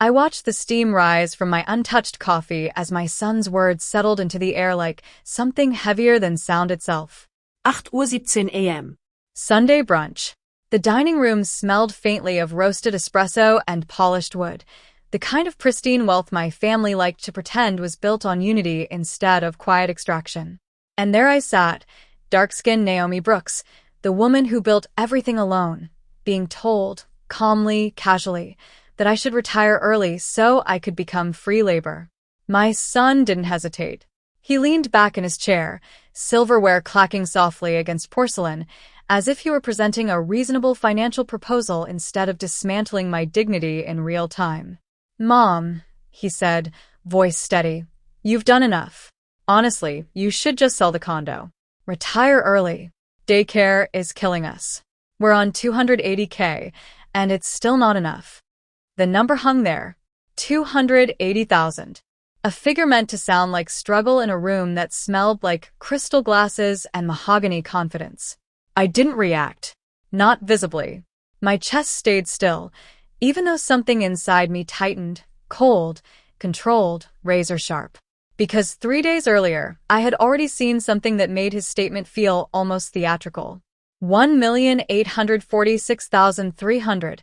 I watched the steam rise from my untouched coffee as my son's words settled into the air like something heavier than sound itself. 8:17 a.m. Sunday brunch. The dining room smelled faintly of roasted espresso and polished wood, the kind of pristine wealth my family liked to pretend was built on unity instead of quiet extraction. And there I sat, dark-skinned Naomi Brooks, the woman who built everything alone, being told, calmly, casually, that I should retire early so I could become free labor. My son didn't hesitate. He leaned back in his chair, silverware clacking softly against porcelain, as if he were presenting a reasonable financial proposal instead of dismantling my dignity in real time. "Mom," he said, voice steady, "you've done enough. Honestly, you should just sell the condo. Retire early. Daycare is killing us. We're on $280K, and it's still not enough." The number hung there, 280,000. A figure meant to sound like struggle in a room that smelled like crystal glasses and mahogany confidence. I didn't react. Not visibly. My chest stayed still, even though something inside me tightened, cold, controlled, razor-sharp. Because 3 days earlier, I had already seen something that made his statement feel almost theatrical. 1,846,300.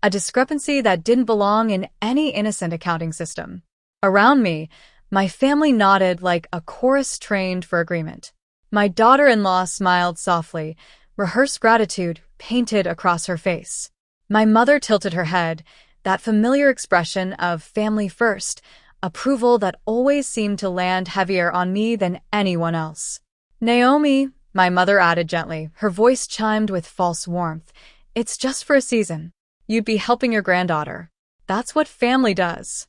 A discrepancy that didn't belong in any innocent accounting system. Around me, my family nodded like a chorus trained for agreement. My daughter-in-law smiled softly, rehearsed gratitude painted across her face. My mother tilted her head, that familiar expression of family first, approval that always seemed to land heavier on me than anyone else. "Naomi," my mother added gently, her voice chimed with false warmth, "it's just for a season. You'd be helping your granddaughter. That's what family does."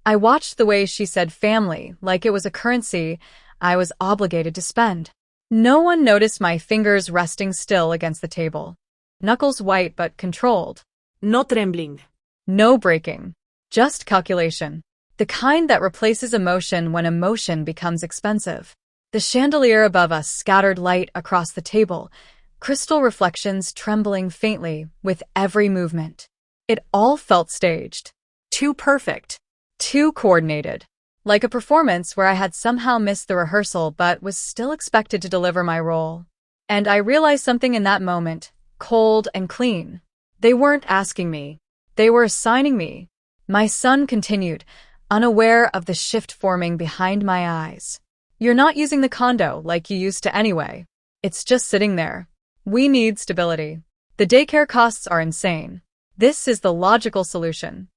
I watched the way she said family, like it was a currency I was obligated to spend. No one noticed my fingers resting still against the table. Knuckles white but controlled. No trembling. No breaking. Just calculation. The kind that replaces emotion when emotion becomes expensive. The chandelier above us scattered light across the table, crystal reflections trembling faintly with every movement. It all felt staged. Too perfect. Too coordinated. Like a performance where I had somehow missed the rehearsal but was still expected to deliver my role. And I realized something in that moment, cold and clean. They weren't asking me. They were assigning me. My son continued, unaware of the shift forming behind my eyes. "You're not using the condo like you used to anyway. It's just sitting there. We need stability. The daycare costs are insane. This is the logical solution."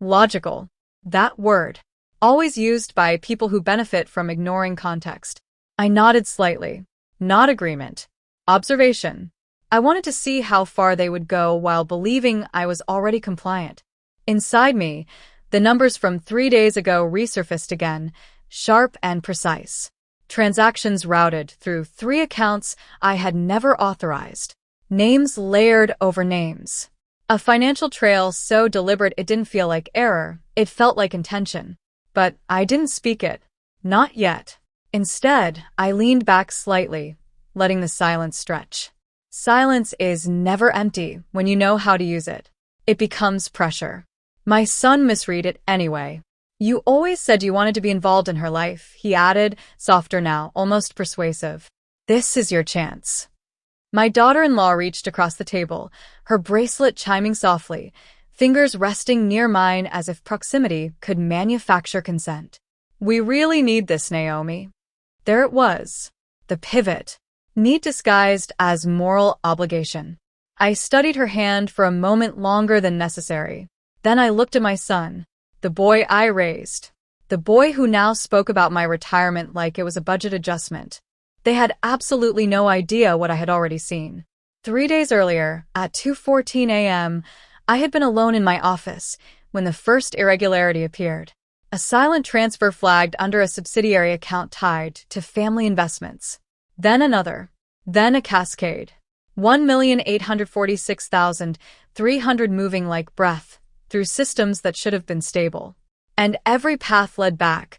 Logical. That word. Always used by people who benefit from ignoring context. I nodded slightly. Not agreement. Observation. I wanted to see how far they would go while believing I was already compliant. Inside me, the numbers from 3 days ago resurfaced again, sharp and precise. Transactions routed through 3 accounts I had never authorized. Names layered over names. A financial trail so deliberate it didn't feel like error, it felt like intention. But I didn't speak it. Not yet. Instead, I leaned back slightly, letting the silence stretch. Silence is never empty when you know how to use it. It becomes pressure. My son misread it anyway. "You always said you wanted to be involved in her life," he added, softer now, almost persuasive. "This is your chance." My daughter-in-law reached across the table, her bracelet chiming softly, fingers resting near mine as if proximity could manufacture consent. "We really need this, Naomi." There it was. The pivot. Need disguised as moral obligation. I studied her hand for a moment longer than necessary. Then I looked at my son. The boy I raised. The boy who now spoke about my retirement like it was a budget adjustment. They had absolutely no idea what I had already seen. 3 days earlier, at 2:14 a.m., I had been alone in my office when the first irregularity appeared. A silent transfer flagged under a subsidiary account tied to family investments. Then another. Then a cascade. 1,846,300 moving like breath through systems that should have been stable. And every path led back,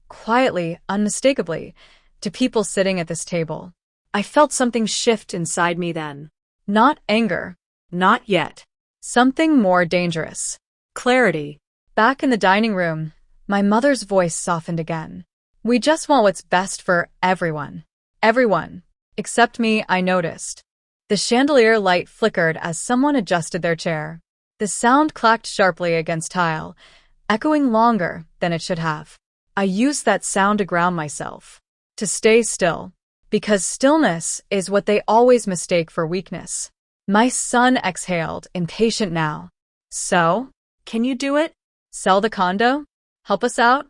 quietly, unmistakably, to people sitting at this table. I felt something shift inside me then. Not anger. Not yet. Something more dangerous. Clarity. Back in the dining room, my mother's voice softened again. We just want what's best for everyone. Everyone. Except me, I noticed. The chandelier light flickered as someone adjusted their chair. The sound clacked sharply against tile, echoing longer than it should have. I used that sound to ground myself, to stay still, because stillness is what they always mistake for weakness. My son exhaled, impatient now. So? Can you do it? Sell the condo? Help us out?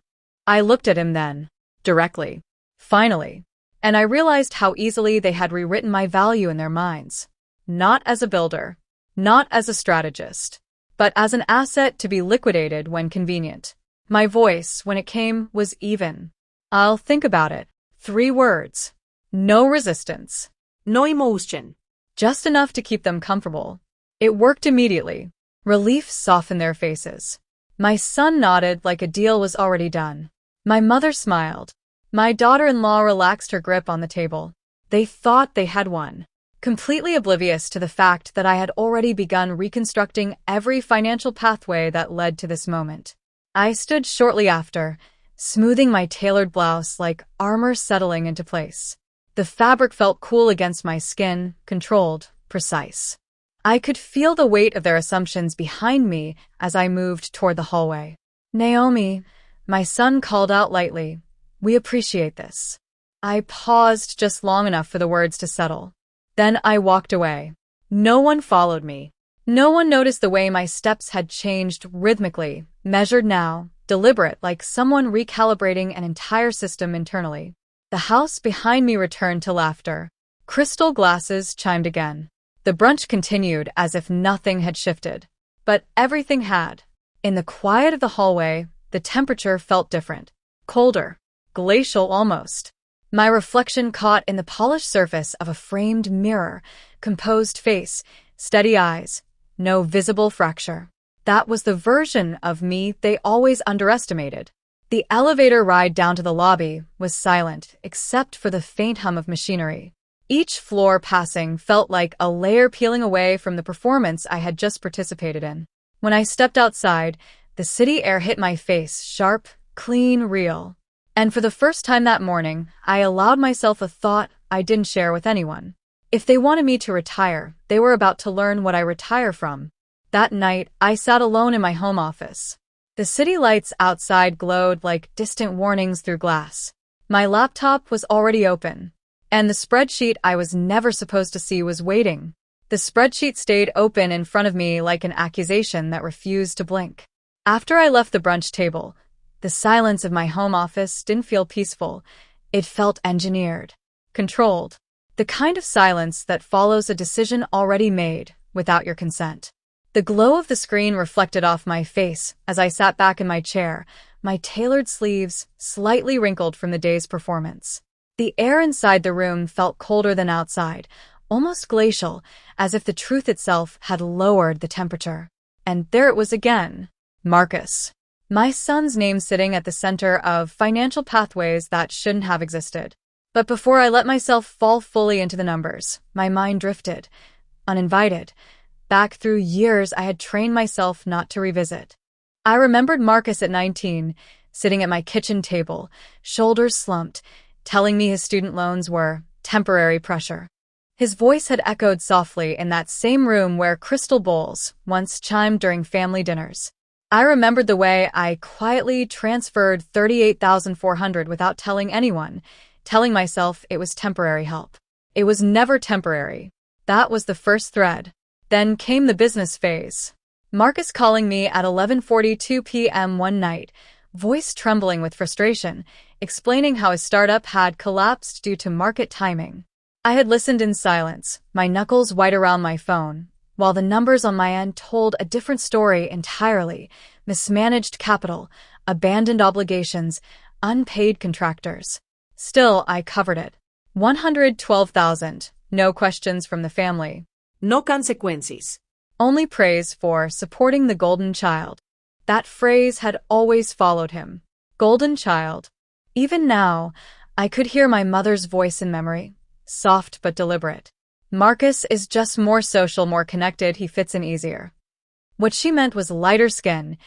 I looked at him then, directly. Finally. And I realized how easily they had rewritten my value in their minds. Not as a builder, not as a strategist, but as an asset to be liquidated when convenient. My voice, when it came, was even. I'll think about it. 3 words. No resistance. No emotion. Just enough to keep them comfortable. It worked immediately. Relief softened their faces. My son nodded like a deal was already done. My mother smiled. My daughter-in-law relaxed her grip on the table. They thought they had won, completely oblivious to the fact that I had already begun reconstructing every financial pathway that led to this moment. I stood shortly after, smoothing my tailored blouse like armor settling into place. The fabric felt cool against my skin, controlled, precise. I could feel the weight of their assumptions behind me as I moved toward the hallway. Naomi, my son called out lightly. We appreciate this. I paused just long enough for the words to settle. Then I walked away. No one followed me. No one noticed the way my steps had changed rhythmically, measured now, deliberate, like someone recalibrating an entire system internally. The house behind me returned to laughter. Crystal glasses chimed again. The brunch continued as if nothing had shifted. But everything had. In the quiet of the hallway, the temperature felt different. Colder. Glacial almost. My reflection caught in the polished surface of a framed mirror, composed face, steady eyes, no visible fracture. That was the version of me they always underestimated. The elevator ride down to the lobby was silent, except for the faint hum of machinery. Each floor passing felt like a layer peeling away from the performance I had just participated in. When I stepped outside, the city air hit my face, sharp, clean, real. And for the first time that morning, I allowed myself a thought I didn't share with anyone. If they wanted me to retire, they were about to learn what I retire from. That night, I sat alone in my home office. The city lights outside glowed like distant warnings through glass. My laptop was already open, and the spreadsheet I was never supposed to see was waiting. The spreadsheet stayed open in front of me like an accusation that refused to blink. After I left the brunch table, the silence of my home office didn't feel peaceful. It felt engineered, controlled. The kind of silence that follows a decision already made without your consent. The glow of the screen reflected off my face as I sat back in my chair, my tailored sleeves slightly wrinkled from the day's performance. The air inside the room felt colder than outside, almost glacial, as if the truth itself had lowered the temperature. And there it was again. Marcus. My son's name sitting at the center of financial pathways that shouldn't have existed. But before I let myself fall fully into the numbers, my mind drifted, uninvited, back through years I had trained myself not to revisit. I remembered Marcus at 19, sitting at my kitchen table, shoulders slumped, telling me his student loans were temporary pressure. His voice had echoed softly in that same room where crystal bowls once chimed during family dinners. I remembered the way I quietly transferred $38,400 without telling anyone, telling myself it was temporary help. It was never temporary. That was the first thread. Then came the business phase. Marcus calling me at 11:42 p.m. one night, voice trembling with frustration, explaining how his startup had collapsed due to market timing. I had listened in silence, my knuckles white around my phone, while the numbers on my end told a different story entirely. Mismanaged capital, abandoned obligations, unpaid contractors. Still, I covered it. $112,000, no questions from the family. No consequences. Only praise for supporting the golden child. That phrase had always followed him. Golden child. Even now, I could hear my mother's voice in memory, soft but deliberate. Marcus is just more social, more connected, he fits in easier. What she meant was lighter skin,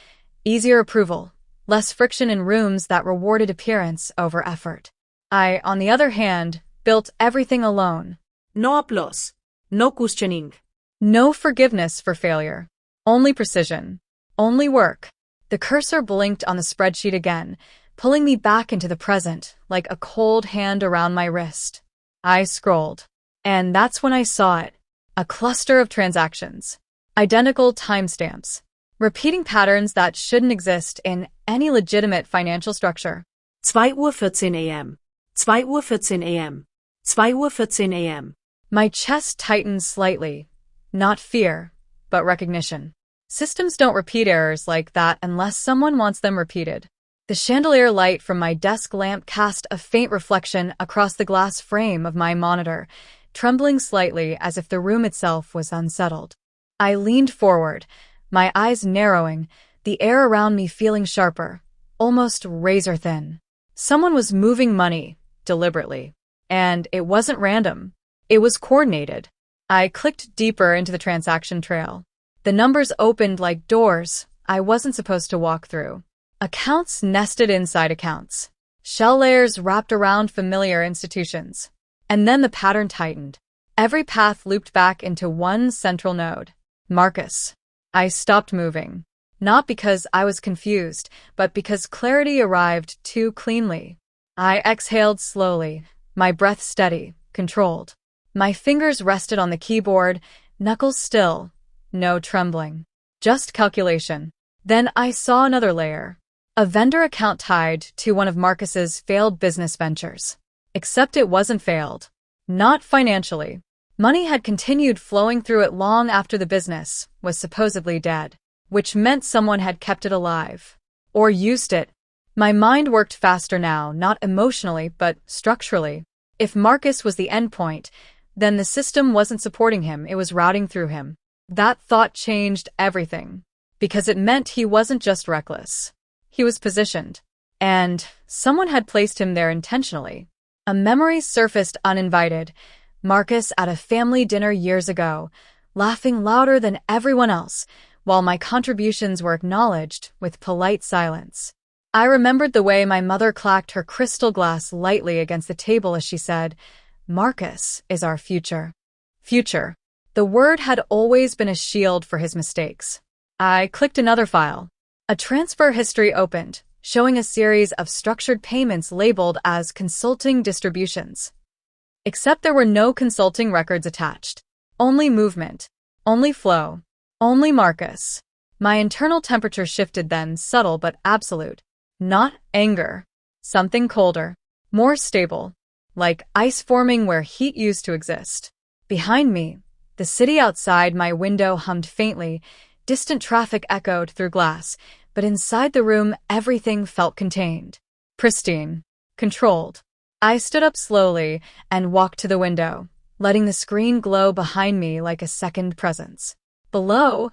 easier approval, less friction in rooms that rewarded appearance over effort. I, on the other hand, built everything alone. No applause. No questioning. No forgiveness for failure. Only precision. Only work. The cursor blinked on the spreadsheet again, pulling me back into the present like a cold hand around my wrist. I scrolled. And that's when I saw it. A cluster of transactions. Identical timestamps. Repeating patterns that shouldn't exist in any legitimate financial structure. 2:14 a.m. 2:14 a.m. 2:14 a.m. My chest tightened slightly. Not fear, but recognition. Systems don't repeat errors like that unless someone wants them repeated. The chandelier light from my desk lamp cast a faint reflection across the glass frame of my monitor, trembling slightly as if the room itself was unsettled. I leaned forward, my eyes narrowing, the air around me feeling sharper, almost razor-thin. Someone was moving money, deliberately. And it wasn't random. It was coordinated. I clicked deeper into the transaction trail. The numbers opened like doors I wasn't supposed to walk through. Accounts nested inside accounts. Shell layers wrapped around familiar institutions. And then the pattern tightened. Every path looped back into one central node. Marcus. I stopped moving. Not because I was confused, but because clarity arrived too cleanly. I exhaled slowly, my breath steady, controlled. My fingers rested on the keyboard, knuckles still, no trembling. Just calculation. Then I saw another layer. A vendor account tied to one of Marcus's failed business ventures. Except it wasn't failed. Not financially. Money had continued flowing through it long after the business was supposedly dead, which meant someone had kept it alive. Or used it. My mind worked faster now, not emotionally, but structurally. If Marcus was the endpoint, then the system wasn't supporting him, it was routing through him. That thought changed everything. Because it meant he wasn't just reckless. He was positioned. And someone had placed him there intentionally. A memory surfaced uninvited. Marcus at a family dinner years ago, laughing louder than everyone else, while my contributions were acknowledged with polite silence. I remembered the way my mother clacked her crystal glass lightly against the table as she said, "Marcus is our future." Future. The word had always been a shield for his mistakes. I clicked another file. A transfer history opened, showing a series of structured payments labeled as consulting distributions. Except there were no consulting records attached. Only movement. Only flow. Only Marcus. My internal temperature shifted then, subtle but absolute. Not anger. Something colder. More stable. Like ice forming where heat used to exist. Behind me, the city outside my window hummed faintly, distant traffic echoed through glass, but inside the room everything felt contained. Pristine. Controlled. I stood up slowly and walked to the window, letting the screen glow behind me like a second presence. Below,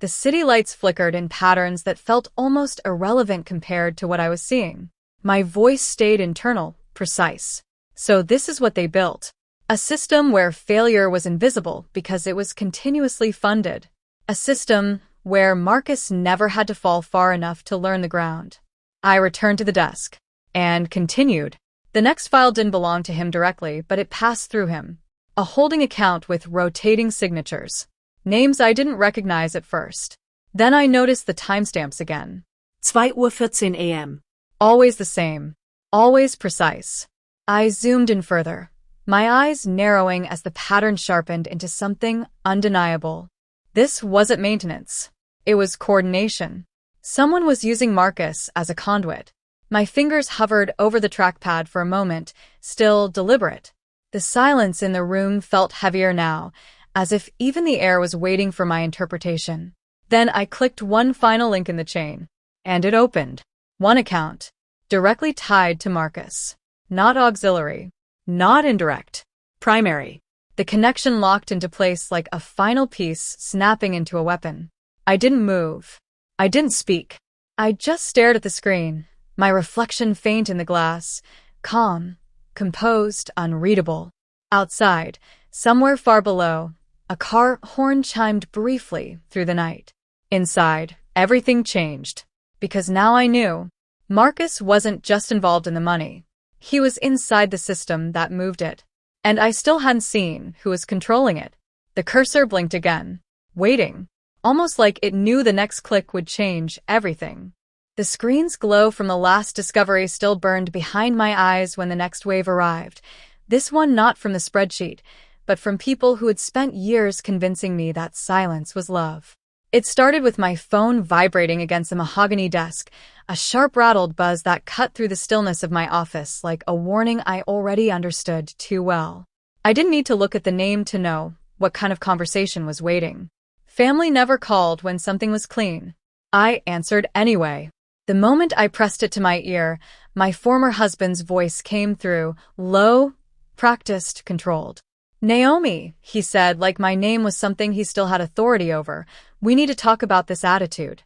the city lights flickered in patterns that felt almost irrelevant compared to what I was seeing. My voice stayed internal, precise. So this is what they built. A system where failure was invisible because it was continuously funded. A system where Marcus never had to fall far enough to learn the ground. I returned to the desk and continued. The next file didn't belong to him directly, but it passed through him. A holding account with rotating signatures. Names I didn't recognize at first. Then I noticed the timestamps again. 2:14 a.m. Always the same. Always precise. I zoomed in further, my eyes narrowing as the pattern sharpened into something undeniable. This wasn't maintenance. It was coordination. Someone was using Marcus as a conduit. My fingers hovered over the trackpad for a moment, still deliberate. The silence in the room felt heavier now, as if even the air was waiting for my interpretation. Then I clicked one final link in the chain, and it opened. One account, directly tied to Marcus. Not auxiliary, not indirect, primary. The connection locked into place like a final piece snapping into a weapon. I didn't move. I didn't speak. I just stared at the screen, my reflection faint in the glass, calm, composed, unreadable. Outside, somewhere far below, a car horn chimed briefly through the night. Inside, everything changed. Because now I knew. Marcus wasn't just involved in the money. He was inside the system that moved it. And I still hadn't seen who was controlling it. The cursor blinked again, waiting, almost like it knew the next click would change everything. The screen's glow from the last discovery still burned behind my eyes when the next wave arrived. This one not from the spreadsheet, but from people who had spent years convincing me that silence was love. It started with my phone vibrating against a mahogany desk, a sharp rattled buzz that cut through the stillness of my office like a warning I already understood too well. I didn't need to look at the name to know what kind of conversation was waiting. Family never called when something was clean. I answered anyway. The moment I pressed it to my ear, my former husband's voice came through, low, practiced, controlled. "Naomi," he said, like my name was something he still had authority over. "We need to talk about this attitude."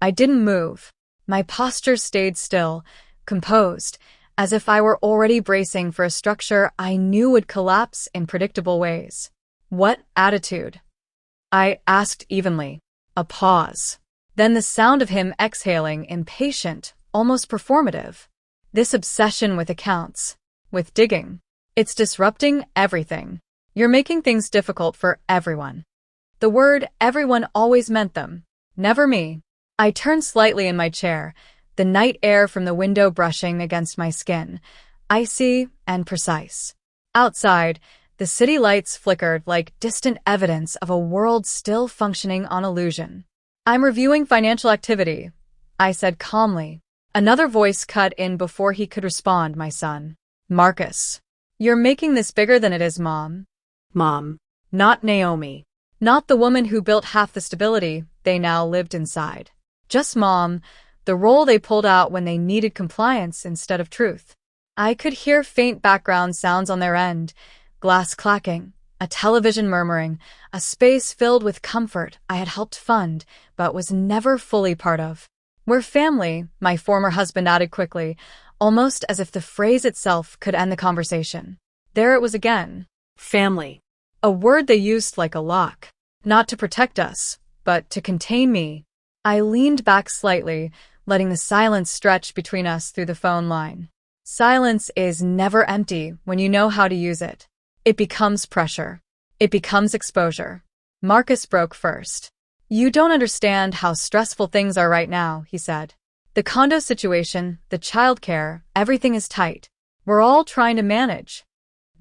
I didn't move. My posture stayed still, composed, as if I were already bracing for a structure I knew would collapse in predictable ways. "What attitude?" I asked evenly. A pause. Then the sound of him exhaling, impatient, almost performative. "This obsession with accounts, with digging. It's disrupting everything. You're making things difficult for everyone." The word everyone always meant them, never me. I turned slightly in my chair, the night air from the window brushing against my skin, icy and precise. Outside, the city lights flickered like distant evidence of a world still functioning on illusion. "I'm reviewing financial activity," I said calmly. Another voice cut in before he could respond, my son. "Marcus, you're making this bigger than it is, Mom." Mom. Not Naomi. Not the woman who built half the stability they now lived inside. Just Mom, the role they pulled out when they needed compliance instead of truth. I could hear faint background sounds on their end, glass clacking, a television murmuring, a space filled with comfort I had helped fund but was never fully part of. "We're family," my former husband added quickly, almost as if the phrase itself could end the conversation. There it was again. Family. A word they used like a lock. Not to protect us, but to contain me. I leaned back slightly, letting the silence stretch between us through the phone line. Silence is never empty when you know how to use it. It becomes pressure. It becomes exposure. Marcus broke first. "You don't understand how stressful things are right now," he said. "The condo situation, the childcare, everything is tight. We're all trying to manage.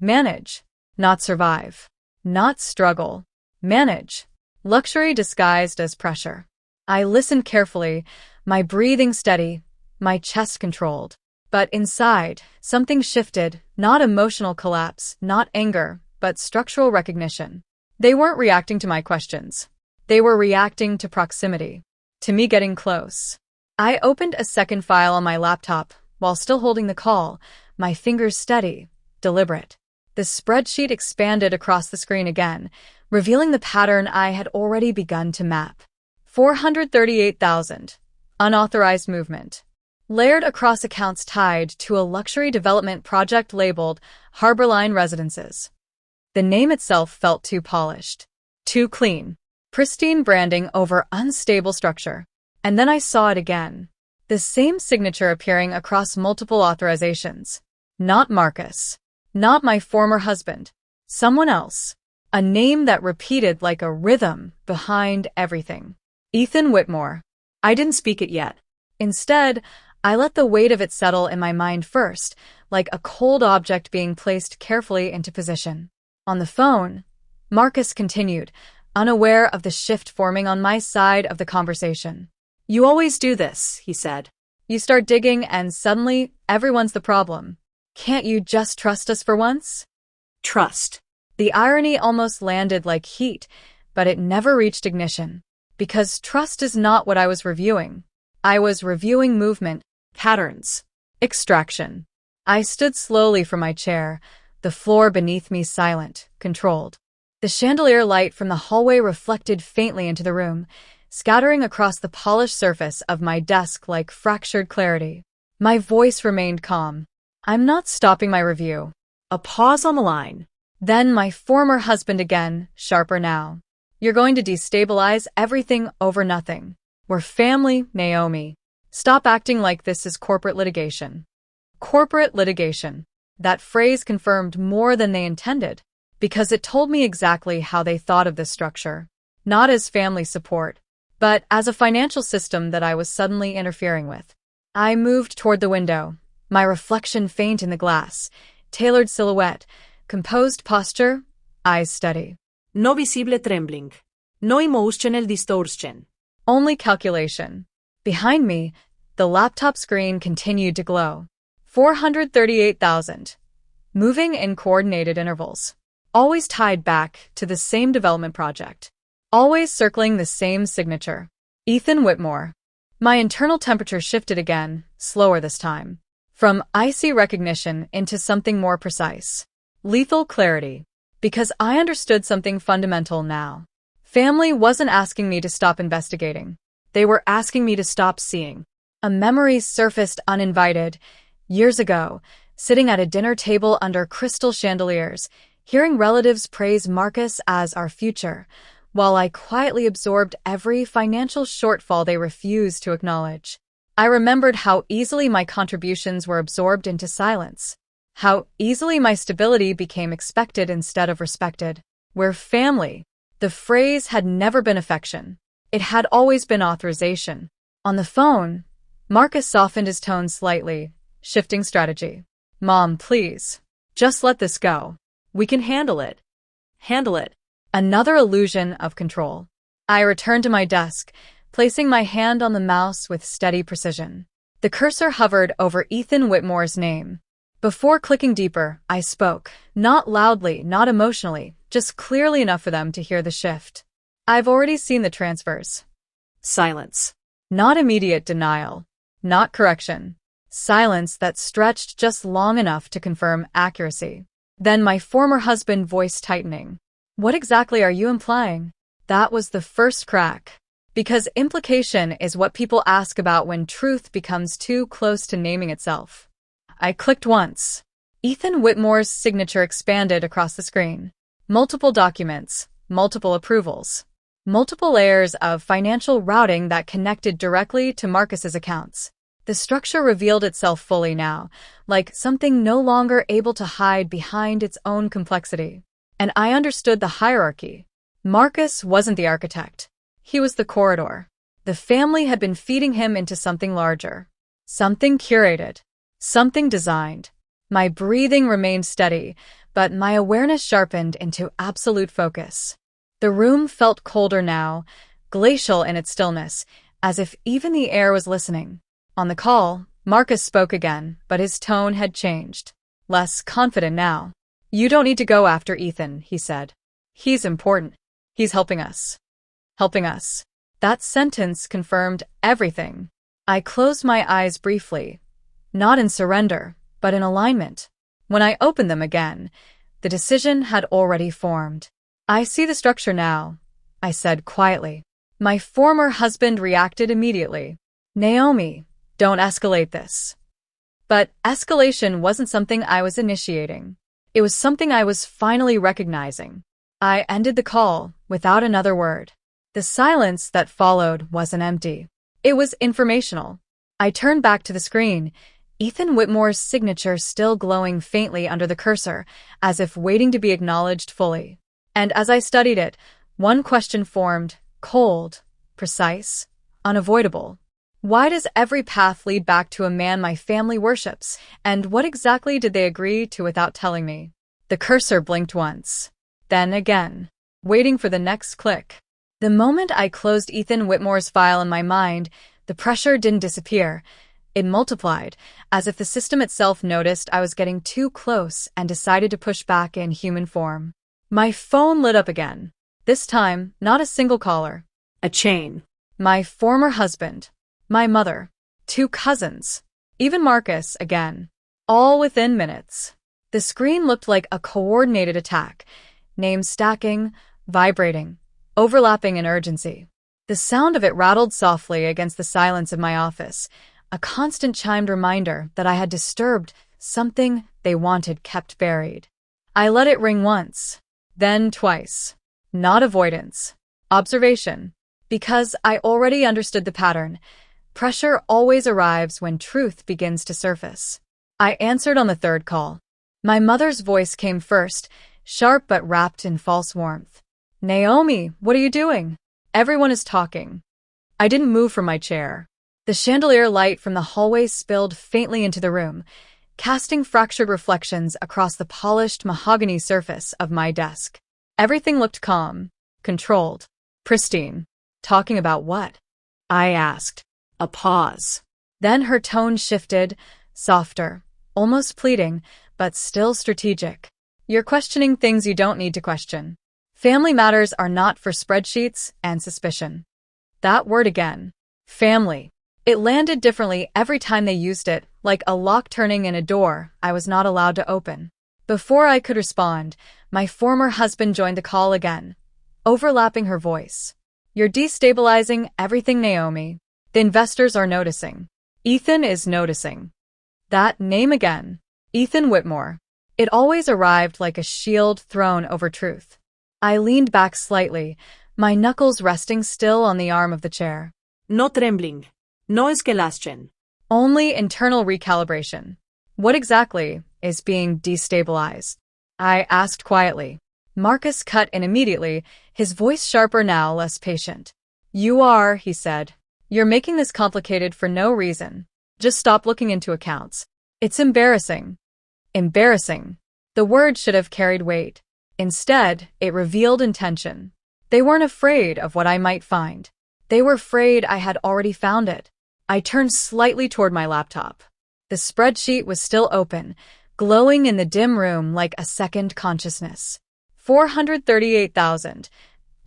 Manage, not survive. Not struggle. Manage. Luxury disguised as pressure." I listened carefully, my breathing steady, my chest controlled. But inside, something shifted, not emotional collapse, not anger, but structural recognition. They weren't reacting to my questions. They were reacting to proximity, to me getting close. I opened a second file on my laptop while still holding the call, my fingers steady, deliberate. The spreadsheet expanded across the screen again, revealing the pattern I had already begun to map. 438,000. Unauthorized movement. Layered across accounts tied to a luxury development project labeled Harborline Residences. The name itself felt too polished, too clean. Pristine branding over unstable structure. And then I saw it again. The same signature appearing across multiple authorizations. Not Marcus. Not my former husband. Someone else. A name that repeated like a rhythm behind everything. Ethan Whitmore. I didn't speak it yet. Instead, I let the weight of it settle in my mind first, like a cold object being placed carefully into position. On the phone, Marcus continued, unaware of the shift forming on my side of the conversation. "You always do this," he said. "You start digging and suddenly everyone's the problem. Can't you just trust us for once?" Trust. The irony almost landed like heat, but it never reached ignition. Because trust is not what I was reviewing. I was reviewing movement, patterns, extraction. I stood slowly from my chair, the floor beneath me silent, controlled. The chandelier light from the hallway reflected faintly into the room, scattering across the polished surface of my desk like fractured clarity. My voice remained calm. "I'm not stopping my review." A pause on the line. Then my former husband again, sharper now. "You're going to destabilize everything over nothing. We're family, Naomi." Stop acting like this is corporate litigation. Corporate litigation. That phrase confirmed more than they intended, because it told me exactly how they thought of this structure. Not as family support, but as a financial system that I was suddenly interfering with. I moved toward the window, my reflection faint in the glass, tailored silhouette, composed posture, eyes steady. No visible trembling. No emotional distortion. Only calculation. Behind me, the laptop screen continued to glow. 438,000. Moving in coordinated intervals. Always tied back to the same development project. Always circling the same signature. Ethan Whitmore. My internal temperature shifted again, slower this time. From icy recognition into something more precise. Lethal clarity. Because I understood something fundamental now. Family wasn't asking me to stop investigating. They were asking me to stop seeing. A memory surfaced uninvited. Years ago, sitting at a dinner table under crystal chandeliers, hearing relatives praise Marcus as our future, while I quietly absorbed every financial shortfall they refused to acknowledge. I remembered how easily my contributions were absorbed into silence, how easily my stability became expected instead of respected. We're family. The phrase had never been affection. It had always been authorization. On the phone, Marcus softened his tone slightly, shifting strategy. Mom, please. Just let this go. We can handle it. Handle it. Another illusion of control. I returned to my desk, placing my hand on the mouse with steady precision. The cursor hovered over Ethan Whitmore's name. Before clicking deeper, I spoke, not loudly, not emotionally, just clearly enough for them to hear the shift. I've already seen the transfers. Silence. Not immediate denial. Not correction. Silence that stretched just long enough to confirm accuracy. Then my former husband voice tightening. What exactly are you implying? That was the first crack. Because implication is what people ask about when truth becomes too close to naming itself. I clicked once. Ethan Whitmore's signature expanded across the screen. Multiple documents, multiple approvals, multiple layers of financial routing that connected directly to Marcus's accounts. The structure revealed itself fully now, like something no longer able to hide behind its own complexity. And I understood the hierarchy. Marcus wasn't the architect. He was the corridor. The family had been feeding him into something larger. Something curated. Something designed. My breathing remained steady, but my awareness sharpened into absolute focus. The room felt colder now, glacial in its stillness, as if even the air was listening. On the call, Marcus spoke again, but his tone had changed. Less confident now. You don't need to go after Ethan, he said. He's important. He's helping us. Helping us. That sentence confirmed everything. I closed my eyes briefly, not in surrender, but in alignment. When I opened them again, the decision had already formed. I see the structure now, I said quietly. My former husband reacted immediately. Naomi, don't escalate this. But escalation wasn't something I was initiating. It was something I was finally recognizing. I ended the call without another word. The silence that followed wasn't empty. It was informational. I turned back to the screen, Ethan Whitmore's signature still glowing faintly under the cursor, as if waiting to be acknowledged fully. And as I studied it, one question formed, cold, precise, unavoidable. Why does every path lead back to a man my family worships, and what exactly did they agree to without telling me? The cursor blinked once, then again, waiting for the next click. The moment I closed Ethan Whitmore's file in my mind, the pressure didn't disappear. It multiplied, as if the system itself noticed I was getting too close and decided to push back in human form. My phone lit up again. This time, not a single caller. A chain. My former husband. My mother. 2 cousins. Even Marcus again. All within minutes. The screen looked like a coordinated attack. Names stacking, vibrating, overlapping in urgency. The sound of it rattled softly against the silence of my office, a constant chimed reminder that I had disturbed something they wanted kept buried. I let it ring once, then twice. Not avoidance. Observation. Because I already understood the pattern. Pressure always arrives when truth begins to surface. I answered on the third call. My mother's voice came first, sharp but wrapped in false warmth. Naomi, what are you doing? Everyone is talking. I didn't move from my chair. The chandelier light from the hallway spilled faintly into the room, casting fractured reflections across the polished mahogany surface of my desk. Everything looked calm, controlled, pristine. Talking about what? I asked. A pause. Then her tone shifted, softer, almost pleading, but still strategic. You're questioning things you don't need to question. Family matters are not for spreadsheets and suspicion. That word again. Family. It landed differently every time they used it, like a lock turning in a door I was not allowed to open. Before I could respond, my former husband joined the call again, overlapping her voice. You're destabilizing everything, Naomi. The investors are noticing. Ethan is noticing. That name again. Ethan Whitmore. It always arrived like a shield thrown over truth. I leaned back slightly, my knuckles resting still on the arm of the chair. No trembling. No escalation. Only internal recalibration. What exactly is being destabilized? I asked quietly. Marcus cut in immediately, his voice sharper now, less patient. You are, he said. You're making this complicated for no reason. Just stop looking into accounts. It's embarrassing. Embarrassing. The word should have carried weight. Instead, it revealed intention. They weren't afraid of what I might find. They were afraid I had already found it. I turned slightly toward my laptop. The spreadsheet was still open, glowing in the dim room like a second consciousness. 438,000.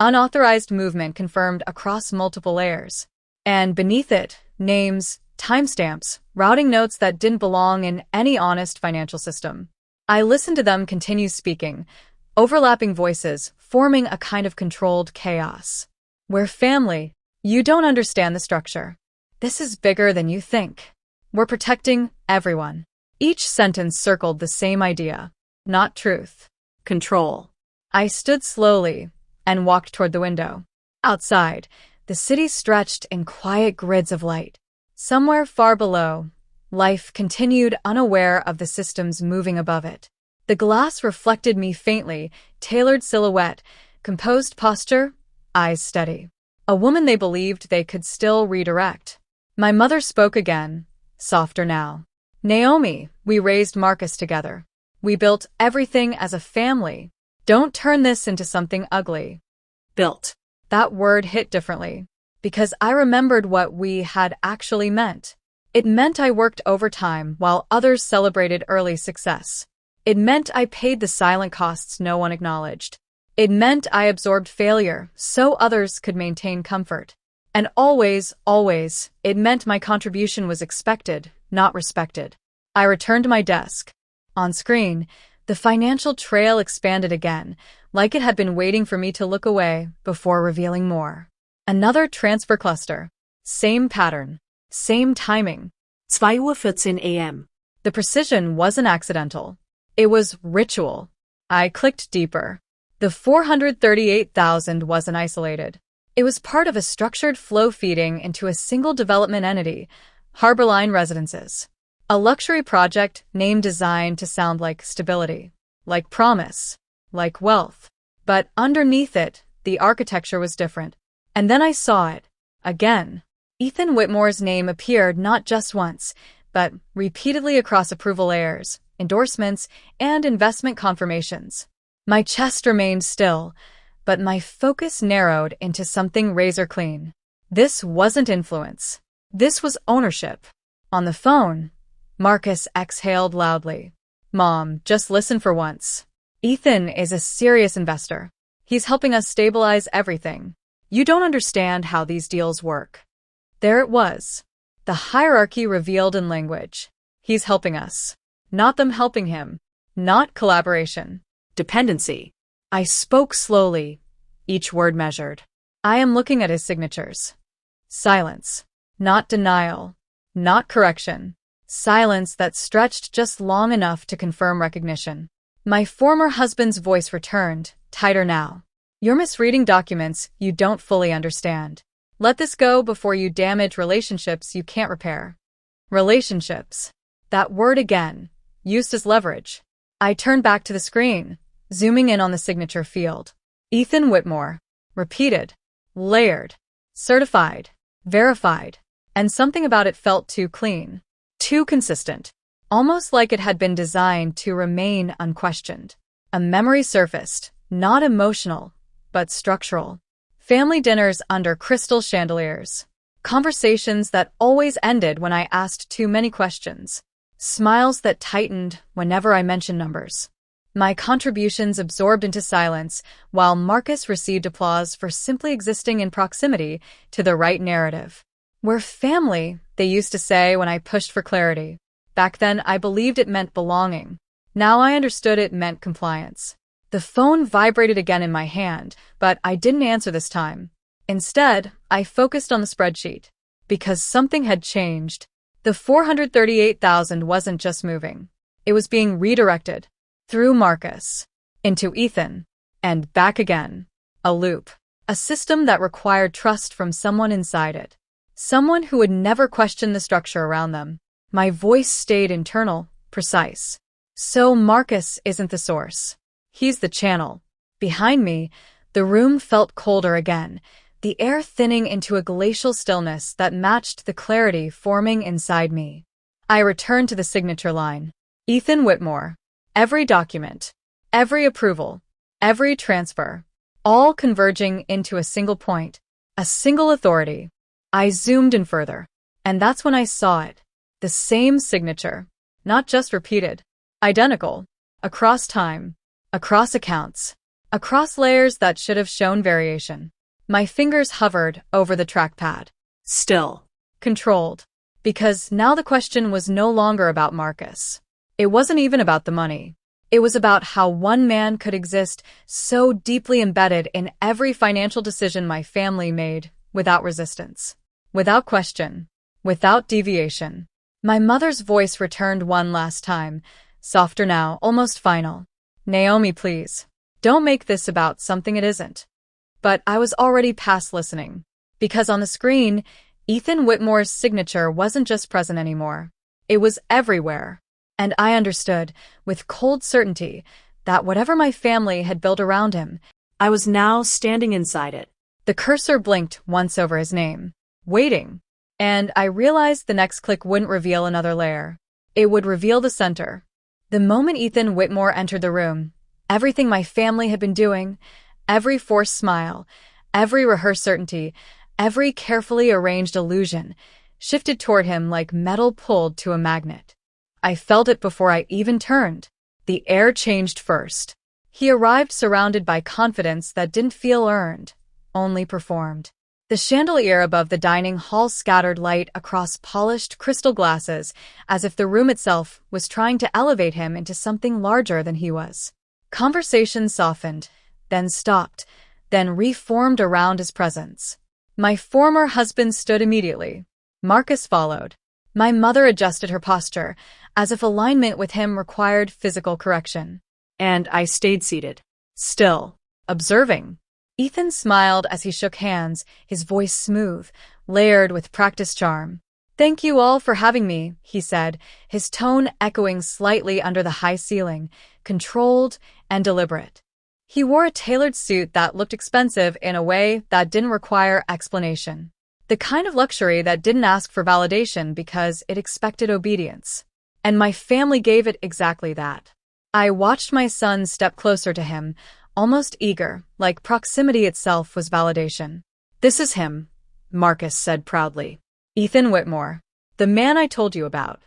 Unauthorized movement confirmed across multiple layers. And beneath it, names, timestamps, routing notes that didn't belong in any honest financial system. I listened to them continue speaking, overlapping voices, forming a kind of controlled chaos. We're family. You don't understand the structure. This is bigger than you think. We're protecting everyone. Each sentence circled the same idea. Not truth. Control. I stood slowly and walked toward the window. Outside, the city stretched in quiet grids of light. Somewhere far below, life continued unaware of the systems moving above it. The glass reflected me faintly, tailored silhouette, composed posture, eyes steady. A woman they believed they could still redirect. My mother spoke again, softer now. Naomi, we raised Marcus together. We built everything as a family. Don't turn this into something ugly. Built. That word hit differently, because I remembered what we had actually meant. It meant I worked overtime while others celebrated early success. It meant I paid the silent costs no one acknowledged. It meant I absorbed failure so others could maintain comfort. And always, it meant my contribution was expected, not respected. I returned to my desk. On screen, the financial trail expanded again, like it had been waiting for me to look away before revealing more. Another transfer cluster. Same pattern. Same timing. 2:14 a.m. The precision wasn't accidental. It was ritual. I clicked deeper. The 438,000 wasn't isolated. It was part of a structured flow feeding into a single development entity, Harborline Residences. A luxury project name designed to sound like stability, like promise, like wealth. But underneath it, the architecture was different. And then I saw it. Again. Ethan Whitmore's name appeared not just once, but repeatedly across approval layers, endorsements, and investment confirmations. My chest remained still, but my focus narrowed into something razor clean. This wasn't influence. This was ownership. On the phone, Marcus exhaled loudly. Mom, just listen for once. Ethan is a serious investor. He's helping us stabilize everything. You don't understand how these deals work. There it was. The hierarchy revealed in language. He's helping us. Not them helping him. Not collaboration. Dependency. I spoke slowly, each word measured. I am looking at his signatures. Silence. Not denial. Not correction. Silence that stretched just long enough to confirm recognition. My former husband's voice returned, tighter now. You're misreading documents you don't fully understand. Let this go before you damage relationships you can't repair. Relationships. That word again, used as leverage. I turned back to the screen, zooming in on the signature field. Ethan Whitmore. Repeated. Layered. Certified. Verified. And something about it felt too clean. Too consistent. Almost like it had been designed to remain unquestioned. A memory surfaced, not emotional, but structural. Family dinners under crystal chandeliers. Conversations that always ended when I asked too many questions. Smiles that tightened whenever I mentioned numbers. My contributions absorbed into silence, while Marcus received applause for simply existing in proximity to the right narrative. We're family, they used to say when I pushed for clarity. Back then, I believed it meant belonging. Now I understood it meant compliance. The phone vibrated again in my hand, but I didn't answer this time. Instead, I focused on the spreadsheet. Because something had changed. The $438,000 wasn't just moving. It was being redirected. Through Marcus. Into Ethan. And back again. A loop. A system that required trust from someone inside it. Someone who would never question the structure around them. My voice stayed internal, precise. So Marcus isn't the source. He's the channel. Behind me, the room felt colder again, the air thinning into a glacial stillness that matched the clarity forming inside me. I returned to the signature line. Ethan Whitmore. Every document, every approval, every transfer, all converging into a single point, a single authority. I zoomed in further, and that's when I saw it. The same signature, not just repeated, identical, across time, across accounts, across layers that should have shown variation. My fingers hovered over the trackpad. Still. Controlled. Because now the question was no longer about Marcus. It wasn't even about the money. It was about how one man could exist so deeply embedded in every financial decision my family made, without resistance, without question, without deviation. My mother's voice returned one last time, softer now, almost final. Naomi, please. Don't make this about something it isn't. But I was already past listening. Because on the screen, Ethan Whitmore's signature wasn't just present anymore. It was everywhere. And I understood, with cold certainty, that whatever my family had built around him, I was now standing inside it. The cursor blinked once over his name. Waiting. And I realized the next click wouldn't reveal another layer. It would reveal the center. The moment Ethan Whitmore entered the room, everything my family had been doing, every forced smile, every rehearsed certainty, every carefully arranged illusion, shifted toward him like metal pulled to a magnet. I felt it before I even turned. The air changed first. He arrived surrounded by confidence that didn't feel earned, only performed. The chandelier above the dining hall scattered light across polished crystal glasses, as if the room itself was trying to elevate him into something larger than he was. Conversation softened, then stopped, then reformed around his presence. My former husband stood immediately. Marcus followed. My mother adjusted her posture, as if alignment with him required physical correction. And I stayed seated. Still, observing. Ethan smiled as he shook hands, his voice smooth, layered with practiced charm. Thank you all for having me, he said, his tone echoing slightly under the high ceiling, controlled and deliberate. He wore a tailored suit that looked expensive in a way that didn't require explanation. The kind of luxury that didn't ask for validation because it expected obedience. And my family gave it exactly that. I watched my son step closer to him, almost eager, like proximity itself was validation. This is him, Marcus said proudly. Ethan Whitmore. The man I told you about.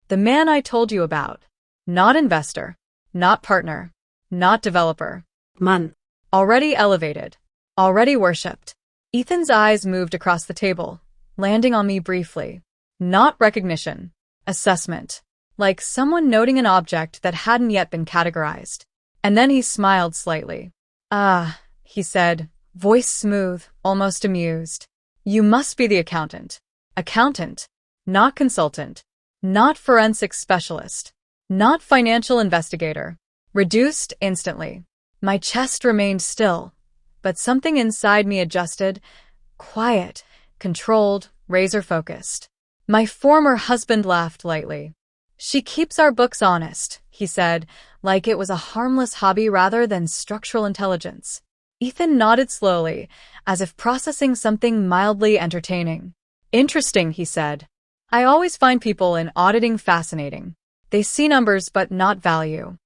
The man I told you about. Not investor. Not partner. Not developer. Man. Already elevated. Already worshipped. Ethan's eyes moved across the table, landing on me briefly. Not recognition. Assessment. Like someone noting an object that hadn't yet been categorized. And then he smiled slightly. Ah, he said, voice smooth, almost amused. You must be the accountant. Accountant. Not consultant. Not forensic specialist. Not financial investigator. Reduced instantly. My chest remained still, but something inside me adjusted, quiet, controlled, razor-focused. My former husband laughed lightly. She keeps our books honest, he said, like it was a harmless hobby rather than structural intelligence. Ethan nodded slowly, as if processing something mildly entertaining. Interesting, he said. I always find people in auditing fascinating. They see numbers but not value.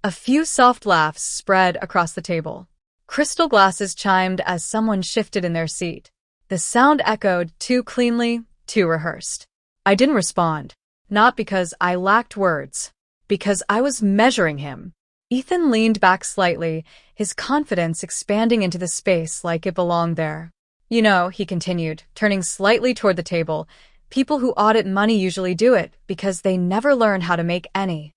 A few soft laughs spread across the table. Crystal glasses chimed as someone shifted in their seat. The sound echoed too cleanly, too rehearsed. I didn't respond. Not because I lacked words. Because I was measuring him. Ethan leaned back slightly, his confidence expanding into the space like it belonged there. You know, he continued, turning slightly toward the table, people who audit money usually do it because they never learn how to make any.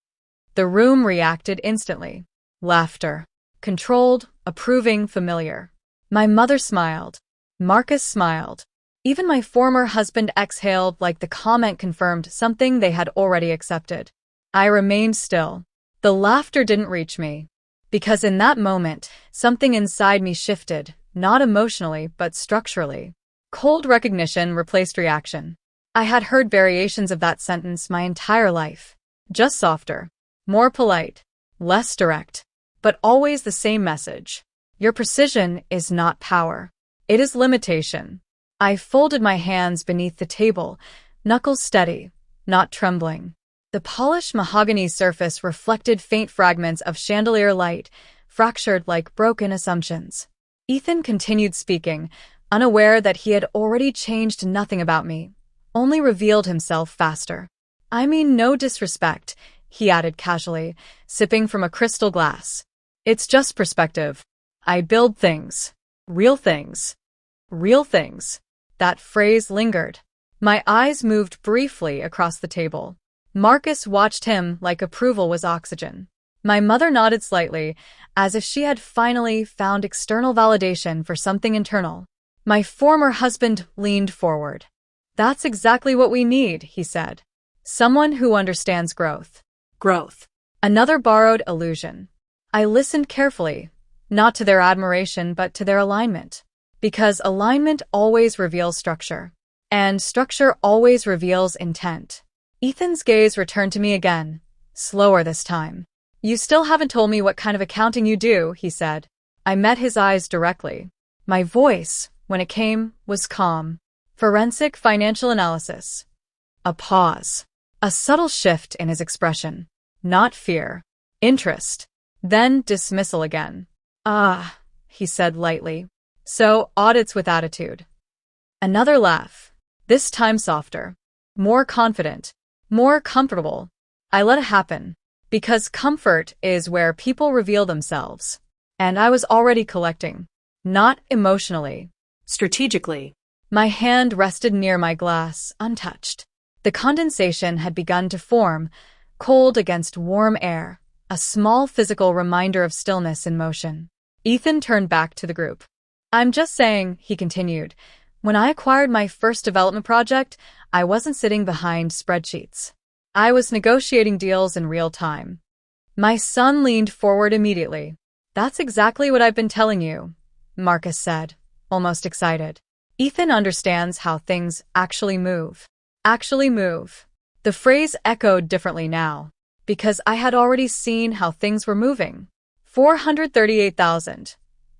The room reacted instantly. Laughter. Controlled, approving, familiar. My mother smiled. Marcus smiled. Even my former husband exhaled like the comment confirmed something they had already accepted. I remained still. The laughter didn't reach me. Because in that moment, something inside me shifted, not emotionally but structurally. Cold recognition replaced reaction. I had heard variations of that sentence my entire life. Just softer. More polite. Less direct. But always the same message. Your precision is not power. It is limitation. I folded my hands beneath the table, knuckles steady, not trembling. The polished mahogany surface reflected faint fragments of chandelier light, fractured like broken assumptions. Ethan continued speaking, unaware that he had already changed nothing about me, only revealed himself faster. I mean no disrespect, he added casually, sipping from a crystal glass. It's just perspective. I build things. Real things. Real things. That phrase lingered. My eyes moved briefly across the table. Marcus watched him like approval was oxygen. My mother nodded slightly, as if she had finally found external validation for something internal. My former husband leaned forward. That's exactly what we need, he said. Someone who understands growth. Growth. Another borrowed illusion. I listened carefully, not to their admiration but to their alignment. Because alignment always reveals structure. And structure always reveals intent. Ethan's gaze returned to me again, slower this time. You still haven't told me what kind of accounting you do, he said. I met his eyes directly. My voice, when it came, was calm. Forensic financial analysis. A pause. A subtle shift in his expression. Not fear. Interest. Then dismissal again. Ah, he said lightly. So, audits with attitude. Another laugh. This time softer. More confident. More comfortable. I let it happen. Because comfort is where people reveal themselves. And I was already collecting. Not emotionally. Strategically. My hand rested near my glass, untouched. The condensation had begun to form, cold against warm air, a small physical reminder of stillness in motion. Ethan turned back to the group. I'm just saying, he continued, when I acquired my first development project, I wasn't sitting behind spreadsheets. I was negotiating deals in real time. My son leaned forward immediately. That's exactly what I've been telling you, Marcus said, almost excited. Ethan understands how things actually move. Actually move. The phrase echoed differently now, because I had already seen how things were moving. 438,000.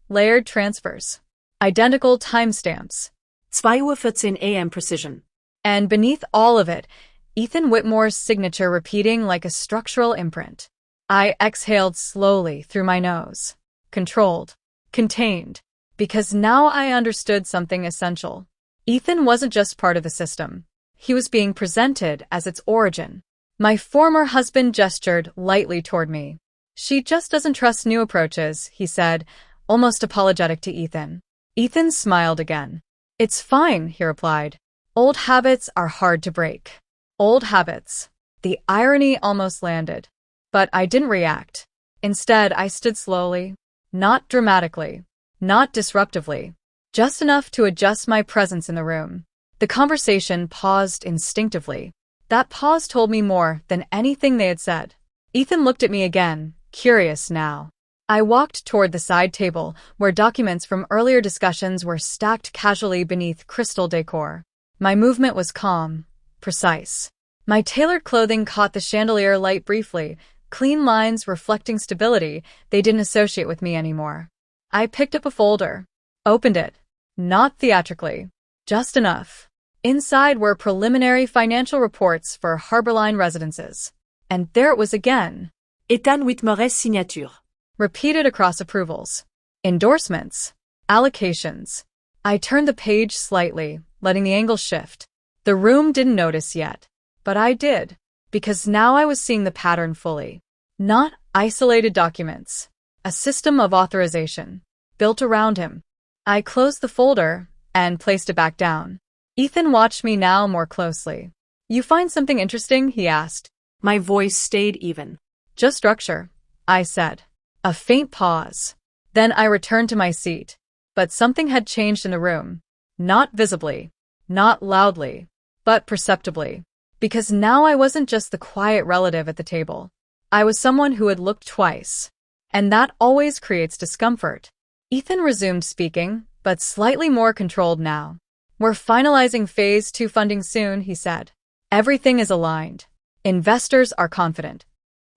Layered transfers. Identical timestamps. 2:14 a.m. precision. And beneath all of it, Ethan Whitmore's signature repeating like a structural imprint. I exhaled slowly through my nose. Controlled. Contained. Because now I understood something essential. Ethan wasn't just part of the system. He was being presented as its origin. My former husband gestured lightly toward me. She just doesn't trust new approaches, he said, almost apologetic to Ethan. Ethan smiled again. It's fine, he replied. Old habits are hard to break. Old habits. The irony almost landed. But I didn't react. Instead, I stood slowly. Not dramatically. Not disruptively. Just enough to adjust my presence in the room. The conversation paused instinctively. That pause told me more than anything they had said. Ethan looked at me again, curious now. I walked toward the side table, where documents from earlier discussions were stacked casually beneath crystal decor. My movement was calm, precise. My tailored clothing caught the chandelier light briefly, clean lines reflecting stability they didn't associate with me anymore. I picked up a folder, opened it, not theatrically, just enough. Inside were preliminary financial reports for Harborline residences. And there it was again. Ethan Whitmore's signature. Repeated across approvals, endorsements, allocations. I turned the page slightly, letting the angle shift. The room didn't notice yet, but I did, because now I was seeing the pattern fully. Not isolated documents, a system of authorization, built around him. I closed the folder and placed it back down. Ethan watched me now more closely. "You find something interesting?" he asked. My voice stayed even. "Just structure," I said. A faint pause. Then I returned to my seat. But something had changed in the room. Not visibly, not loudly, but perceptibly. Because now I wasn't just the quiet relative at the table. I was someone who had looked twice. And that always creates discomfort. Ethan resumed speaking, but slightly more controlled now. "We're finalizing Phase 2 funding soon," he said. "Everything is aligned. Investors are confident."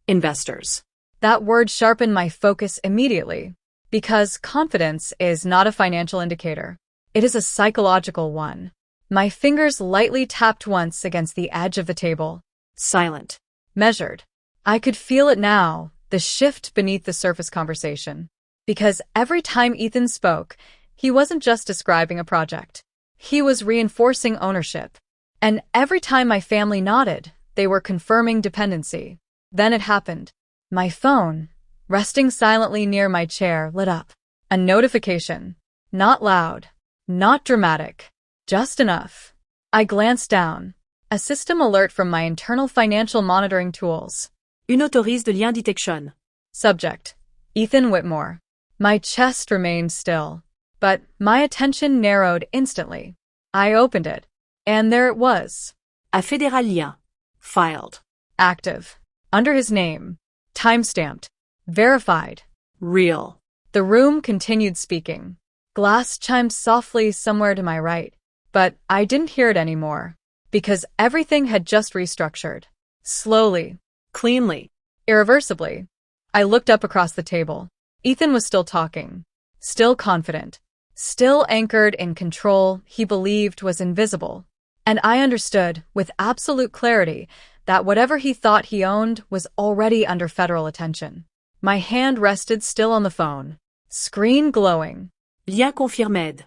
Investors. That word sharpened my focus immediately, because confidence is not a financial indicator. It is a psychological one. My fingers lightly tapped once against the edge of the table. Silent. Measured. I could feel it now, the shift beneath the surface conversation. Because every time Ethan spoke, he wasn't just describing a project. He was reinforcing ownership. And every time my family nodded, they were confirming dependency. Then it happened. My phone, resting silently near my chair, lit up. A notification. Not loud. Not dramatic. Just enough. I glanced down. A system alert from my internal financial monitoring tools. Une autorise de lien detection. Subject: Ethan Whitmore. My chest remained still, but my attention narrowed instantly. I opened it, and there it was. A fédéral lien. Filed. Active. Under his name. Timestamped. Verified. Real. The room continued speaking. Glass chimed softly somewhere to my right, but I didn't hear it anymore, because everything had just restructured. Slowly. Cleanly. Irreversibly. I looked up across the table. Ethan was still talking. Still confident. Still anchored in control he believed was invisible. And I understood, with absolute clarity, that whatever he thought he owned was already under federal attention. My hand rested still on the phone. Screen glowing. Lien confirmé.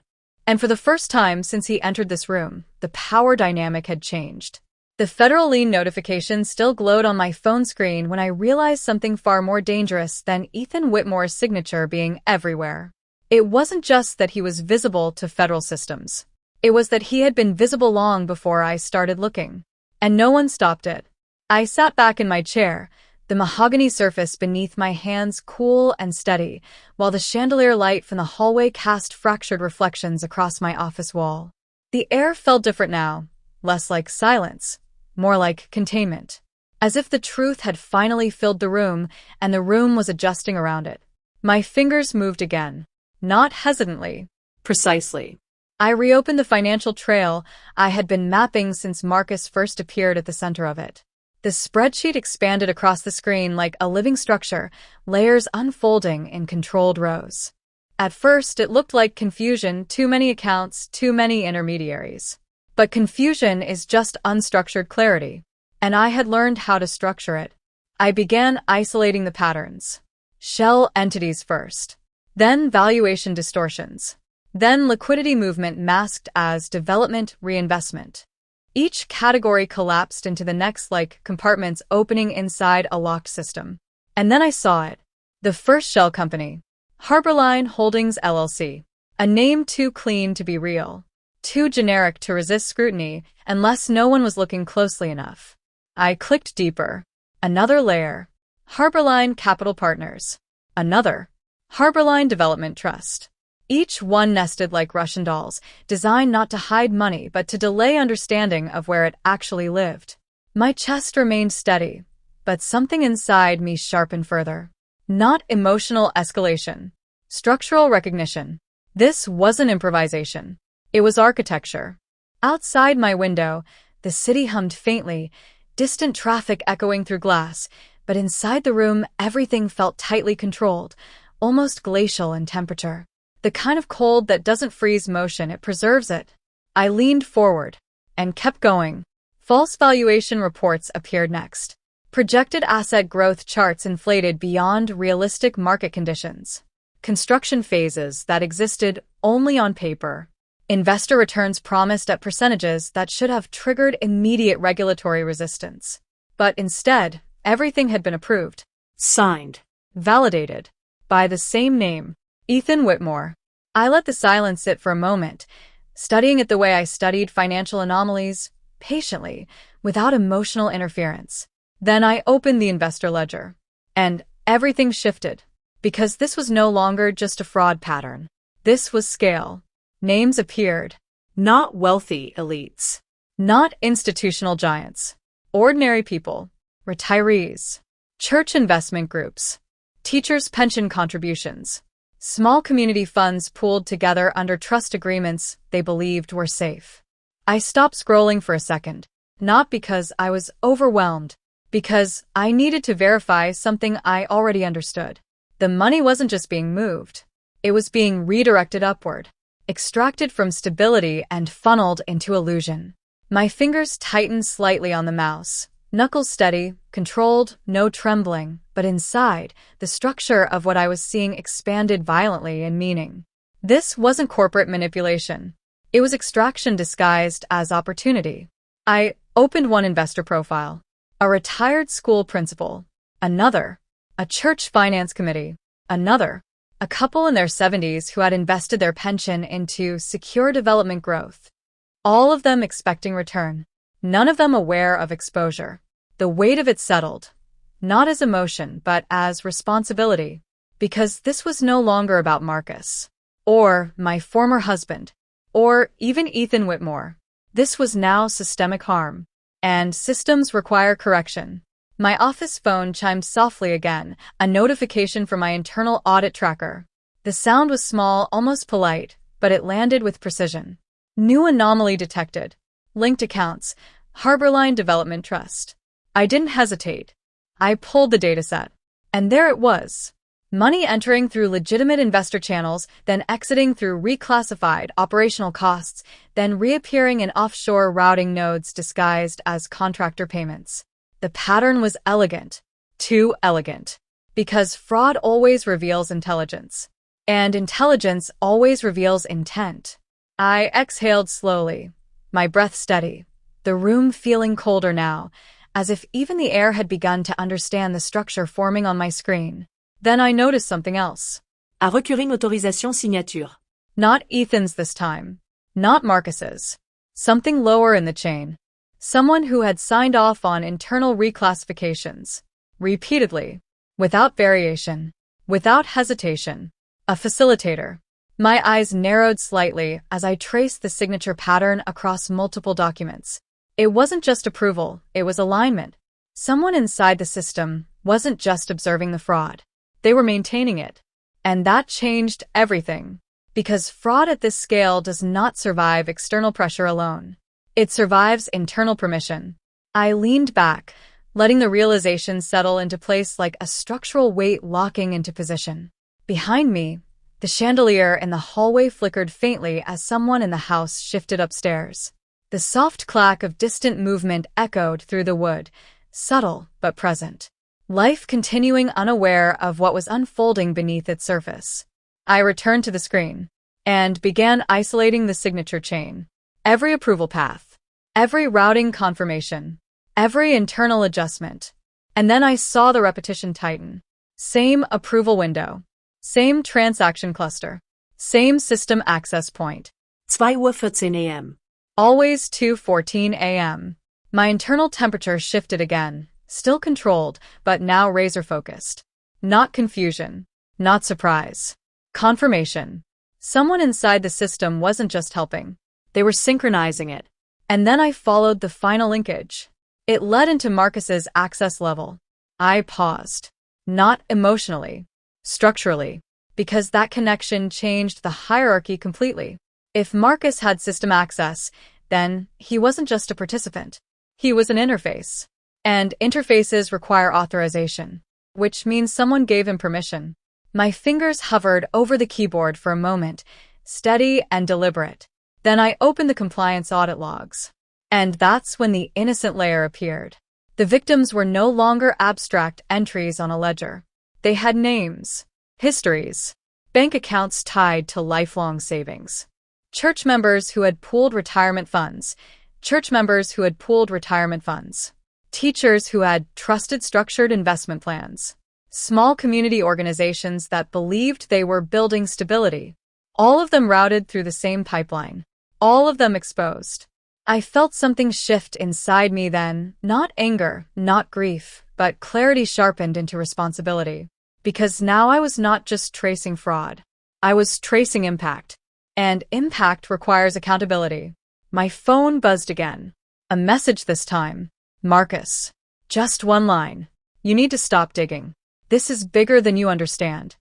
And for the first time since he entered this room, the power dynamic had changed. The federal lien notification still glowed on my phone screen when I realized something far more dangerous than Ethan Whitmore's signature being everywhere. It wasn't just that he was visible to federal systems. It was that he had been visible long before I started looking. And no one stopped it. I sat back in my chair, the mahogany surface beneath my hands cool and steady, while the chandelier light from the hallway cast fractured reflections across my office wall. The air felt different now, less like silence, more like containment. As if the truth had finally filled the room, and the room was adjusting around it. My fingers moved again. Not hesitantly. Precisely. I reopened the financial trail I had been mapping since Marcus first appeared at the center of it. The spreadsheet expanded across the screen like a living structure, layers unfolding in controlled rows. At first, it looked like confusion, too many accounts, too many intermediaries. But confusion is just unstructured clarity, and I had learned how to structure it. I began isolating the patterns. Shell entities first, then valuation distortions, then liquidity movement masked as development reinvestment. Each category collapsed into the next like compartments opening inside a locked system. And then I saw it. The first shell company. Harborline Holdings LLC. A name too clean to be real. Too generic to resist scrutiny unless no one was looking closely enough. I clicked deeper. Another layer. Harborline Capital Partners. Another. Harborline Development Trust. Each one nested like Russian dolls, designed not to hide money but to delay understanding of where it actually lived. My chest remained steady, but something inside me sharpened further. Not emotional escalation. Structural recognition. This wasn't improvisation. It was architecture. Outside my window, the city hummed faintly, distant traffic echoing through glass, but inside the room, everything felt tightly controlled, almost glacial in temperature. The kind of cold that doesn't freeze motion, it preserves it. I leaned forward and kept going. False valuation reports appeared next. Projected asset growth charts inflated beyond realistic market conditions. Construction phases that existed only on paper. Investor returns promised at percentages that should have triggered immediate regulatory resistance. But instead, everything had been approved. Signed. Validated. By the same name, Ethan Whitmore. I let the silence sit for a moment, studying it the way I studied financial anomalies, patiently, without emotional interference. Then I opened the investor ledger. And everything shifted. Because this was no longer just a fraud pattern. This was scale. Names appeared. Not wealthy elites. Not institutional giants. Ordinary people. Retirees. Church investment groups. Teachers' pension contributions. Small community funds pooled together under trust agreements they believed were safe. I stopped scrolling for a second. Not because I was overwhelmed. Because I needed to verify something I already understood. The money wasn't just being moved. It was being redirected upward. Extracted from stability and funneled into illusion. My fingers tightened slightly on the mouse, knuckles steady, controlled, no trembling, but inside, the structure of what I was seeing expanded violently in meaning. This wasn't corporate manipulation. It was extraction disguised as opportunity. I opened one investor profile. A retired school principal. Another. A church finance committee. Another. A couple in their 70s who had invested their pension into secure development growth. All of them expecting return. None of them aware of exposure. The weight of it settled. Not as emotion, but as responsibility. Because this was no longer about Marcus. Or my former husband. Or even Ethan Whitmore. This was now systemic harm. And systems require correction. My office phone chimed softly again, a notification from my internal audit tracker. The sound was small, almost polite, but it landed with precision. New anomaly detected. Linked accounts. Harborline Development Trust. I didn't hesitate. I pulled the dataset. And there it was. Money entering through legitimate investor channels, then exiting through reclassified operational costs, then reappearing in offshore routing nodes disguised as contractor payments. The pattern was elegant. Too elegant. Because fraud always reveals intelligence. And intelligence always reveals intent. I exhaled slowly, my breath steady, the room feeling colder now, as if even the air had begun to understand the structure forming on my screen. Then I noticed something else. A recurring autorisation signature. Not Ethan's this time. Not Marcus's. Something lower in the chain. Someone who had signed off on internal reclassifications. Repeatedly. Without variation. Without hesitation. A facilitator. My eyes narrowed slightly as I traced the signature pattern across multiple documents. It wasn't just approval, it was alignment. Someone inside the system wasn't just observing the fraud. They were maintaining it. And that changed everything. Because fraud at this scale does not survive external pressure alone. It survives internal permission. I leaned back, letting the realization settle into place like a structural weight locking into position. Behind me, the chandelier in the hallway flickered faintly as someone in the house shifted upstairs. The soft clack of distant movement echoed through the wood, subtle but present. Life continuing unaware of what was unfolding beneath its surface. I returned to the screen and began isolating the signature chain. Every approval path, every routing confirmation, every internal adjustment. And then I saw the repetition tighten. Same approval window, same transaction cluster, same system access point. 2:14 a.m. Always 2:14 a.m. My internal temperature shifted again, still controlled, but now razor-focused. Not confusion, not surprise. Confirmation. Someone inside the system wasn't just helping. They were synchronizing it. And then I followed the final linkage. It led into Marcus's access level. I paused. Not emotionally, structurally, because that connection changed the hierarchy completely. If Marcus had system access, then he wasn't just a participant. He was an interface. And interfaces require authorization, which means someone gave him permission. My fingers hovered over the keyboard for a moment, steady and deliberate. Then I opened the compliance audit logs. And that's when the innocent layer appeared. The victims were no longer abstract entries on a ledger. They had names, histories, bank accounts tied to lifelong savings. Church members who had pooled retirement funds. Teachers who had trusted structured investment plans. Small community organizations that believed they were building stability. All of them routed through the same pipeline. All of them exposed. I felt something shift inside me then, not anger, not grief, but clarity sharpened into responsibility. Because now I was not just tracing fraud. I was tracing impact. And impact requires accountability. My phone buzzed again. A message this time. Marcus. Just one line. You need to stop digging. This is bigger than you understand.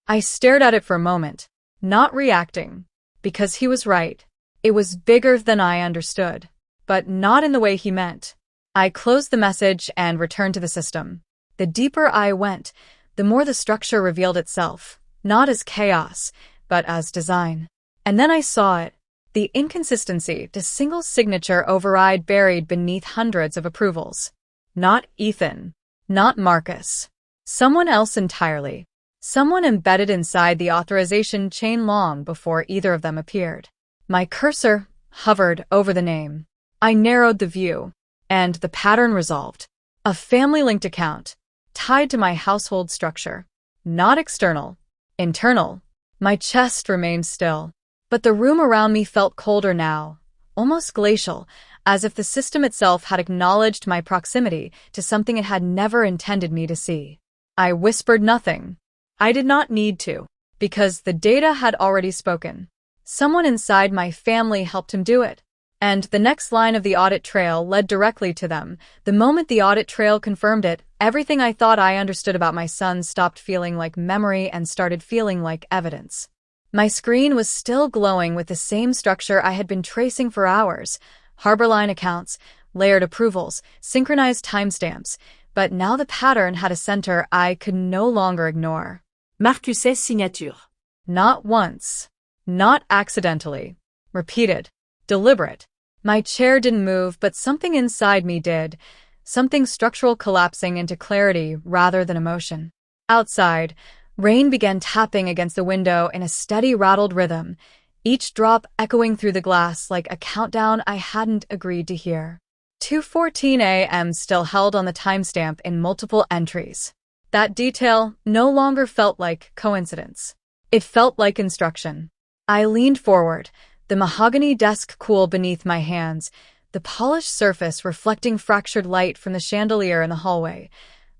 I stared at it for a moment, not reacting, because he was right. It was bigger than I understood, but not in the way he meant. I closed the message and returned to the system. The deeper I went, the more the structure revealed itself, not as chaos, but as design. And then I saw it. The inconsistency, the single signature override buried beneath hundreds of approvals. Not Ethan. Not Marcus. Someone else entirely. Someone embedded inside the authorization chain long before either of them appeared. My cursor hovered over the name. I narrowed the view, and the pattern resolved. A family-linked account, tied to my household structure. Not external. Internal. My chest remained still. But the room around me felt colder now, almost glacial, as if the system itself had acknowledged my proximity to something it had never intended me to see. I whispered nothing. I did not need to, because the data had already spoken. Someone inside my family helped him do it. And the next line of the audit trail led directly to them. The moment the audit trail confirmed it, everything I thought I understood about my son stopped feeling like memory and started feeling like evidence. My screen was still glowing with the same structure I had been tracing for hours. Harborline accounts, layered approvals, synchronized timestamps. But now the pattern had a center I could no longer ignore. Marcus's signature. Not once. Not accidentally. Repeated. Deliberate. My chair didn't move, but something inside me did. Something structural collapsing into clarity rather than emotion. Outside, rain began tapping against the window in a steady rattled rhythm, each drop echoing through the glass like a countdown I hadn't agreed to hear. 2:14 a.m. still held on the timestamp in multiple entries. That detail no longer felt like coincidence. It felt like instruction. I leaned forward, the mahogany desk cool beneath my hands, the polished surface reflecting fractured light from the chandelier in the hallway.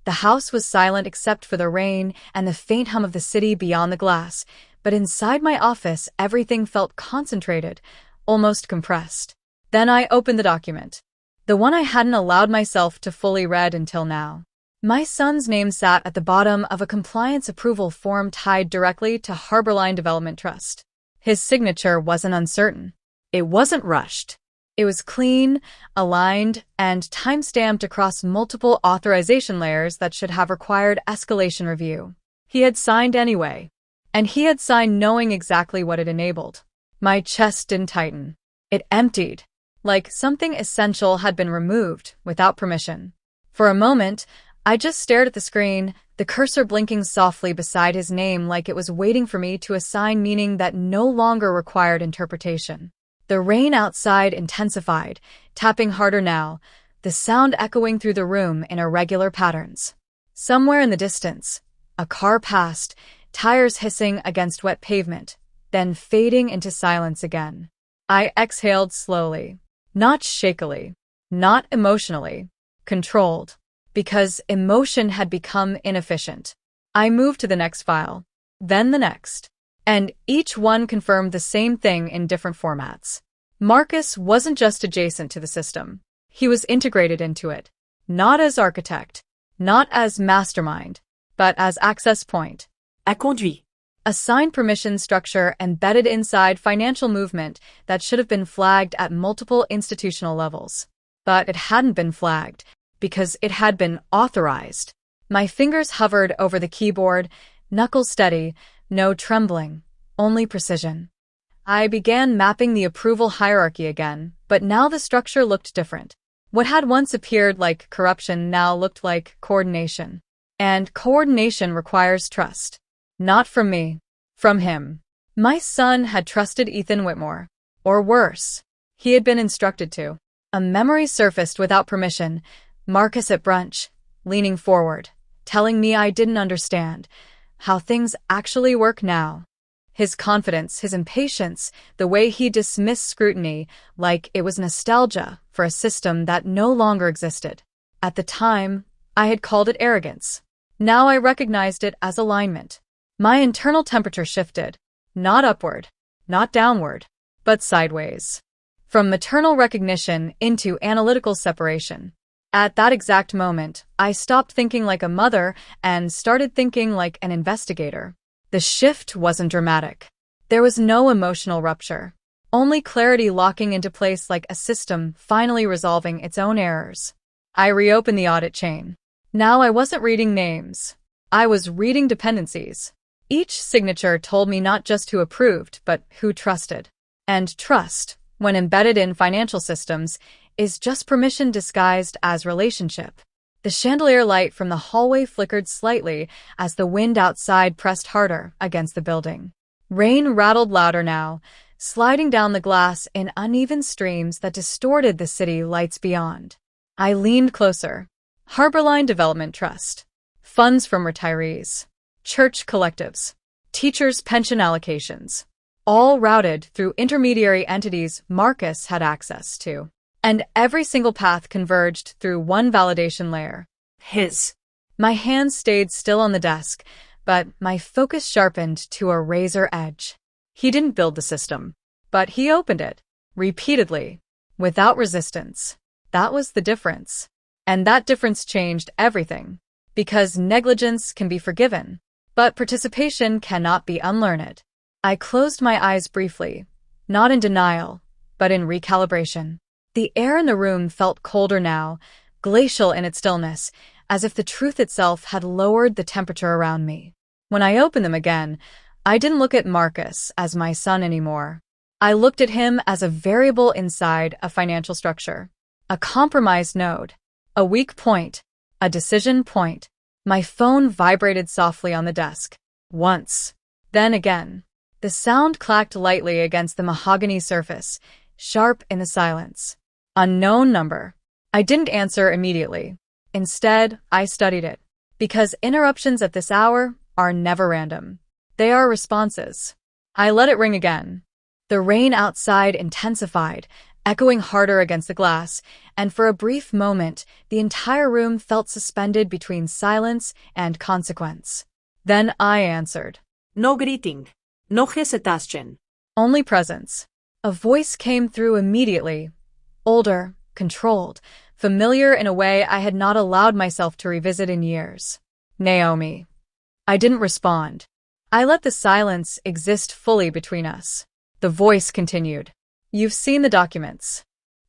The house was silent except for the rain and the faint hum of the city beyond the glass, but inside my office everything felt concentrated, almost compressed. Then I opened the document. The one I hadn't allowed myself to fully read until now. My son's name sat at the bottom of a compliance approval form tied directly to Harborline Development Trust. His signature wasn't uncertain. It wasn't rushed. It was clean, aligned, and timestamped across multiple authorization layers that should have required escalation review. He had signed anyway. And he had signed knowing exactly what it enabled. My chest didn't tighten. It emptied, like something essential had been removed without permission. For a moment, I just stared at the screen, the cursor blinking softly beside his name like it was waiting for me to assign meaning that no longer required interpretation. The rain outside intensified, tapping harder now, the sound echoing through the room in irregular patterns. Somewhere in the distance, a car passed, tires hissing against wet pavement, then fading into silence again. I exhaled slowly, not shakily, not emotionally, controlled, because emotion had become inefficient. I moved to the next file, then the next, and each one confirmed the same thing in different formats. Marcus wasn't just adjacent to the system. He was integrated into it, not as architect, not as mastermind, but as access point. A conduit. Assigned permission structure embedded inside financial movement that should have been flagged at multiple institutional levels. But it hadn't been flagged, because it had been authorized. My fingers hovered over the keyboard, knuckles steady, no trembling, only precision. I began mapping the approval hierarchy again, but now the structure looked different. What had once appeared like corruption now looked like coordination. And coordination requires trust. Not from me. From him. My son had trusted Ethan Whitmore. Or worse. He had been instructed to. A memory surfaced without permission. Marcus at brunch, leaning forward, telling me I didn't understand how things actually work now. His confidence, his impatience, the way he dismissed scrutiny like it was nostalgia for a system that no longer existed. At the time, I had called it arrogance. Now I recognized it as alignment. My internal temperature shifted, not upward, not downward, but sideways. From maternal recognition into analytical separation. At that exact moment, I stopped thinking like a mother and started thinking like an investigator. The shift wasn't dramatic. There was no emotional rupture. Only clarity locking into place like a system finally resolving its own errors. I reopened the audit chain. Now I wasn't reading names. I was reading dependencies. Each signature told me not just who approved, but who trusted. And trust, when embedded in financial systems, is just permission disguised as relationship. The chandelier light from the hallway flickered slightly as the wind outside pressed harder against the building. Rain rattled louder now, sliding down the glass in uneven streams that distorted the city lights beyond. I leaned closer. Harborline Development Trust. Funds from retirees. Church collectives. Teachers' pension allocations. All routed through intermediary entities Marcus had access to. And every single path converged through one validation layer. His. My hands stayed still on the desk, but my focus sharpened to a razor edge. He didn't build the system, but he opened it, repeatedly, without resistance. That was the difference. And that difference changed everything. Because negligence can be forgiven, but participation cannot be unlearned. I closed my eyes briefly, not in denial, but in recalibration. The air in the room felt colder now, glacial in its stillness, as if the truth itself had lowered the temperature around me. When I opened them again, I didn't look at Marcus as my son anymore. I looked at him as a variable inside a financial structure, a compromised node, a weak point, a decision point. My phone vibrated softly on the desk. Once. Then again. The sound clacked lightly against the mahogany surface, sharp in the silence. Unknown number. I didn't answer immediately. Instead, I studied it. Because interruptions at this hour are never random. They are responses. I let it ring again. The rain outside intensified, echoing harder against the glass, and for a brief moment, the entire room felt suspended between silence and consequence. Then I answered. No greeting. No hesitation. Only presence. A voice came through immediately. Older, controlled, familiar in a way I had not allowed myself to revisit in years. Naomi. I didn't respond. I let the silence exist fully between us. The voice continued. You've seen the documents.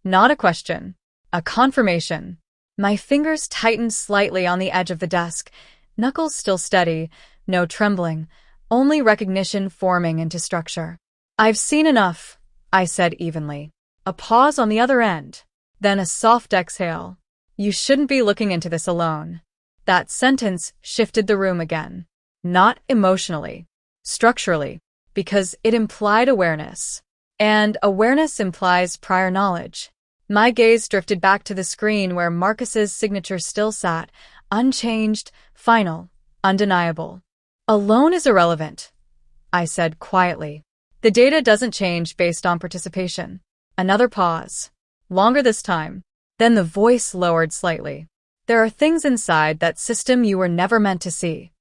Not a question. A confirmation. My fingers tightened slightly on the edge of the desk, knuckles still steady, no trembling, only recognition forming into structure. I've seen enough, I said evenly. A pause on the other end. Then a soft exhale. You shouldn't be looking into this alone. That sentence shifted the room again. Not emotionally. Structurally. Because it implied awareness. And awareness implies prior knowledge. My gaze drifted back to the screen where Marcus's signature still sat, unchanged, final, undeniable. Alone is irrelevant, I said quietly. The data doesn't change based on participation. Another pause. Longer this time. Then the voice lowered slightly. There are things inside that system you were never meant to see.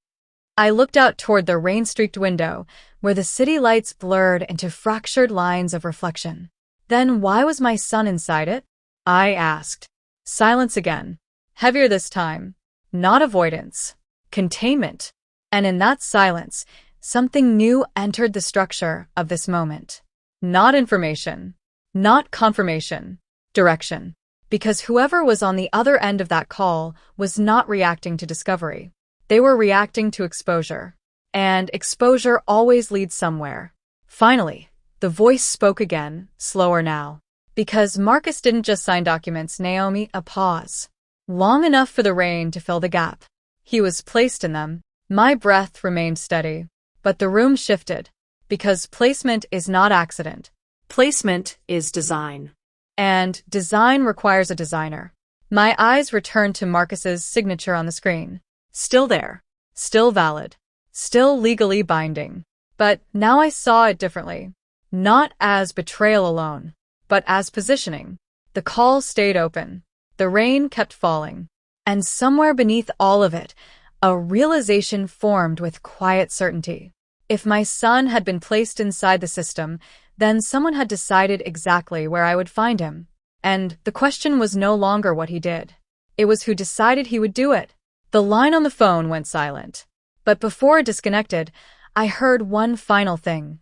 I looked out toward the rain-streaked window, where the city lights blurred into fractured lines of reflection. Then why was my son inside it? I asked. Silence again. Heavier this time. Not avoidance. containment. And in that silence, something new entered the structure of this moment. Not information, not confirmation, direction. Because whoever was on the other end of that call was not reacting to discovery. They were reacting to exposure. And exposure always leads somewhere. Finally, the voice spoke again, slower now. Because Marcus didn't just sign documents, Naomi, a pause. Long enough for the rain to fill the gap. He was placed in them. My breath remained steady. But the room shifted. Because placement is not accident. Placement is design. And design requires a designer. My eyes returned to Marcus's signature on the screen. Still there. Still valid. Still legally binding. But now I saw it differently. Not as betrayal alone, but as positioning. The call stayed open. The rain kept falling. And somewhere beneath all of it, a realization formed with quiet certainty. If my son had been placed inside the system, then someone had decided exactly where I would find him. And the question was no longer what he did. It was who decided he would do it. The line on the phone went silent. But before it disconnected, I heard one final thing.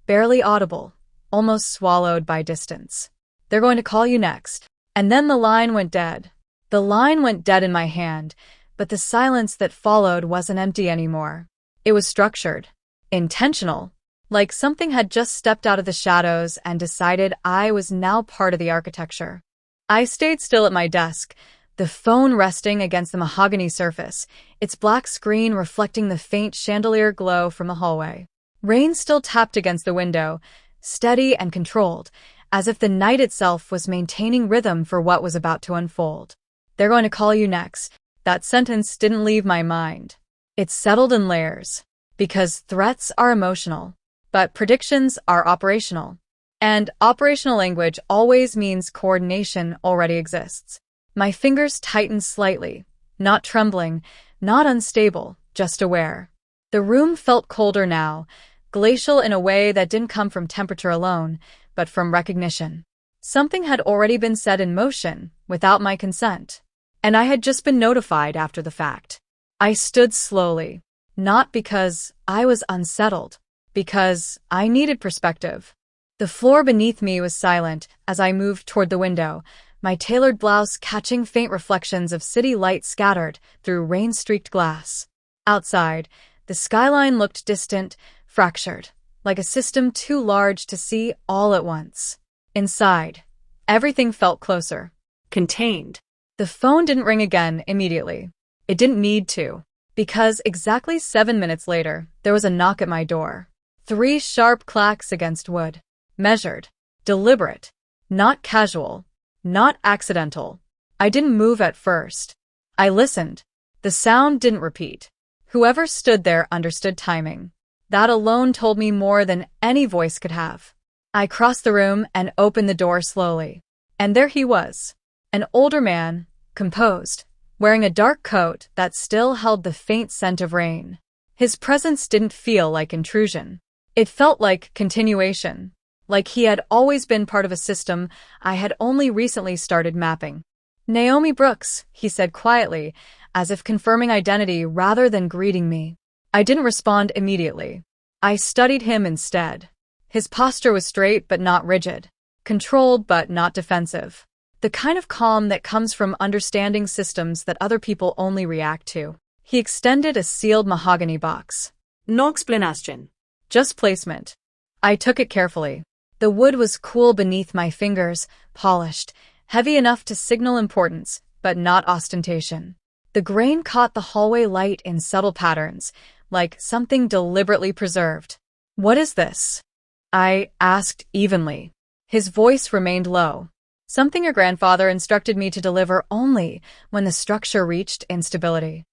Barely audible, almost swallowed by distance. They're going to call you next. And then the line went dead. The line went dead in my hand, but the silence that followed wasn't empty anymore. It was structured, intentional, like something had just stepped out of the shadows and decided I was now part of the architecture. I stayed still at my desk, the phone resting against the mahogany surface, its black screen reflecting the faint chandelier glow from the hallway. Rain still tapped against the window, steady and controlled, as if the night itself was maintaining rhythm for what was about to unfold. They're going to call you next. That sentence didn't leave my mind. It settled in layers. Because threats are emotional. But predictions are operational. And operational language always means coordination already exists. My fingers tightened slightly, not trembling, not unstable, just aware. The room felt colder now, glacial in a way that didn't come from temperature alone, but from recognition. Something had already been set in motion, without my consent. And I had just been notified after the fact. I stood slowly, not because I was unsettled, because I needed perspective. The floor beneath me was silent as I moved toward the window, my tailored blouse catching faint reflections of city light scattered through rain-streaked glass. Outside, the skyline looked distant, fractured, like a system too large to see all at once. Inside, everything felt closer, contained. The phone didn't ring again immediately. It didn't need to, because exactly 7 minutes later, there was a knock at my door. 3 sharp clacks against wood. Measured. Deliberate. Not casual. Not accidental. I didn't move at first. I listened. The sound didn't repeat. Whoever stood there understood timing. That alone told me more than any voice could have. I crossed the room and opened the door slowly. And there he was. An older man, composed, wearing a dark coat that still held the faint scent of rain. His presence didn't feel like intrusion. It felt like continuation, like he had always been part of a system I had only recently started mapping. "Naomi Brooks," he said quietly, as if confirming identity rather than greeting me. I didn't respond immediately. I studied him instead. His posture was straight but not rigid, controlled but not defensive. The kind of calm that comes from understanding systems that other people only react to. He extended a sealed mahogany box. No explanation. Just placement. I took it carefully. The wood was cool beneath my fingers, polished, heavy enough to signal importance, but not ostentation. The grain caught the hallway light in subtle patterns, like something deliberately preserved. "What is this?" I asked evenly. His voice remained low. "Something your grandfather instructed me to deliver only when the structure reached instability."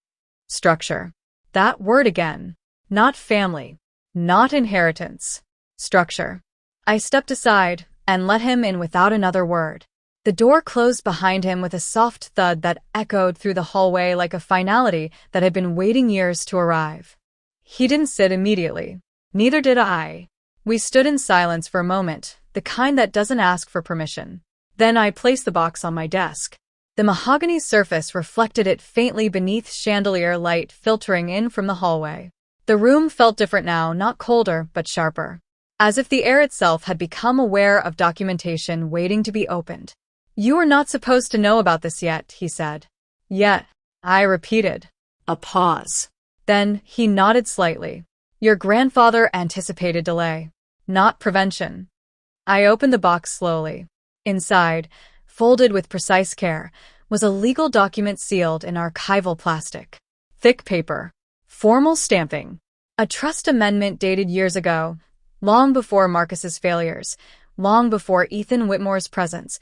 Structure. That word again. Not family. Not inheritance. Structure. I stepped aside and let him in without another word. The door closed behind him with a soft thud that echoed through the hallway like a finality that had been waiting years to arrive. He didn't sit immediately. Neither did I. We stood in silence for a moment, the kind that doesn't ask for permission. Then I placed the box on my desk. The mahogany surface reflected it faintly beneath chandelier light filtering in from the hallway. The room felt different now, not colder, but sharper. As if the air itself had become aware of documentation waiting to be opened. "You are not supposed to know about this yet," he said. "Yet," I repeated. A pause. Then he nodded slightly. "Your grandfather anticipated delay, not prevention." I opened the box slowly. Inside, folded with precise care, was a legal document sealed in archival plastic. Thick paper. Formal stamping. A trust amendment dated years ago, long before Marcus's failures, long before Ethan Whitmore's presence,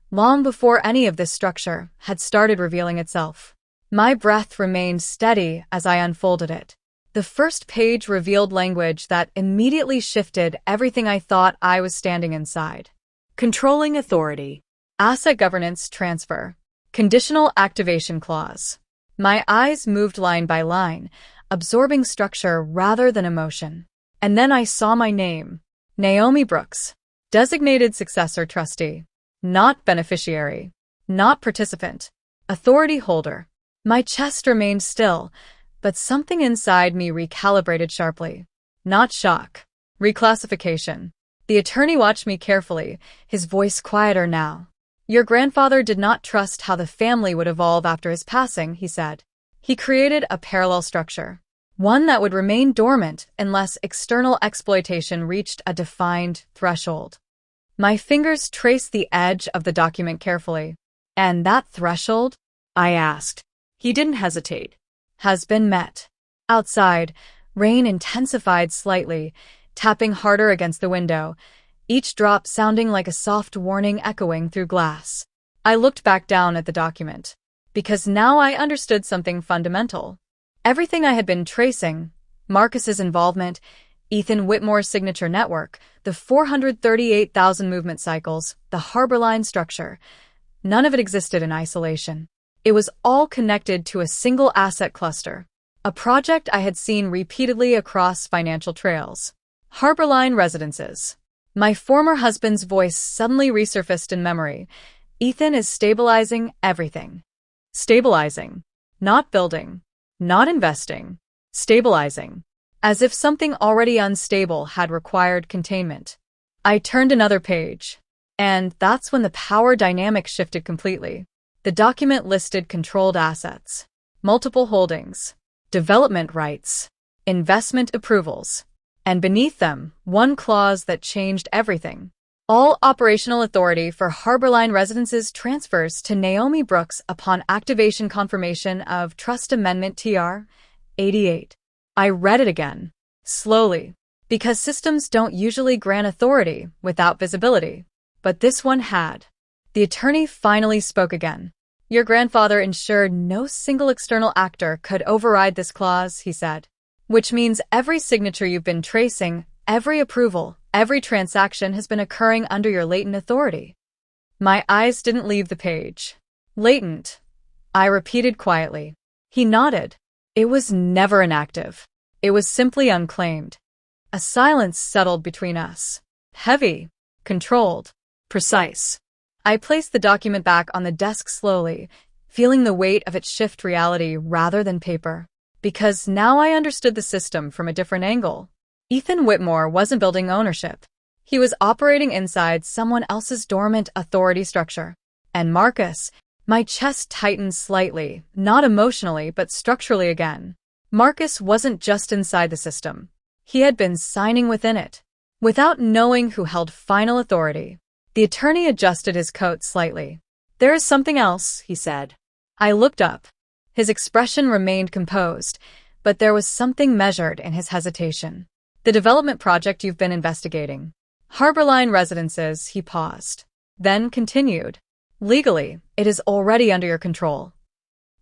long before any of this structure had started revealing itself. My breath remained steady as I unfolded it. The first page revealed language that immediately shifted everything I thought I was standing inside. Controlling authority. Asset governance transfer. Conditional activation clause. My eyes moved line by line, absorbing structure rather than emotion. And then I saw my name. Naomi Brooks. Designated successor trustee. Not beneficiary. Not participant. Authority holder. My chest remained still, but something inside me recalibrated sharply. Not shock. Reclassification. The attorney watched me carefully, his voice quieter now. "Your grandfather did not trust how the family would evolve after his passing," he said. "He created a parallel structure. One that would remain dormant unless external exploitation reached a defined threshold." My fingers traced the edge of the document carefully. "And that threshold?" I asked. He didn't hesitate. "Has been met." Outside, rain intensified slightly, tapping harder against the window, each drop sounding like a soft warning echoing through glass. I looked back down at the document, because now I understood something fundamental. Everything I had been tracing, Marcus's involvement, Ethan Whitmore's signature network, the 438,000 movement cycles, the harbor line structure, none of it existed in isolation. It was all connected to a single asset cluster, a project I had seen repeatedly across financial trails. Harborline Residences. My former husband's voice suddenly resurfaced in memory. "Ethan is stabilizing everything." Stabilizing. Not building. Not investing. Stabilizing. As if something already unstable had required containment. I turned another page. And that's when the power dynamic shifted completely. The document listed controlled assets, multiple holdings, development rights, investment approvals, and beneath them, one clause that changed everything. All operational authority for Harborline Residences transfers to Naomi Brooks upon activation confirmation of Trust Amendment TR 88. I read it again, slowly, because systems don't usually grant authority without visibility. But this one had. The attorney finally spoke again. "Your grandfather ensured no single external actor could override this clause," he said. "Which means every signature you've been tracing, every approval, every transaction has been occurring under your latent authority." My eyes didn't leave the page. "Latent," I repeated quietly. He nodded. "It was never inactive. It was simply unclaimed." A silence settled between us. Heavy. Controlled. Precise. I placed the document back on the desk slowly, feeling the weight of it shift reality rather than paper. Because now I understood the system from a different angle. Ethan Whitmore wasn't building ownership. He was operating inside someone else's dormant authority structure. And Marcus, my chest tightened slightly, not emotionally but structurally again. Marcus wasn't just inside the system. He had been signing within it, without knowing who held final authority. The attorney adjusted his coat slightly. "There is something else," he said. I looked up. His expression remained composed, but there was something measured in his hesitation. "The development project you've been investigating. Harborline Residences," he paused. Then continued. "Legally, it is already under your control."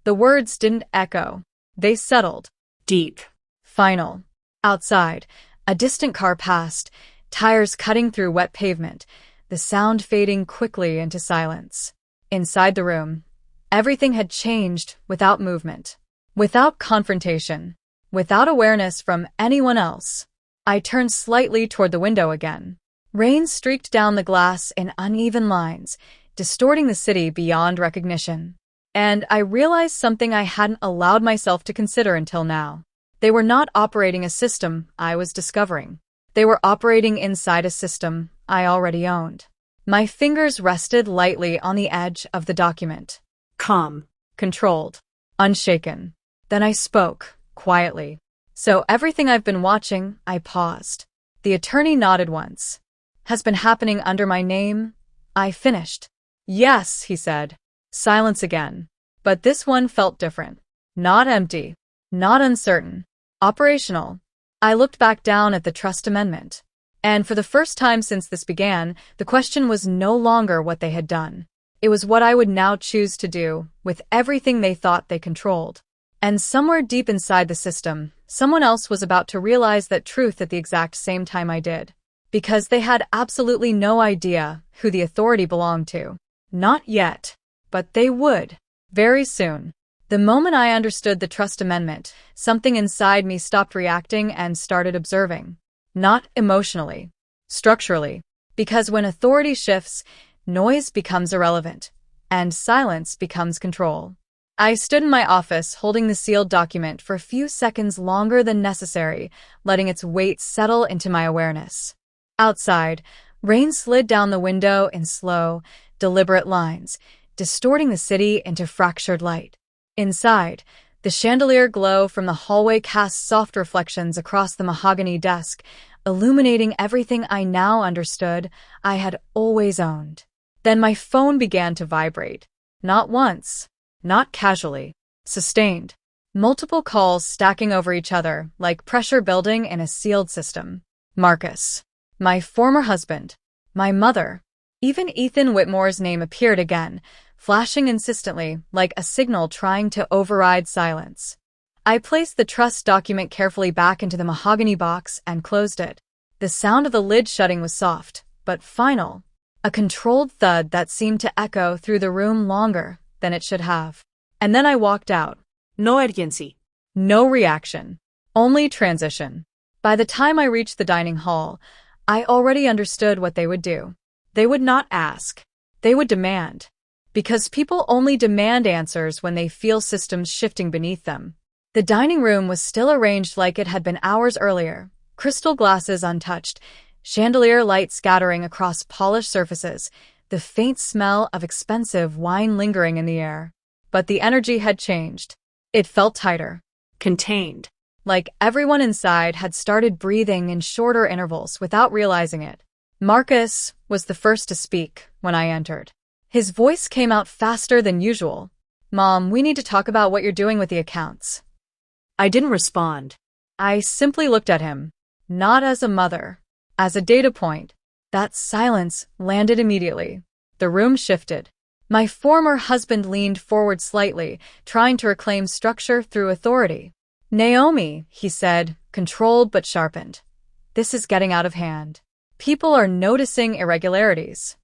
The words didn't echo. They settled. Deep. Final. Outside, a distant car passed, tires cutting through wet pavement, the sound fading quickly into silence. Inside the room, everything had changed without movement, without confrontation, without awareness from anyone else. I turned slightly toward the window again. Rain streaked down the glass in uneven lines, distorting the city beyond recognition. And I realized something I hadn't allowed myself to consider until now. They were not operating a system I was discovering. They were operating inside a system I already owned. My fingers rested lightly on the edge of the document. Calm. Controlled. Unshaken. Then I spoke, quietly. So everything I've been watching, I paused. The attorney nodded once. Has been happening under my name? I finished. Yes, he said. Silence again. But this one felt different. Not empty. Not uncertain. Operational. I looked back down at the trust amendment. And for the first time since this began, the question was no longer what they had done. It was what I would now choose to do with everything they thought they controlled. And somewhere deep inside the system, someone else was about to realize that truth at the exact same time I did. Because they had absolutely no idea who the authority belonged to. Not yet. But they would. Very soon. The moment I understood the trust amendment, something inside me stopped reacting and started observing. Not emotionally. Structurally. Because when authority shifts, noise becomes irrelevant. And silence becomes control. I stood in my office holding the sealed document for a few seconds longer than necessary, letting its weight settle into my awareness. Outside, rain slid down the window in slow, deliberate lines, distorting the city into fractured light. Inside, the chandelier glow from the hallway cast soft reflections across the mahogany desk, illuminating everything I now understood I had always owned. Then my phone began to vibrate. Not once. Not casually. Sustained. Multiple calls stacking over each other like pressure building in a sealed system. Marcus. My former husband. My mother. Even Ethan Whitmore's name appeared again, flashing insistently like a signal trying to override silence. I placed the trust document carefully back into the mahogany box and closed it. The sound of the lid shutting was soft, but final. A controlled thud that seemed to echo through the room longer than it should have. And then I walked out. No urgency. No reaction. Only transition. By the time I reached the dining hall, I already understood what they would do. They would not ask. They would demand. Because people only demand answers when they feel systems shifting beneath them. The dining room was still arranged like it had been hours earlier, crystal glasses untouched, chandelier light scattering across polished surfaces, the faint smell of expensive wine lingering in the air. But the energy had changed. It felt tighter. Contained. Like everyone inside had started breathing in shorter intervals without realizing it. Marcus was the first to speak when I entered. His voice came out faster than usual. Mom, we need to talk about what you're doing with the accounts. I didn't respond. I simply looked at him. Not as a mother. As a data point. That silence landed immediately. The room shifted. My former husband leaned forward slightly, trying to reclaim structure through authority. Naomi, he said, controlled but sharpened. This is getting out of hand. People are noticing irregularities.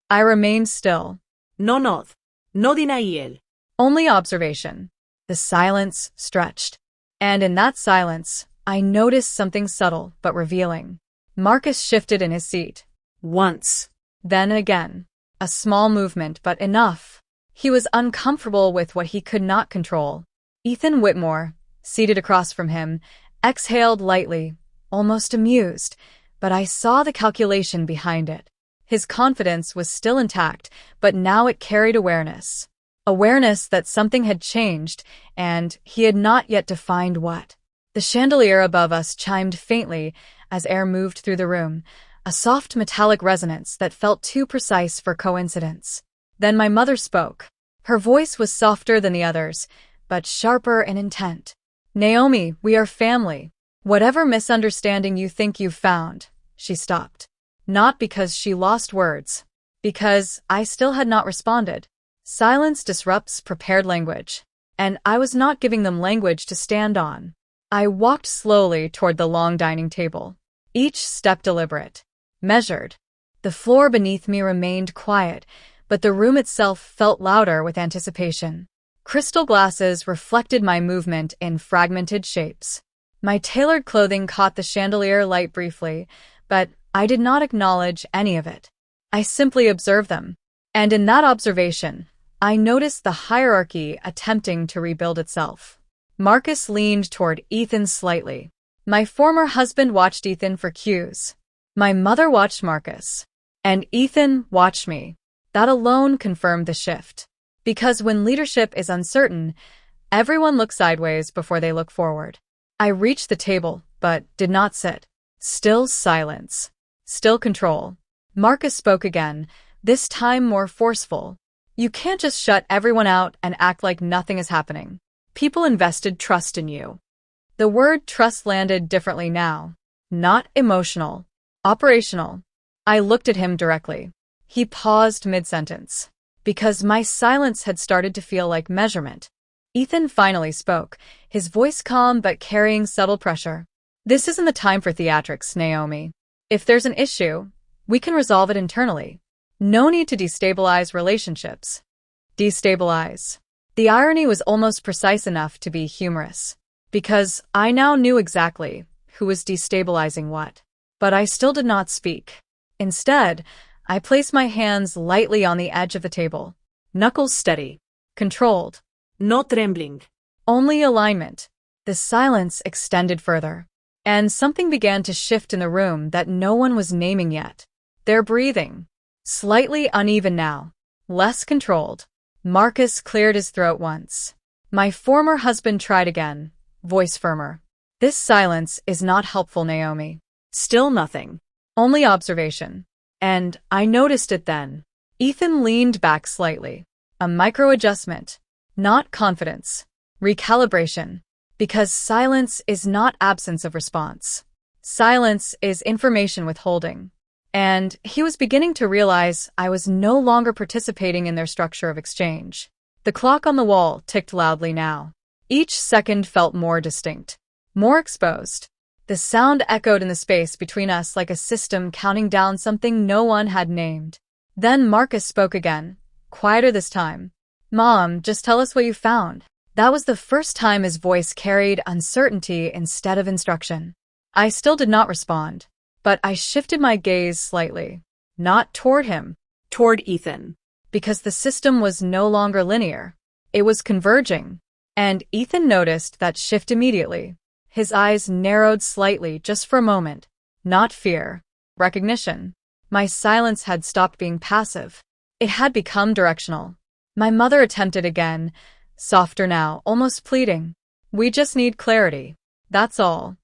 I remained still. No nod. No denial. Only observation. The silence stretched. And in that silence, I noticed something subtle but revealing. Marcus shifted in his seat. Once. Then again. A small movement, but enough. He was uncomfortable with what he could not control. Ethan Whitmore, seated across from him, exhaled lightly, almost amused, but I saw the calculation behind it. His confidence was still intact, but now it carried awareness. Awareness that something had changed, and he had not yet defined what. The chandelier above us chimed faintly as air moved through the room, a soft metallic resonance that felt too precise for coincidence. Then my mother spoke. Her voice was softer than the others, but sharper in intent. Naomi, we are family. Whatever misunderstanding you think you've found, she stopped. Not because she lost words. Because I still had not responded. Silence disrupts prepared language. And I was not giving them language to stand on. I walked slowly toward the long dining table. Each step deliberate. Measured. The floor beneath me remained quiet, but the room itself felt louder with anticipation. Crystal glasses reflected my movement in fragmented shapes. My tailored clothing caught the chandelier light briefly, but I did not acknowledge any of it. I simply observed them. And in that observation, I noticed the hierarchy attempting to rebuild itself. Marcus leaned toward Ethan slightly. My former husband watched Ethan for cues. My mother watched Marcus. And Ethan watched me. That alone confirmed the shift. Because when leadership is uncertain, everyone looks sideways before they look forward. I reached the table, but did not sit. Still silence. Still control. Marcus spoke again, this time more forceful. You can't just shut everyone out and act like nothing is happening. People invested trust in you. The word trust landed differently now. Not emotional. Operational. I looked at him directly. He paused mid-sentence. Because my silence had started to feel like measurement. Ethan finally spoke, his voice calm but carrying subtle pressure. This isn't the time for theatrics, Naomi. If there's an issue, we can resolve it internally. No need to destabilize relationships. Destabilize. The irony was almost precise enough to be humorous. Because I now knew exactly who was destabilizing what. But I still did not speak. Instead, I placed my hands lightly on the edge of the table. Knuckles steady. Controlled. No trembling. Only alignment. The silence extended further. And something began to shift in the room that no one was naming yet. Their breathing. Slightly uneven now. Less controlled. Marcus cleared his throat once. My former husband tried again, voice firmer. This silence is not helpful, Naomi. Still nothing. Only observation. And I noticed it then. Ethan leaned back slightly. A micro-adjustment. Not confidence. Recalibration. Because silence is not absence of response. Silence is information withholding. And he was beginning to realize I was no longer participating in their structure of exchange. The clock on the wall ticked loudly now. Each second felt more distinct. More exposed. The sound echoed in the space between us like a system counting down something no one had named. Then Marcus spoke again, quieter this time. Mom, just tell us what you found. That was the first time his voice carried uncertainty instead of instruction. I still did not respond, but I shifted my gaze slightly. Not toward him. Toward Ethan. Because the system was no longer linear. It was converging. And Ethan noticed that shift immediately. His eyes narrowed slightly just for a moment. Not fear. Recognition. My silence had stopped being passive. It had become directional. My mother attempted again, softer now, almost pleading. We just need clarity. That's all.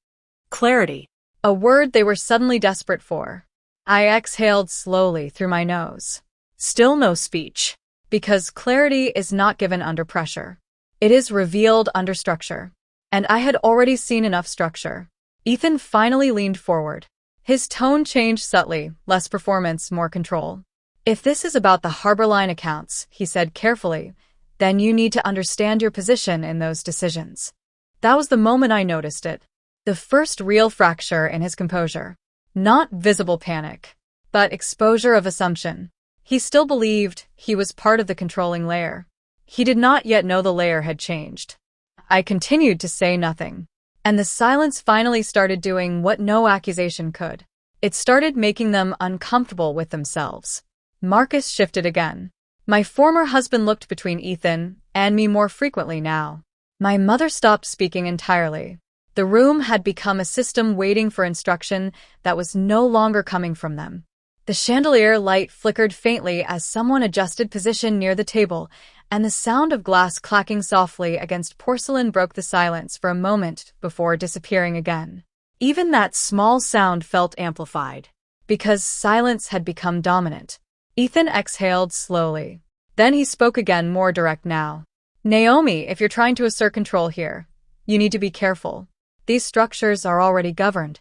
Clarity. A word they were suddenly desperate for. I exhaled slowly through my nose. Still no speech. Because clarity is not given under pressure. It is revealed under structure. And I had already seen enough structure. Ethan finally leaned forward. His tone changed subtly, less performance, more control. If this is about the Harbor Line accounts, he said carefully, then you need to understand your position in those decisions. That was the moment I noticed it. The first real fracture in his composure. Not visible panic, but exposure of assumption. He still believed he was part of the controlling layer. He did not yet know the layer had changed. I continued to say nothing. And the silence finally started doing what no accusation could. It started making them uncomfortable with themselves. Marcus shifted again. My former husband looked between Ethan and me more frequently now. My mother stopped speaking entirely. The room had become a system waiting for instruction that was no longer coming from them. The chandelier light flickered faintly as someone adjusted position near the table, and the sound of glass clacking softly against porcelain broke the silence for a moment before disappearing again. Even that small sound felt amplified, because silence had become dominant. Ethan exhaled slowly. Then he spoke again, more direct now. Naomi, if you're trying to assert control here, you need to be careful. These structures are already governed.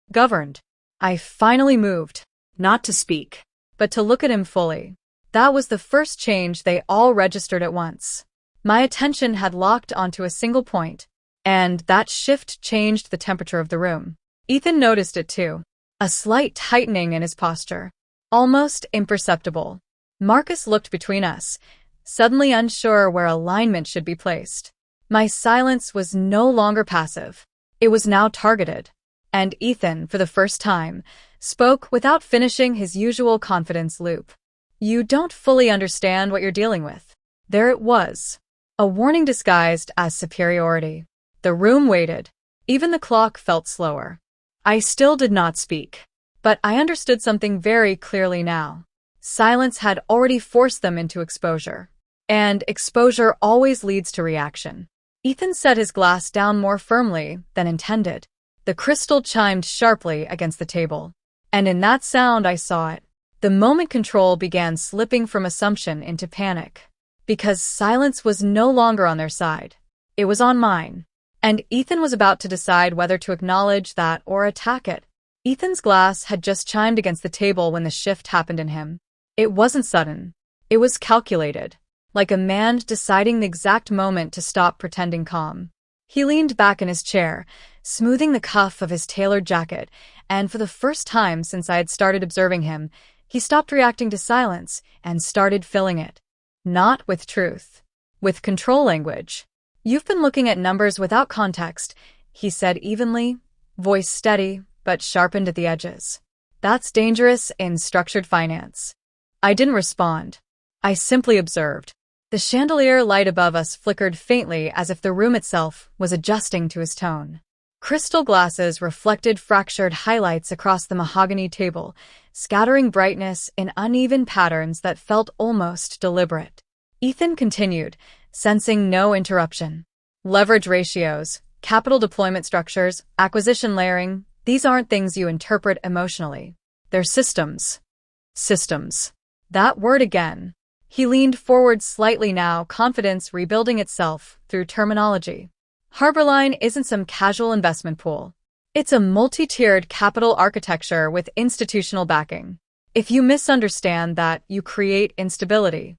Governed. I finally moved, not to speak, but to look at him fully. That was the first change they all registered at once. My attention had locked onto a single point, and that shift changed the temperature of the room. Ethan noticed it too. A slight tightening in his posture. Almost imperceptible. Marcus looked between us, suddenly unsure where alignment should be placed. My silence was no longer passive. It was now targeted. And Ethan, for the first time, spoke without finishing his usual confidence loop. You don't fully understand what you're dealing with. There it was. A warning disguised as superiority. The room waited. Even the clock felt slower. I still did not speak. But I understood something very clearly now. Silence had already forced them into exposure. And exposure always leads to reaction. Ethan set his glass down more firmly than intended. The crystal chimed sharply against the table. And in that sound I saw it. The moment control began slipping from assumption into panic. Because silence was no longer on their side. It was on mine. And Ethan was about to decide whether to acknowledge that or attack it. Ethan's glass had just chimed against the table when the shift happened in him. It wasn't sudden. It was calculated. Like a man deciding the exact moment to stop pretending calm. He leaned back in his chair, smoothing the cuff of his tailored jacket, and for the first time since I had started observing him, he stopped reacting to silence and started filling it. Not with truth. With control language. "You've been looking at numbers without context," he said evenly, voice steady, but sharpened at the edges. "That's dangerous in structured finance." I didn't respond. I simply observed. The chandelier light above us flickered faintly as if the room itself was adjusting to his tone. Crystal glasses reflected fractured highlights across the mahogany table, scattering brightness in uneven patterns that felt almost deliberate. Ethan continued, sensing no interruption. "Leverage ratios, capital deployment structures, acquisition layering, these aren't things you interpret emotionally. They're systems." Systems. That word again. He leaned forward slightly now, confidence rebuilding itself through terminology. Harborline isn't some casual investment pool. It's a multi-tiered capital architecture with institutional backing. If you misunderstand that, you create instability.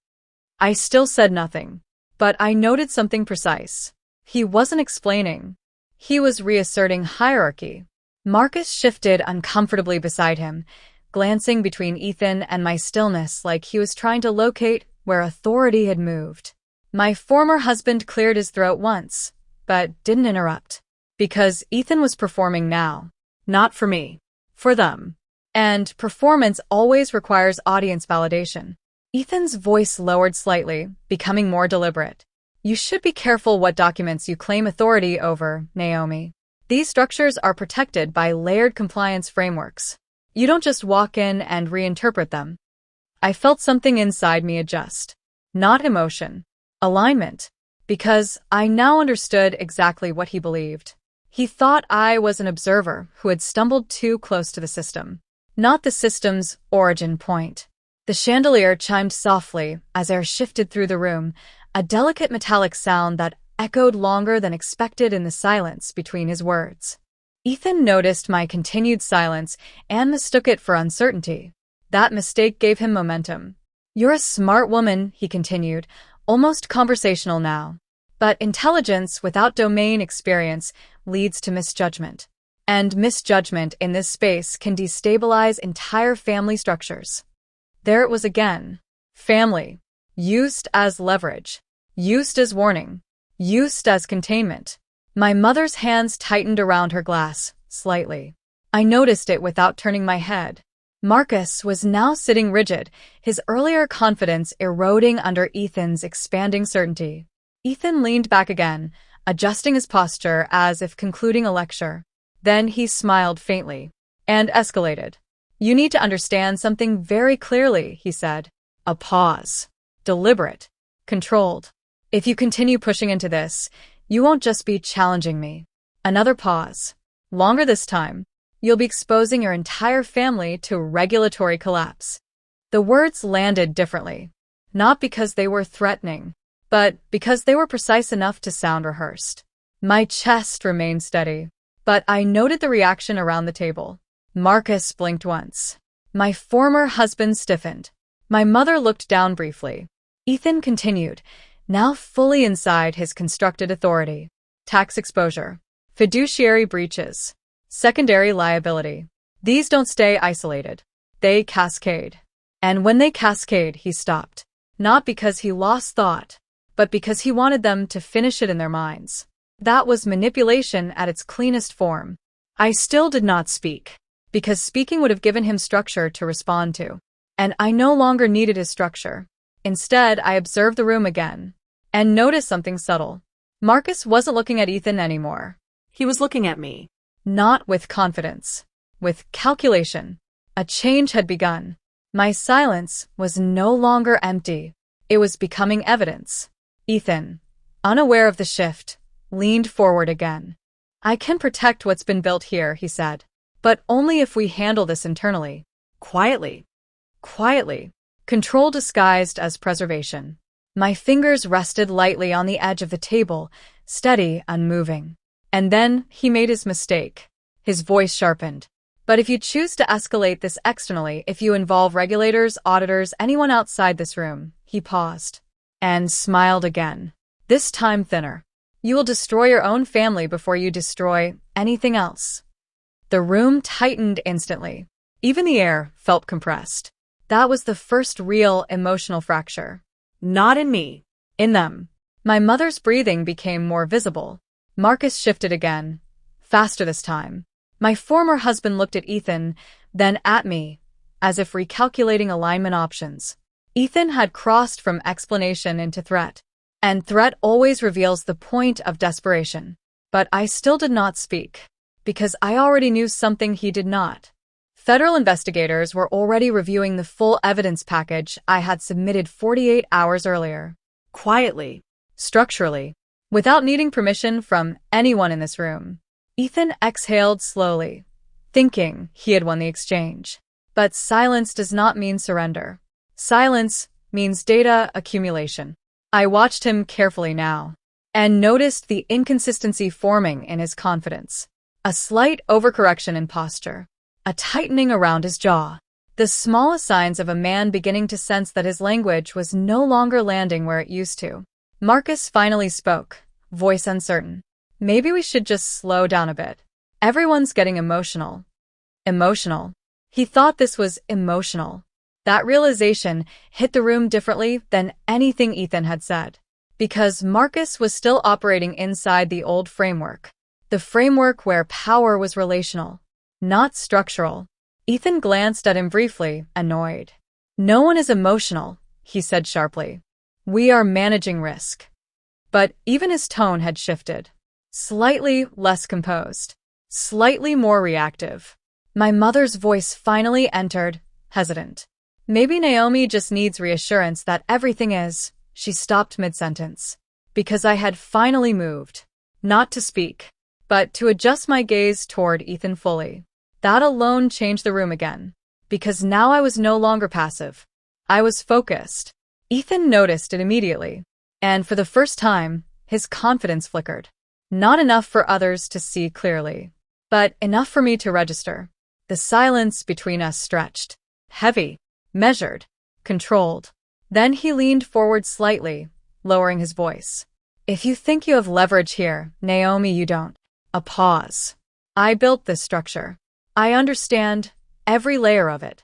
I still said nothing, but I noted something precise. He wasn't explaining. He was reasserting hierarchy. Marcus shifted uncomfortably beside him, glancing between Ethan and my stillness like he was trying to locate where authority had moved. My former husband cleared his throat once, but didn't interrupt. Because Ethan was performing now. Not for me. For them. And performance always requires audience validation. Ethan's voice lowered slightly, becoming more deliberate. "You should be careful what documents you claim authority over, Naomi. These structures are protected by layered compliance frameworks. You don't just walk in and reinterpret them." I felt something inside me adjust. Not emotion. Alignment. Because I now understood exactly what he believed. He thought I was an observer who had stumbled too close to the system. Not the system's origin point. The chandelier chimed softly as air shifted through the room, a delicate metallic sound that echoed longer than expected in the silence between his words. Ethan noticed my continued silence and mistook it for uncertainty. That mistake gave him momentum. "You're a smart woman," he continued, almost conversational now. "But intelligence without domain experience leads to misjudgment. And misjudgment in this space can destabilize entire family structures." There it was again. Family. Used as leverage. Used as warning. Used as containment. My mother's hands tightened around her glass, slightly. I noticed it without turning my head. Marcus was now sitting rigid, his earlier confidence eroding under Ethan's expanding certainty. Ethan leaned back again, adjusting his posture as if concluding a lecture. Then he smiled faintly. And escalated. "You need to understand something very clearly," he said. A pause. Deliberate. Controlled. "If you continue pushing into this, you won't just be challenging me." Another pause. Longer this time. "You'll be exposing your entire family to regulatory collapse." The words landed differently. Not because they were threatening, but because they were precise enough to sound rehearsed. My chest remained steady, but I noted the reaction around the table. Marcus blinked once. My former husband stiffened. My mother looked down briefly. Ethan continued, now fully inside his constructed authority. Tax exposure. Fiduciary breaches. Secondary liability. These don't stay isolated. They cascade. And when they cascade, he stopped. Not because he lost thought, but because he wanted them to finish it in their minds. That was manipulation at its cleanest form. I still did not speak, because speaking would have given him structure to respond to. And I no longer needed his structure. Instead, I observed the room again and noticed something subtle. Marcus wasn't looking at Ethan anymore. He was looking at me. Not with confidence, with calculation. A change had begun. My silence was no longer empty. It was becoming evidence. Ethan, unaware of the shift, leaned forward again. I can protect what's been built here, he said. But only if we handle this internally. Quietly. Quietly. Control disguised as preservation. My fingers rested lightly on the edge of the table, steady, unmoving. And then he made his mistake. His voice sharpened. But if you choose to escalate this externally, if you involve regulators, auditors, anyone outside this room, he paused. And smiled again. This time thinner. You will destroy your own family before you destroy anything else. The room tightened instantly. Even the air felt compressed. That was the first real emotional fracture. Not in me. In them. My mother's breathing became more visible. Marcus shifted again. Faster this time. My former husband looked at Ethan, then at me, as if recalculating alignment options. Ethan had crossed from explanation into threat. And threat always reveals the point of desperation. But I still did not speak, because I already knew something he did not. Federal investigators were already reviewing the full evidence package I had submitted 48 hours earlier. Quietly. Structurally. Without needing permission from anyone in this room. Ethan exhaled slowly, thinking he had won the exchange. But silence does not mean surrender. Silence means data accumulation. I watched him carefully now, and noticed the inconsistency forming in his confidence. A slight overcorrection in posture. A tightening around his jaw. The smallest signs of a man beginning to sense that his language was no longer landing where it used to. Marcus finally spoke, voice uncertain. Maybe we should just slow down a bit. Everyone's getting emotional. Emotional. He thought this was emotional. That realization hit the room differently than anything Ethan had said. Because Marcus was still operating inside the old framework. The framework where power was relational, not structural. Ethan glanced at him briefly, annoyed. No one is emotional, he said sharply. We are managing risk. But even his tone had shifted. Slightly less composed. Slightly more reactive. My mother's voice finally entered, hesitant. Maybe Naomi just needs reassurance that everything is. She stopped mid-sentence. Because I had finally moved. Not to speak, but to adjust my gaze toward Ethan fully. That alone changed the room again. Because now I was no longer passive. I was focused. Ethan noticed it immediately. And for the first time, his confidence flickered. Not enough for others to see clearly, but enough for me to register. The silence between us stretched. Heavy. Measured. Controlled. Then he leaned forward slightly, lowering his voice. If you think you have leverage here, Naomi, you don't. A pause. I built this structure. I understand every layer of it.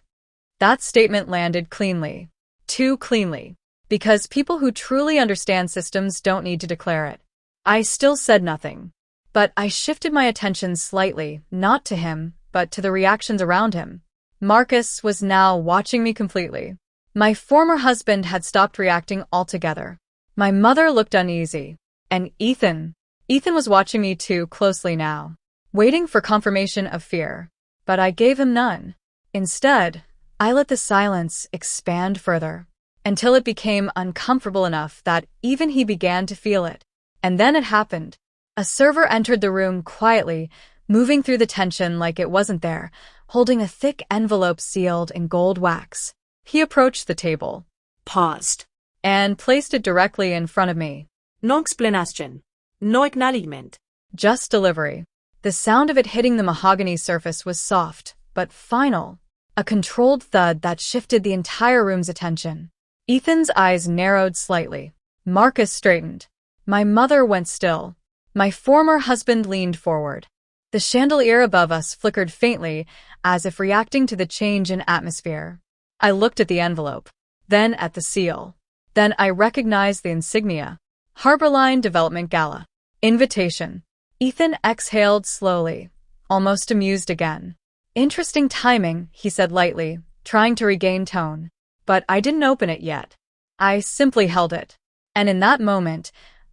That statement landed cleanly. Too cleanly. Because people who truly understand systems don't need to declare it. I still said nothing. But I shifted my attention slightly, not to him, but to the reactions around him. Marcus was now watching me completely. My former husband had stopped reacting altogether. My mother looked uneasy. And Ethan was watching me too closely now, waiting for confirmation of fear. But I gave him none. Instead, I let the silence expand further, until it became uncomfortable enough that even he began to feel it. And then it happened. A server entered the room quietly, moving through the tension like it wasn't there, holding a thick envelope sealed in gold wax. He approached the table, Paused. and placed it directly in front of me. No explanation. No acknowledgement. Just delivery. The sound of it hitting the mahogany surface was soft, but final. A controlled thud that shifted the entire room's attention. Ethan's eyes narrowed slightly. Marcus straightened. My mother went still. My former husband leaned forward. The chandelier above us flickered faintly, as if reacting to the change in atmosphere. I looked at the envelope, then at the seal. Then I recognized the insignia. Harborline Development Gala. Invitation. Ethan exhaled slowly, almost amused again. Interesting timing, he said lightly, trying to regain tone. But I didn't open it yet. I simply held it. And in that moment,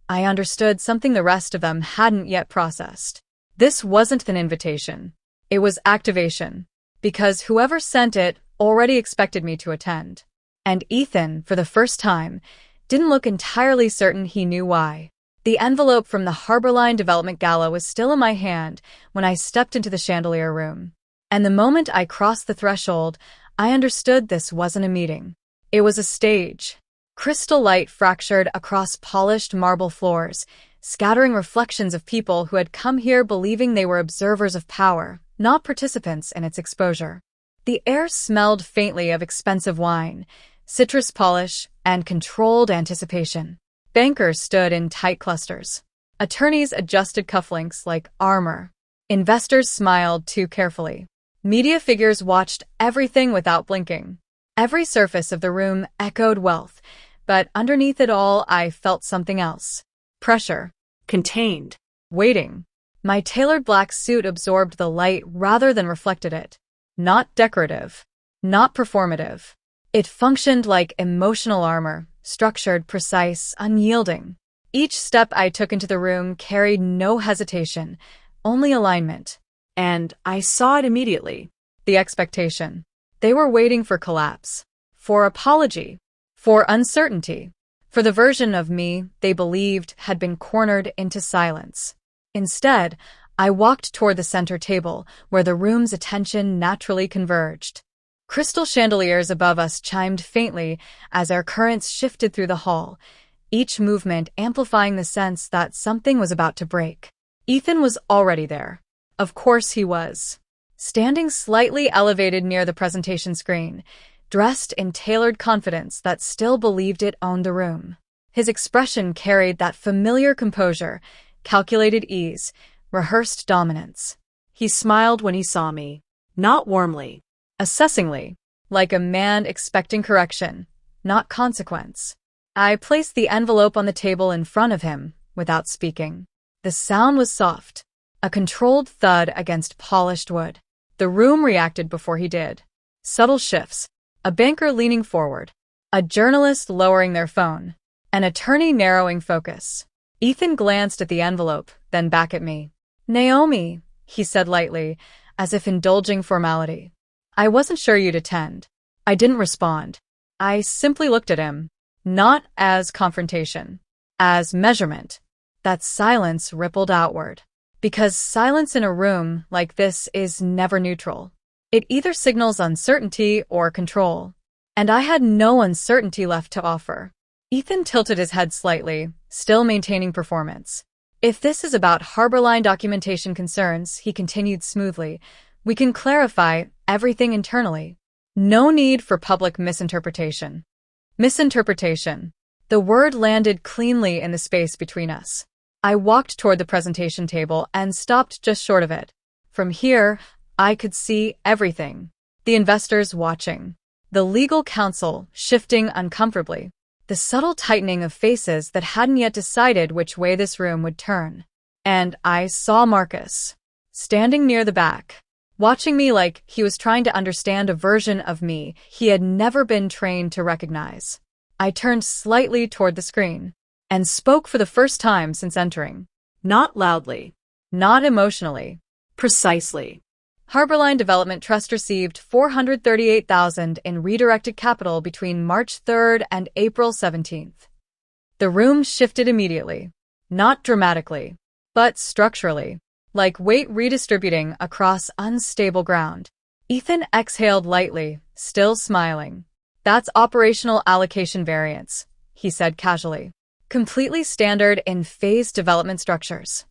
I understood something the rest of them hadn't yet processed. This wasn't an invitation. It was activation. Because whoever sent it already expected me to attend. And Ethan, for the first time, didn't look entirely certain he knew why. The envelope from the Harborline Development Gala was still in my hand when I stepped into the chandelier room. And the moment I crossed the threshold, I understood this wasn't a meeting. It was a stage. Crystal light fractured across polished marble floors, scattering reflections of people who had come here believing they were observers of power, not participants in its exposure. The air smelled faintly of expensive wine, citrus polish, and controlled anticipation. Bankers stood in tight clusters. Attorneys adjusted cufflinks like armor. Investors smiled too carefully. Media figures watched everything without blinking. Every surface of the room echoed wealth, but underneath it all I felt something else. Pressure. Contained. Waiting. My tailored black suit absorbed the light rather than reflected it. Not decorative. Not performative. It functioned like emotional armor, structured, precise, unyielding. Each step I took into the room carried no hesitation, only alignment. And I saw it immediately. The expectation. They were waiting for collapse, for apology, for uncertainty, for the version of me they believed had been cornered into silence. Instead, I walked toward the center table, where the room's attention naturally converged. Crystal chandeliers above us chimed faintly as air currents shifted through the hall, each movement amplifying the sense that something was about to break. Ethan was already there. Of course he was. Standing slightly elevated near the presentation screen, dressed in tailored confidence that still believed it owned the room. His expression carried that familiar composure, calculated ease, rehearsed dominance. He smiled when he saw me. Not warmly. Assessingly, like a man expecting correction, not consequence. I placed the envelope on the table in front of him, without speaking. The sound was soft, a controlled thud against polished wood. The room reacted before he did. Subtle shifts, a banker leaning forward, a journalist lowering their phone, an attorney narrowing focus. Ethan glanced at the envelope, then back at me. "Naomi," he said lightly, as if indulging formality. "I wasn't sure you'd attend." I didn't respond. I simply looked at him, not as confrontation, as measurement. That silence rippled outward. Because silence in a room like this is never neutral. It either signals uncertainty or control. And I had no uncertainty left to offer. Ethan tilted his head slightly, still maintaining performance. "If this is about Harborline documentation concerns," he continued smoothly, "we can clarify everything internally. No need for public misinterpretation." Misinterpretation. The word landed cleanly in the space between us. I walked toward the presentation table and stopped just short of it. From here, I could see everything. The investors watching. The legal counsel shifting uncomfortably. The subtle tightening of faces that hadn't yet decided which way this room would turn. And I saw Marcus, standing near the back, watching me like he was trying to understand a version of me he had never been trained to recognize. I turned slightly toward the screen and spoke for the first time since entering. Not loudly. Not emotionally. Precisely. Harborline Development Trust received $438,000 in redirected capital between March 3rd and April 17th. The room shifted immediately. Not dramatically, but structurally, like weight redistributing across unstable ground. Ethan exhaled lightly, still smiling. "That's operational allocation variance," he said casually. "Completely standard in phased development structures."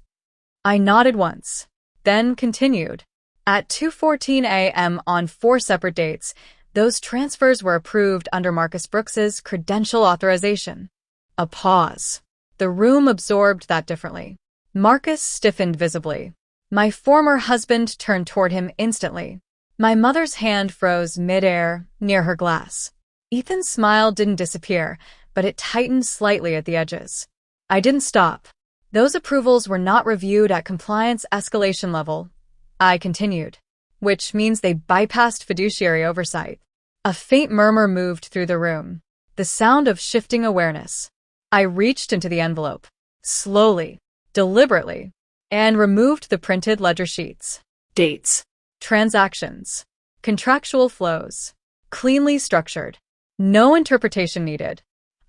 I nodded once, then continued. At 2:14 a.m. on 4 separate dates, those transfers were approved under Marcus Brooks's credential authorization. A pause. The room absorbed that differently. Marcus stiffened visibly. My former husband turned toward him instantly. My mother's hand froze mid-air, near her glass. Ethan's smile didn't disappear, but it tightened slightly at the edges. I didn't stop. Those approvals were not reviewed at compliance escalation level, I continued, which means they bypassed fiduciary oversight. A faint murmur moved through the room. the sound of shifting awareness. I reached into the envelope, slowly, deliberately, and removed the printed ledger sheets. Dates. Transactions. Contractual flows. Cleanly structured. No interpretation needed.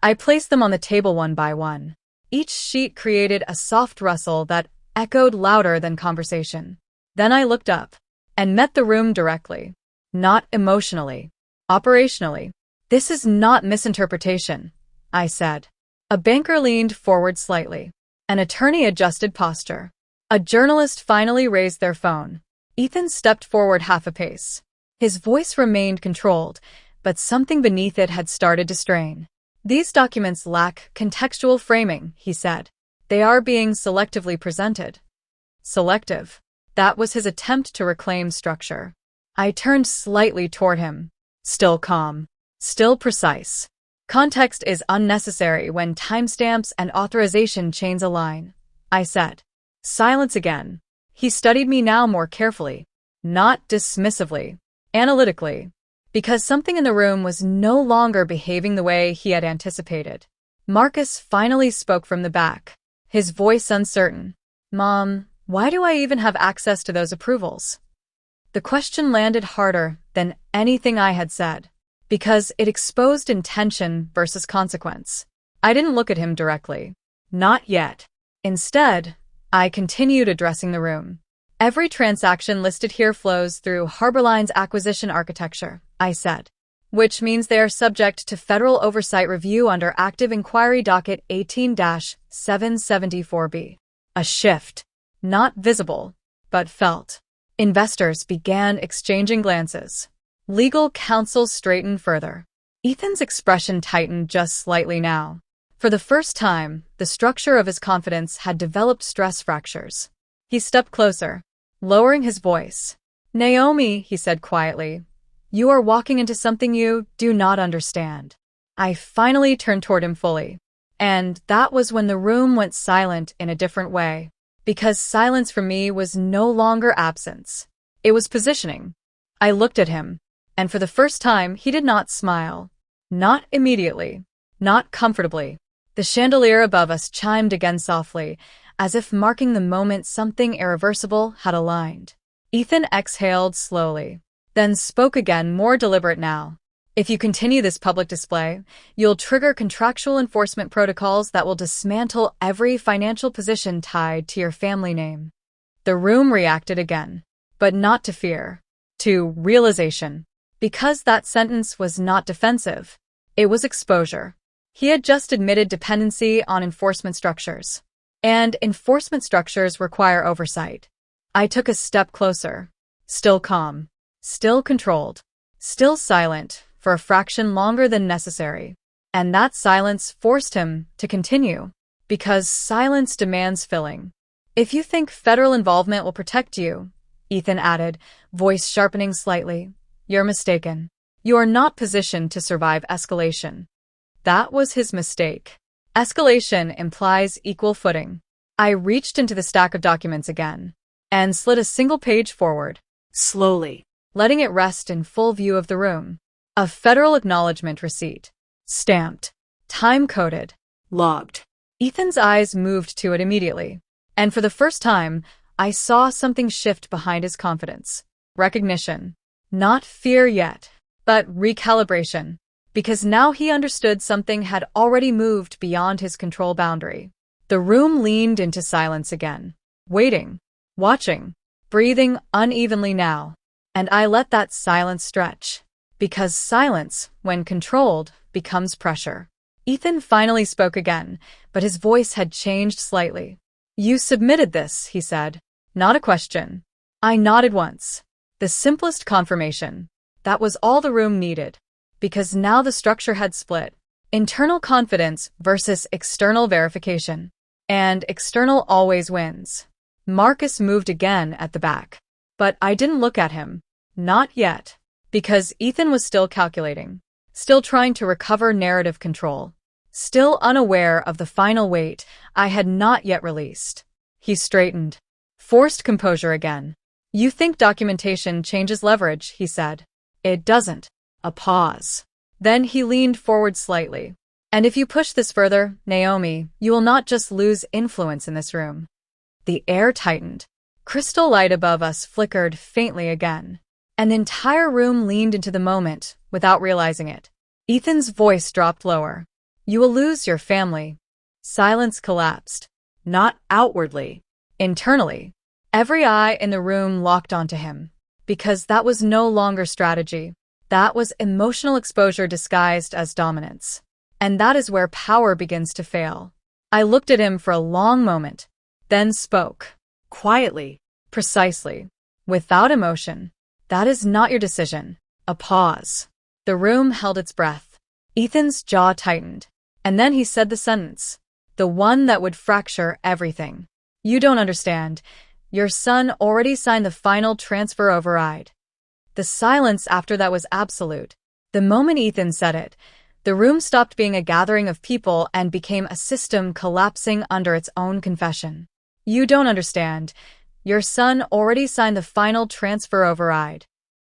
I placed them on the table one by one. Each sheet created a soft rustle that echoed louder than conversation. Then I looked up and met the room directly. Not emotionally. Operationally. "This is not misinterpretation," I said. A banker leaned forward slightly. An attorney adjusted posture. A journalist finally raised their phone. Ethan stepped forward half a pace. His voice remained controlled, but something beneath it had started to strain. "These documents lack contextual framing," he said. "They are being selectively presented." Selective. That was his attempt to reclaim structure. I turned slightly toward him. Still calm. Still precise. "Context is unnecessary when timestamps and authorization chains align," I said. Silence again. He studied me now more carefully. Not dismissively. Analytically. Because something in the room was no longer behaving the way he had anticipated. Marcus finally spoke from the back. His voice uncertain. "Mom, why do I even have access to those approvals?" The question landed harder than anything I had said. Because it exposed intention versus consequence. I didn't look at him directly. Not yet. Instead, I continued addressing the room. "Every transaction listed here flows through Harborline's acquisition architecture," I said. "Which means they are subject to federal oversight review under Active Inquiry Docket 18-774B. A shift. Not visible, but felt. Investors began exchanging glances. Legal counsel straightened further. Ethan's expression tightened just slightly now. For the first time, the structure of his confidence had developed stress fractures. He stepped closer, lowering his voice. "Naomi," he said quietly, "you are walking into something you do not understand." I finally turned toward him fully. And that was when the room went silent in a different way. Because silence for me was no longer absence. It was positioning. I looked at him. And for the first time, he did not smile. Not immediately. Not comfortably. The chandelier above us chimed again softly, as if marking the moment something irreversible had aligned. Ethan exhaled slowly, then spoke again, more deliberate now. "If you continue this public display, you'll trigger contractual enforcement protocols that will dismantle every financial position tied to your family name." The room reacted again, but not to fear, to realization. Because that sentence was not defensive. It was exposure. He had just admitted dependency on enforcement structures. And enforcement structures require oversight. I took a step closer. Still calm. Still controlled. Still silent, for a fraction longer than necessary. And that silence forced him to continue. Because silence demands filling. "If you think federal involvement will protect you," Ethan added, voice sharpening slightly, "you're mistaken. You are not positioned to survive escalation." That was his mistake. Escalation implies equal footing. I reached into the stack of documents again and slid a single page forward, slowly, letting it rest in full view of the room. A federal acknowledgement receipt. Stamped. Time-coded. Logged. Ethan's eyes moved to it immediately. And for the first time, I saw something shift behind his confidence. Recognition. Not fear yet, but recalibration. Because now he understood something had already moved beyond his control boundary. The room leaned into silence again. Waiting. Watching. Breathing unevenly now. And I let that silence stretch. Because silence, when controlled, becomes pressure. Ethan finally spoke again, but his voice had changed slightly. "You submitted this," he said. "Not a question." I nodded once. The simplest confirmation. That was all the room needed. Because now the structure had split. Internal confidence versus external verification. And external always wins. Marcus moved again at the back. But I didn't look at him. Not yet. Because Ethan was still calculating. Still trying to recover narrative control. Still unaware of the final weight I had not yet released. He straightened. Forced composure again. "You think documentation changes leverage," he said. "It doesn't." A pause. Then he leaned forward slightly. And if you push this further, Naomi, you will not just lose influence in this room. The air tightened. Crystal light above us flickered faintly again. And the entire room leaned into the moment, without realizing it. Ethan's voice dropped lower. You will lose your family. Silence collapsed. Not outwardly. Internally. Every eye in the room locked onto him. Because that was no longer strategy. That was emotional exposure disguised as dominance. And that is where power begins to fail. I looked at him for a long moment, then spoke. Quietly. Precisely. Without emotion. That is not your decision. A pause. The room held its breath. Ethan's jaw tightened. And then he said the sentence. The one that would fracture everything. You don't understand. Your son already signed the final transfer override. The silence after that was absolute. The moment Ethan said it, the room stopped being a gathering of people and became a system collapsing under its own confession. You don't understand. Your son already signed the final transfer override.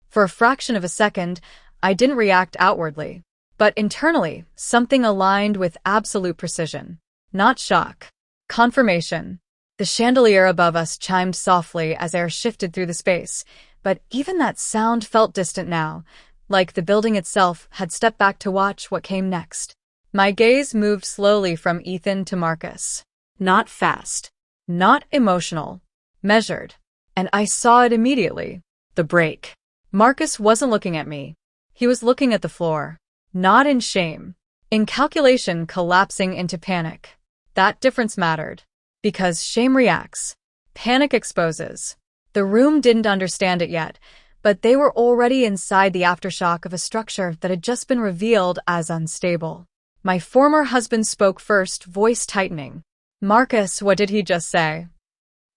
For a fraction of a second, I didn't react outwardly. But internally, something aligned with absolute precision. Not shock. Confirmation. The chandelier above us chimed softly as air shifted through the space, but even that sound felt distant now, like the building itself had stepped back to watch what came next. My gaze moved slowly from Ethan to Marcus. Not fast. Not emotional. Measured. And I saw it immediately. The break. Marcus wasn't looking at me. He was looking at the floor. Not in shame. In calculation collapsing into panic. That difference mattered. Because shame reacts. Panic exposes. The room didn't understand it yet, but they were already inside the aftershock of a structure that had just been revealed as unstable. My former husband spoke first, voice tightening. Marcus, what did he just say?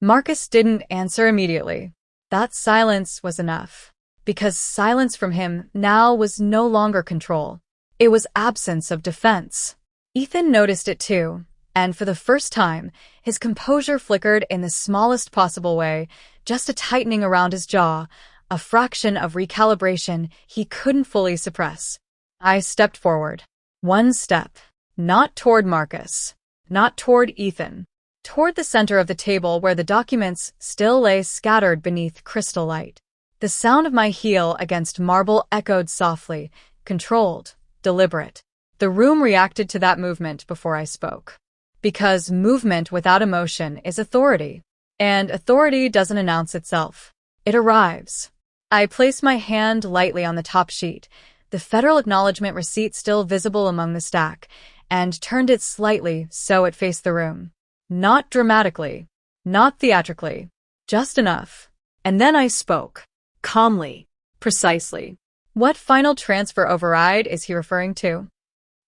Marcus didn't answer immediately. That silence was enough. Because silence from him now was no longer control. It was absence of defense. Ethan noticed it too. And for the first time, his composure flickered in the smallest possible way, just a tightening around his jaw, a fraction of recalibration he couldn't fully suppress. I stepped forward. One step. Not toward Marcus. Not toward Ethan. Toward the center of the table where the documents still lay scattered beneath crystal light. The sound of my heel against marble echoed softly, controlled, deliberate. The room reacted to that movement before I spoke. Because movement without emotion is authority. And authority doesn't announce itself. It arrives. I placed my hand lightly on the top sheet, the federal acknowledgement receipt still visible among the stack, and turned it slightly so it faced the room. Not dramatically. Not theatrically. Just enough. And then I spoke. Calmly. Precisely. What final transfer override is he referring to?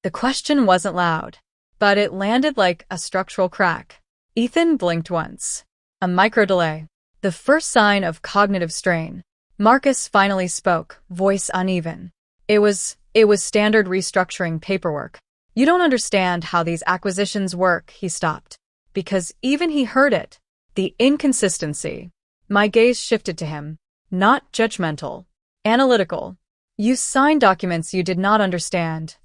The question wasn't loud. But it landed like a structural crack. Ethan blinked once. A micro delay. The first sign of cognitive strain. Marcus finally spoke, voice uneven. It was standard restructuring paperwork. You don't understand how these acquisitions work, he stopped. Because even he heard it. The inconsistency. My gaze shifted to him. Not judgmental. Analytical. You signed documents you did not understand,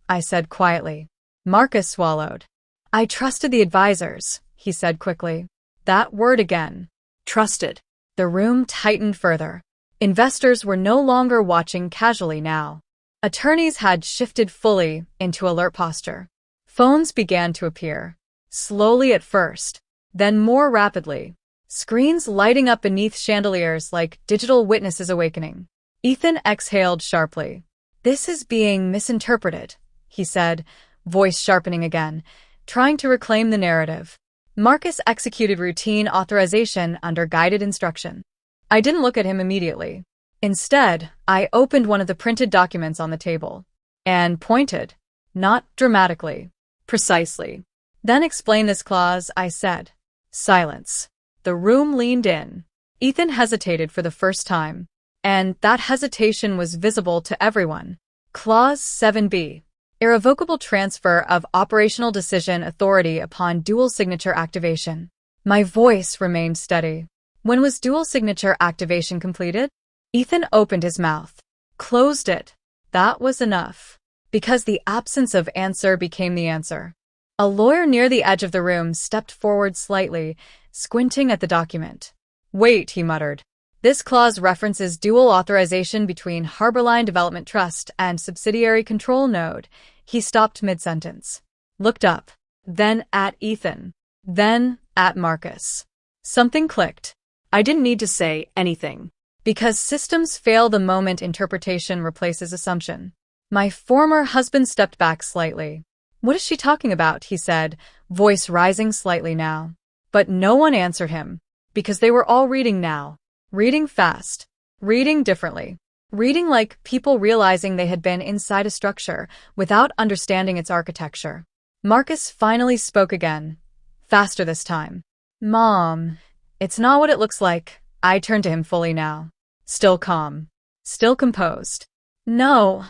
I said quietly. Marcus swallowed. I trusted the advisors, he said quickly. That word again. Trusted. The room tightened further. Investors were no longer watching casually now. Attorneys had shifted fully into alert posture. Phones began to appear. Slowly at first, then more rapidly. Screens lighting up beneath chandeliers like digital witnesses awakening. Ethan exhaled sharply. This is being misinterpreted, he said, voice sharpening again, trying to reclaim the narrative. Marcus executed routine authorization under guided instruction. I didn't look at him immediately. Instead, I opened one of the printed documents on the table and pointed, not dramatically, precisely. Then explain this clause, I said. Silence. The room leaned in. Ethan hesitated for the first time, and that hesitation was visible to everyone. Clause 7b. Irrevocable transfer of operational decision authority upon dual signature activation. My voice remained steady. When was dual signature activation completed? Ethan opened his mouth. Closed it. That was enough. Because the absence of answer became the answer. A lawyer near the edge of the room stepped forward slightly, squinting at the document. "Wait," he muttered. "This clause references dual authorization between Harborline Development Trust and Subsidiary Control Node." He stopped mid-sentence. Looked up. Then at Ethan. Then at Marcus. Something clicked. I didn't need to say anything. Because systems fail the moment interpretation replaces assumption. My former husband stepped back slightly. "What is she talking about?" he said, voice rising slightly now. But no one answered him. Because they were all reading now. Reading fast. Reading differently. Reading like people realizing they had been inside a structure without understanding its architecture. Marcus finally spoke again. Faster this time. "Mom, it's not what it looks like." I turned to him fully now. Still calm. Still composed. "No,"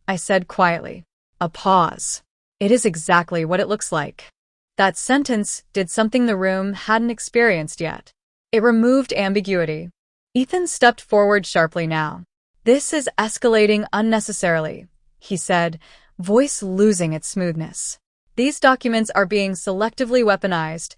I said quietly. A pause. "It is exactly what it looks like." That sentence did something the room hadn't experienced yet. It removed ambiguity. Ethan stepped forward sharply now. "This is escalating unnecessarily," he said, voice losing its smoothness. "These documents are being selectively weaponized."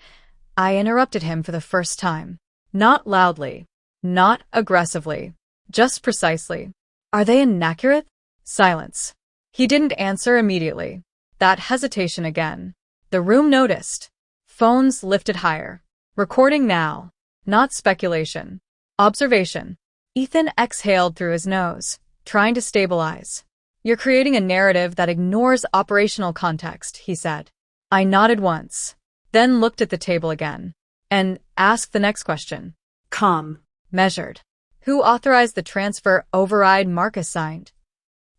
I interrupted him for the first time. Not loudly. Not aggressively. Just precisely. "Are they inaccurate?" Silence. He didn't answer immediately. That hesitation again. The room noticed. Phones lifted higher. Recording now. Not speculation. Observation. Ethan exhaled through his nose, trying to stabilize. "You're creating a narrative that ignores operational context," he said. I nodded once, then looked at the table again, and asked the next question. Calm. Measured. "Who authorized the transfer override Marcus signed?"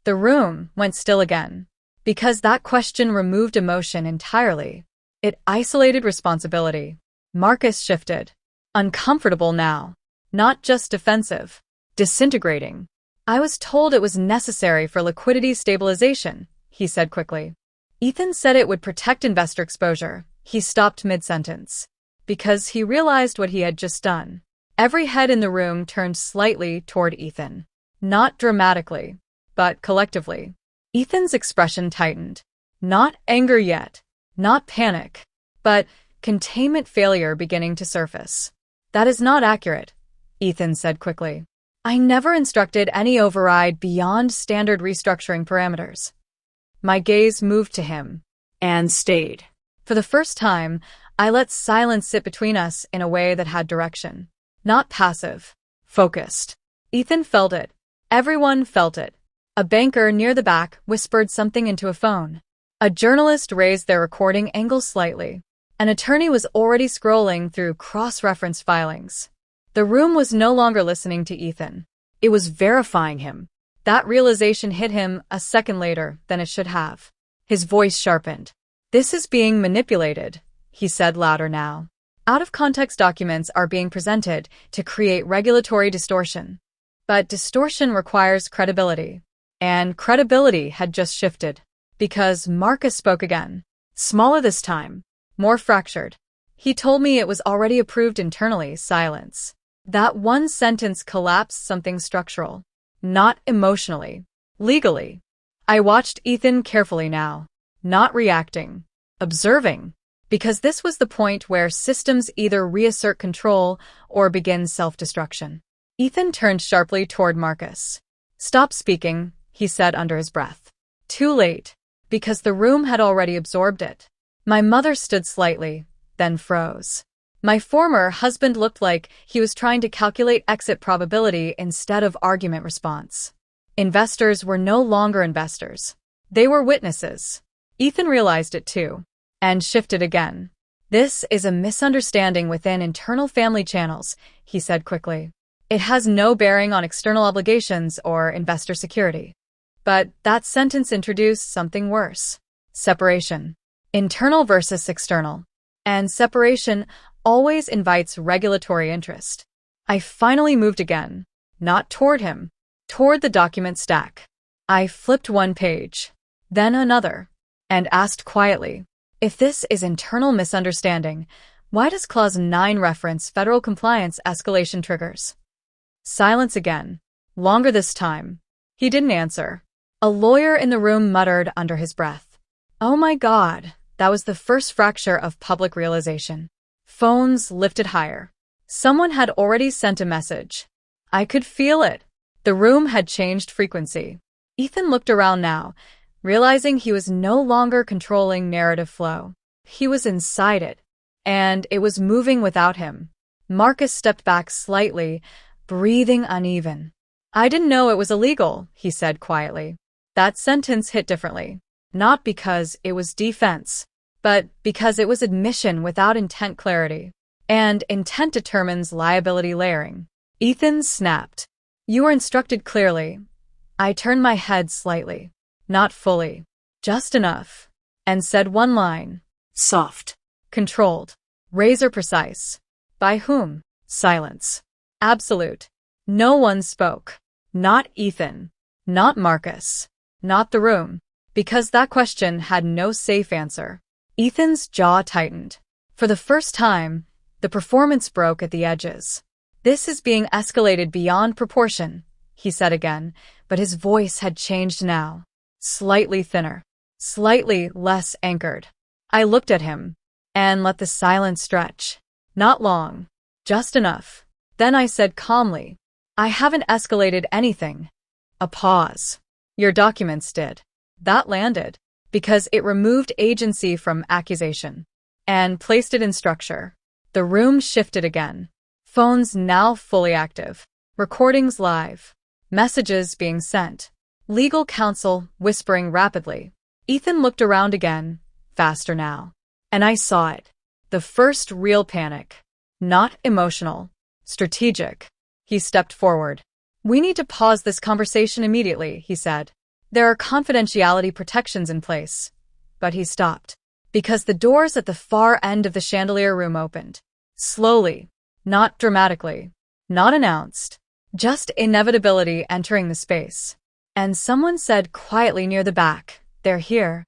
The room went still again. Because that question removed emotion entirely. It isolated responsibility. Marcus shifted. Uncomfortable now. Not just defensive. Disintegrating. "I was told it was necessary for liquidity stabilization," he said quickly. "Ethan said it would protect investor exposure." He stopped mid-sentence. Because he realized what he had just done. Every head in the room turned slightly toward Ethan. Not dramatically, but collectively. Ethan's expression tightened. Not anger yet. Not panic. But containment failure beginning to surface. "That is not accurate," Ethan said quickly. "I never instructed any override beyond standard restructuring parameters." My gaze moved to him. And stayed. For the first time, I let silence sit between us in a way that had direction. Not passive. Focused. Ethan felt it. Everyone felt it. A banker near the back whispered something into a phone. A journalist raised their recording angle slightly. An attorney was already scrolling through cross-reference filings. The room was no longer listening to Ethan. It was verifying him. That realization hit him a second later than it should have. His voice sharpened. "This is being manipulated," he said louder now. "Out-of-context documents are being presented to create regulatory distortion. But distortion requires credibility. And credibility had just shifted. Because Marcus spoke again. Smaller this time. More fractured. He told me it was already approved internally. Silence. That one sentence collapsed something structural. Not emotionally. Legally. I watched Ethan carefully now. Not reacting. Observing. Because this was the point where systems either reassert control or begin self-destruction. Ethan turned sharply toward Marcus. "Stop speaking," he said under his breath. Too late. Because the room had already absorbed it. My mother stood slightly, then froze. My former husband looked like he was trying to calculate exit probability instead of argument response. Investors were no longer investors. They were witnesses. Ethan realized it too. And shifted again. "This is a misunderstanding within internal family channels," he said quickly. "It has no bearing on external obligations or investor security." But that sentence introduced something worse. Separation. Internal versus external. And separation always invites regulatory interest. I finally moved again. Not toward him. Toward the document stack. I flipped one page. Then another. And asked quietly, "If this is internal misunderstanding, why does Clause 9 reference federal compliance escalation triggers?" Silence again. Longer this time. He didn't answer. A lawyer in the room muttered under his breath. Oh my God, that was the first fracture of public realization. Phones lifted higher. Someone had already sent a message. I could feel it. The room had changed frequency. Ethan looked around now, realizing he was no longer controlling narrative flow. He was inside it, and it was moving without him. Marcus stepped back slightly, breathing uneven. I didn't know it was illegal, he said quietly. That sentence hit differently, not because it was defense, but because it was admission without intent clarity. And intent determines liability layering. Ethan snapped. You were instructed clearly. I turned my head slightly. Not fully. Just enough. And said one line. Soft. Controlled. Razor precise. By whom? Silence. Absolute. No one spoke. Not Ethan. Not Marcus. Not the room. Because that question had no safe answer. Ethan's jaw tightened. For the first time, the performance broke at the edges. This is being escalated beyond proportion, he said again, but his voice had changed now. Slightly thinner. Slightly less anchored. I looked at him and let the silence stretch. Not long. Just enough. Then I said calmly, I haven't escalated anything. A pause. Your documents did. That landed, because it removed agency from accusation and placed it in structure. The room shifted again. Phones now fully active. Recordings live. Messages being sent. Legal counsel whispering rapidly. Ethan looked around again, faster now. And I saw it. The first real panic. Not emotional. Strategic. He stepped forward. We need to pause this conversation immediately, he said. There are confidentiality protections in place. But he stopped. Because the doors at the far end of the chandelier room opened. Slowly. Not dramatically. Not announced. Just inevitability entering the space. And someone said quietly near the back, They're here.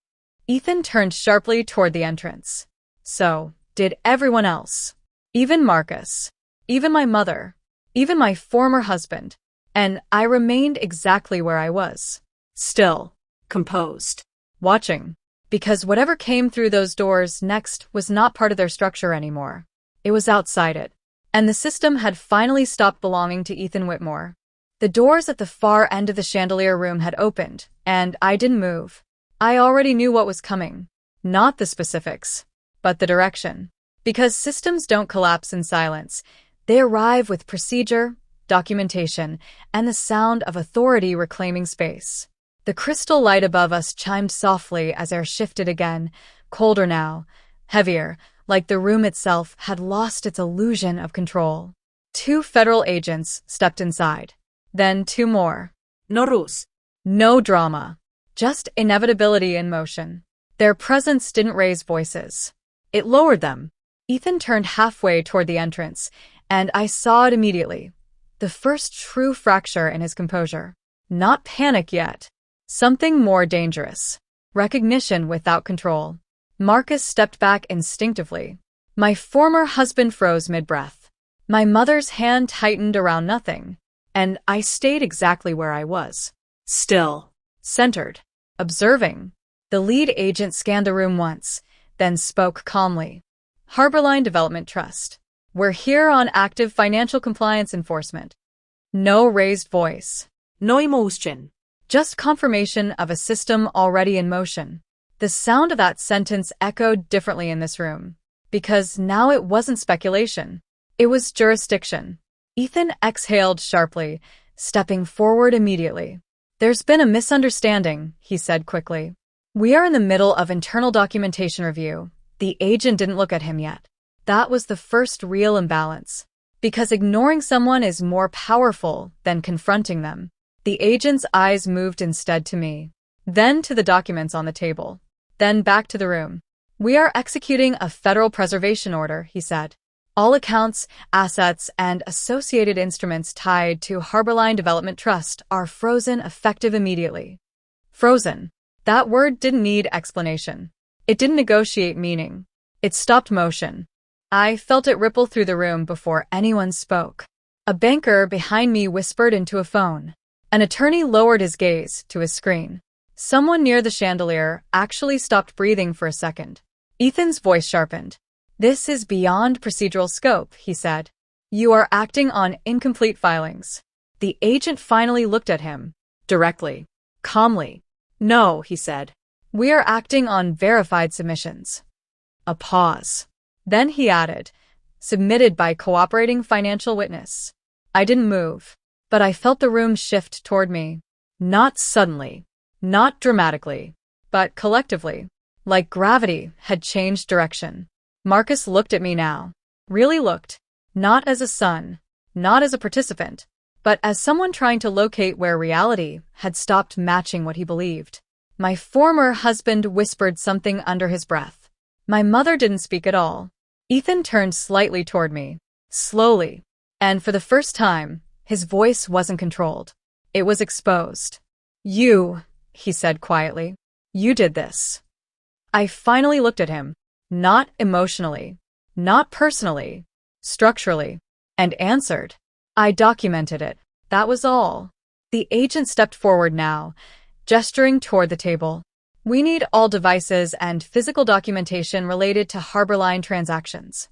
Ethan turned sharply toward the entrance. So, did everyone else. Even Marcus. Even my mother. Even my former husband. And I remained exactly where I was. Still. Composed. Watching. Because whatever came through those doors next was not part of their structure anymore. It was outside it. And the system had finally stopped belonging to Ethan Whitmore. The doors at the far end of the chandelier room had opened, and I didn't move. I already knew what was coming. Not the specifics, but the direction. Because systems don't collapse in silence. They arrive with procedure, documentation, and the sound of authority reclaiming space. The crystal light above us chimed softly as air shifted again, colder now, heavier, like the room itself had lost its illusion of control. 2 federal agents stepped inside. Then 2 more. No ruse. No drama. Just inevitability in motion. Their presence didn't raise voices. It lowered them. Ethan turned halfway toward the entrance, and I saw it immediately. The first true fracture in his composure. Not panic yet. Something more dangerous. Recognition without control. Marcus stepped back instinctively. My former husband froze mid-breath. My mother's hand tightened around nothing, and I stayed exactly where I was. Still. Centered. Observing. The lead agent scanned the room once, then spoke calmly. Harborline Development Trust. We're here on active financial compliance enforcement. No raised voice. No emotion. Just confirmation of a system already in motion. The sound of that sentence echoed differently in this room, because now it wasn't speculation. It was jurisdiction. Ethan exhaled sharply, stepping forward immediately. There's been a misunderstanding, he said quickly. We are in the middle of internal documentation review. The agent didn't look at him yet. That was the first real imbalance. Because ignoring someone is more powerful than confronting them. The agent's eyes moved instead to me. Then to the documents on the table. Then back to the room. We are executing a federal preservation order, he said. All accounts, assets, and associated instruments tied to Harborline Development Trust are frozen effective immediately. Frozen. That word didn't need explanation. It didn't negotiate meaning. It stopped motion. I felt it ripple through the room before anyone spoke. A banker behind me whispered into a phone. An attorney lowered his gaze to his screen. Someone near the chandelier actually stopped breathing for a second. Ethan's voice sharpened. "This is beyond procedural scope," he said. "You are acting on incomplete filings." The agent finally looked at him, directly, calmly. "No," he said. "We are acting on verified submissions." A pause. Then he added, "Submitted by cooperating financial witness." I didn't move, but I felt the room shift toward me. Not suddenly, not dramatically, but collectively, like gravity had changed direction. Marcus looked at me now. Really looked. Not as a son, not as a participant, but as someone trying to locate where reality had stopped matching what he believed. My former husband whispered something under his breath. My mother didn't speak at all. Ethan turned slightly toward me, slowly, and for the first time, his voice wasn't controlled. It was exposed. "You," he said quietly, "you did this." I finally looked at him, not emotionally, not personally, structurally, and answered. "I documented it. That was all." The agent stepped forward now, gesturing toward the table. "We need all devices and physical documentation related to Harborline transactions."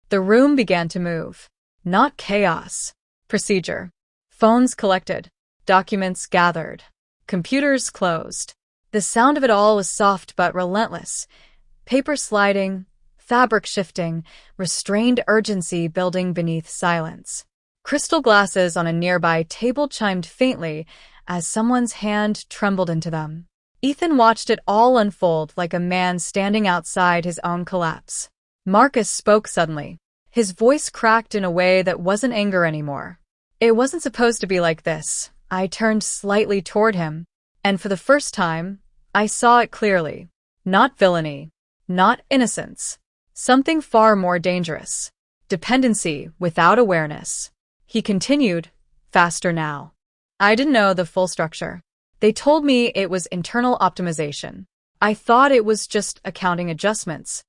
The room began to move. Not chaos. Procedure. Phones collected. Documents gathered. Computers closed. The sound of it all was soft but relentless. Paper sliding, fabric shifting, restrained urgency building beneath silence. Crystal glasses on a nearby table chimed faintly as someone's hand trembled into them. Ethan watched it all unfold like a man standing outside his own collapse. Marcus spoke suddenly. His voice cracked in a way that wasn't anger anymore. "It wasn't supposed to be like this." I turned slightly toward him, and for the first time, I saw it clearly. Not villainy, not innocence. Something far more dangerous. Dependency without awareness. He continued, faster now. "I didn't know the full structure. They told me it was internal optimization. I thought it was just accounting adjustments."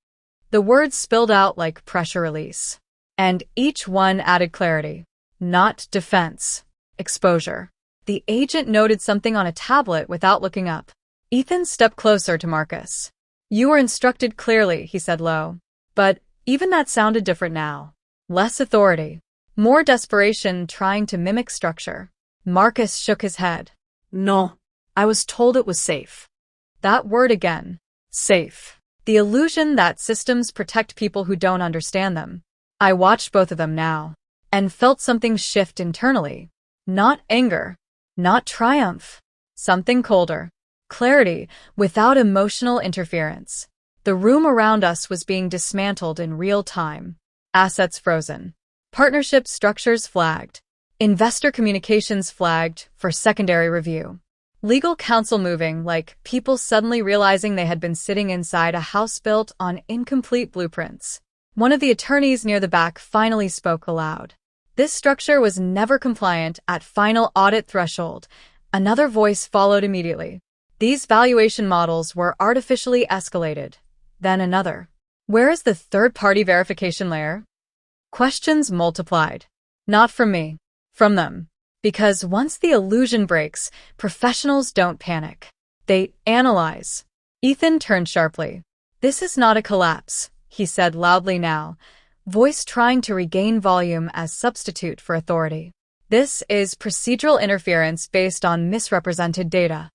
The words spilled out like pressure release. And each one added clarity. Not defense. Exposure. The agent noted something on a tablet without looking up. Ethan stepped closer to Marcus. "You were instructed clearly," he said low. But even that sounded different now. Less authority. More desperation trying to mimic structure. Marcus shook his head. "No. I was told it was safe." That word again. Safe. The illusion that systems protect people who don't understand them. I watched both of them now, and felt something shift internally. Not anger. Not triumph. Something colder. Clarity, without emotional interference. The room around us was being dismantled in real time. Assets frozen. Partnership structures flagged. Investor communications flagged for secondary review. Legal counsel moving like people suddenly realizing they had been sitting inside a house built on incomplete blueprints. One of the attorneys near the back finally spoke aloud. "This structure was never compliant at final audit threshold." Another voice followed immediately. "These valuation models were artificially escalated." Then another. "Where is the third-party verification layer?" Questions multiplied. Not from me. From them. Because once the illusion breaks, professionals don't panic. They analyze. Ethan turned sharply. "This is not a collapse," he said loudly now, voice trying to regain volume as substitute for authority. "This is procedural interference based on misrepresented data."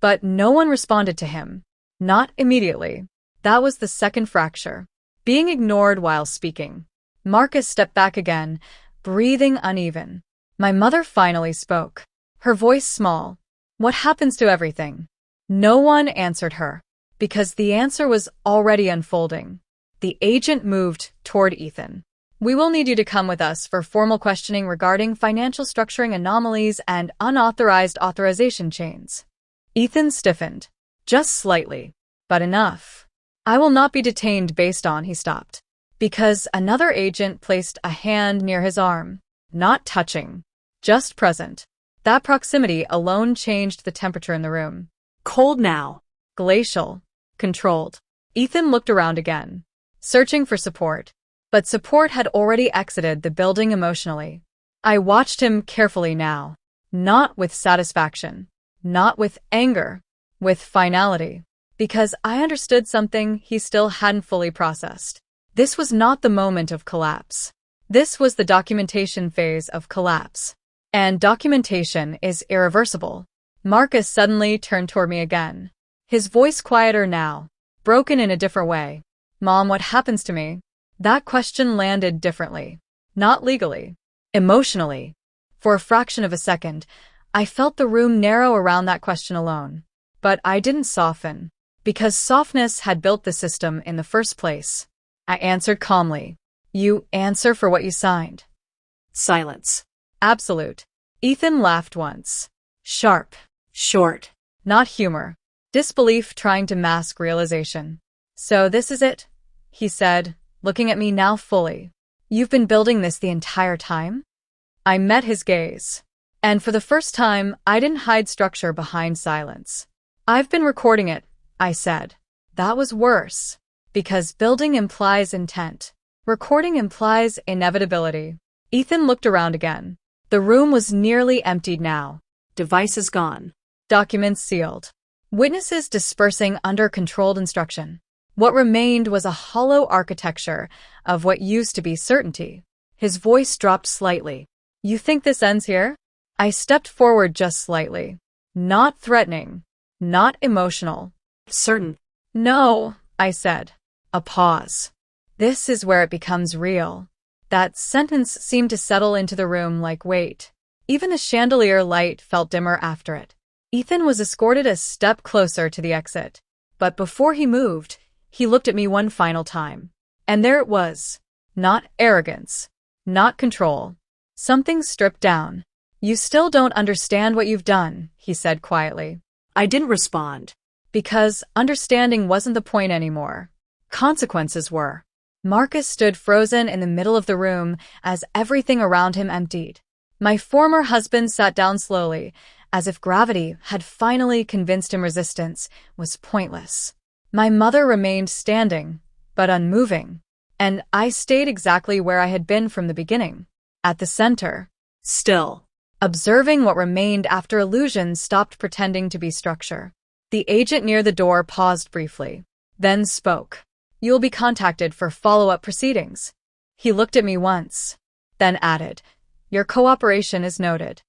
But no one responded to him. Not immediately. That was the second fracture. Being ignored while speaking. Marcus stepped back again, breathing uneven. My mother finally spoke. Her voice small. "What happens to everything?" No one answered her, because the answer was already unfolding. The agent moved toward Ethan. "We will need you to come with us for formal questioning regarding financial structuring anomalies and unauthorized authorization chains." Ethan stiffened. Just slightly, but enough. "I will not be detained based on," he stopped, because another agent placed a hand near his arm. Not touching. Just present. That proximity alone changed the temperature in the room. Cold now. Glacial. Controlled. Ethan looked around again, searching for support. But support had already exited the building emotionally. I watched him carefully now. Not with satisfaction. Not with anger. With finality. Because I understood something he still hadn't fully processed. This was not the moment of collapse. This was the documentation phase of collapse. And documentation is irreversible. Marcus suddenly turned toward me again. His voice quieter now, broken in a different way. Mom, what happens to me? That question landed differently. Not legally. Emotionally. For a fraction of a second, I felt the room narrow around that question alone. But I didn't soften. Because softness had built the system in the first place. I answered calmly. You answer for what you signed. Silence. Absolute. Ethan laughed once. Sharp. Short. Not humor. Disbelief trying to mask realization. So this is it? He said, looking at me now fully. You've been building this the entire time? I met his gaze. And for the first time, I didn't hide structure behind silence. I've been recording it, I said. That was worse. Because building implies intent. Recording implies inevitability. Ethan looked around again. The room was nearly emptied now. Devices gone. Documents sealed. Witnesses dispersing under controlled instruction. What remained was a hollow architecture of what used to be certainty. His voice dropped slightly. You think this ends here? I stepped forward just slightly. Not threatening. Not emotional. Certain. No, I said. A pause. This is where it becomes real. That sentence seemed to settle into the room like weight. Even the chandelier light felt dimmer after it. Ethan was escorted a step closer to the exit. But before he moved, he looked at me one final time. And there it was. Not arrogance. Not control. Something stripped down. You still don't understand what you've done, he said quietly. I didn't respond. Because understanding wasn't the point anymore. Consequences were. Marcus stood frozen in the middle of the room as everything around him emptied. My former husband sat down slowly, as if gravity had finally convinced him resistance was pointless. My mother remained standing, but unmoving. And I stayed exactly where I had been from the beginning. At the center. Still. Observing what remained after illusion stopped pretending to be structure. The agent near the door paused briefly, then spoke. You'll be contacted for follow-up proceedings. He looked at me once, then added, Your cooperation is noted.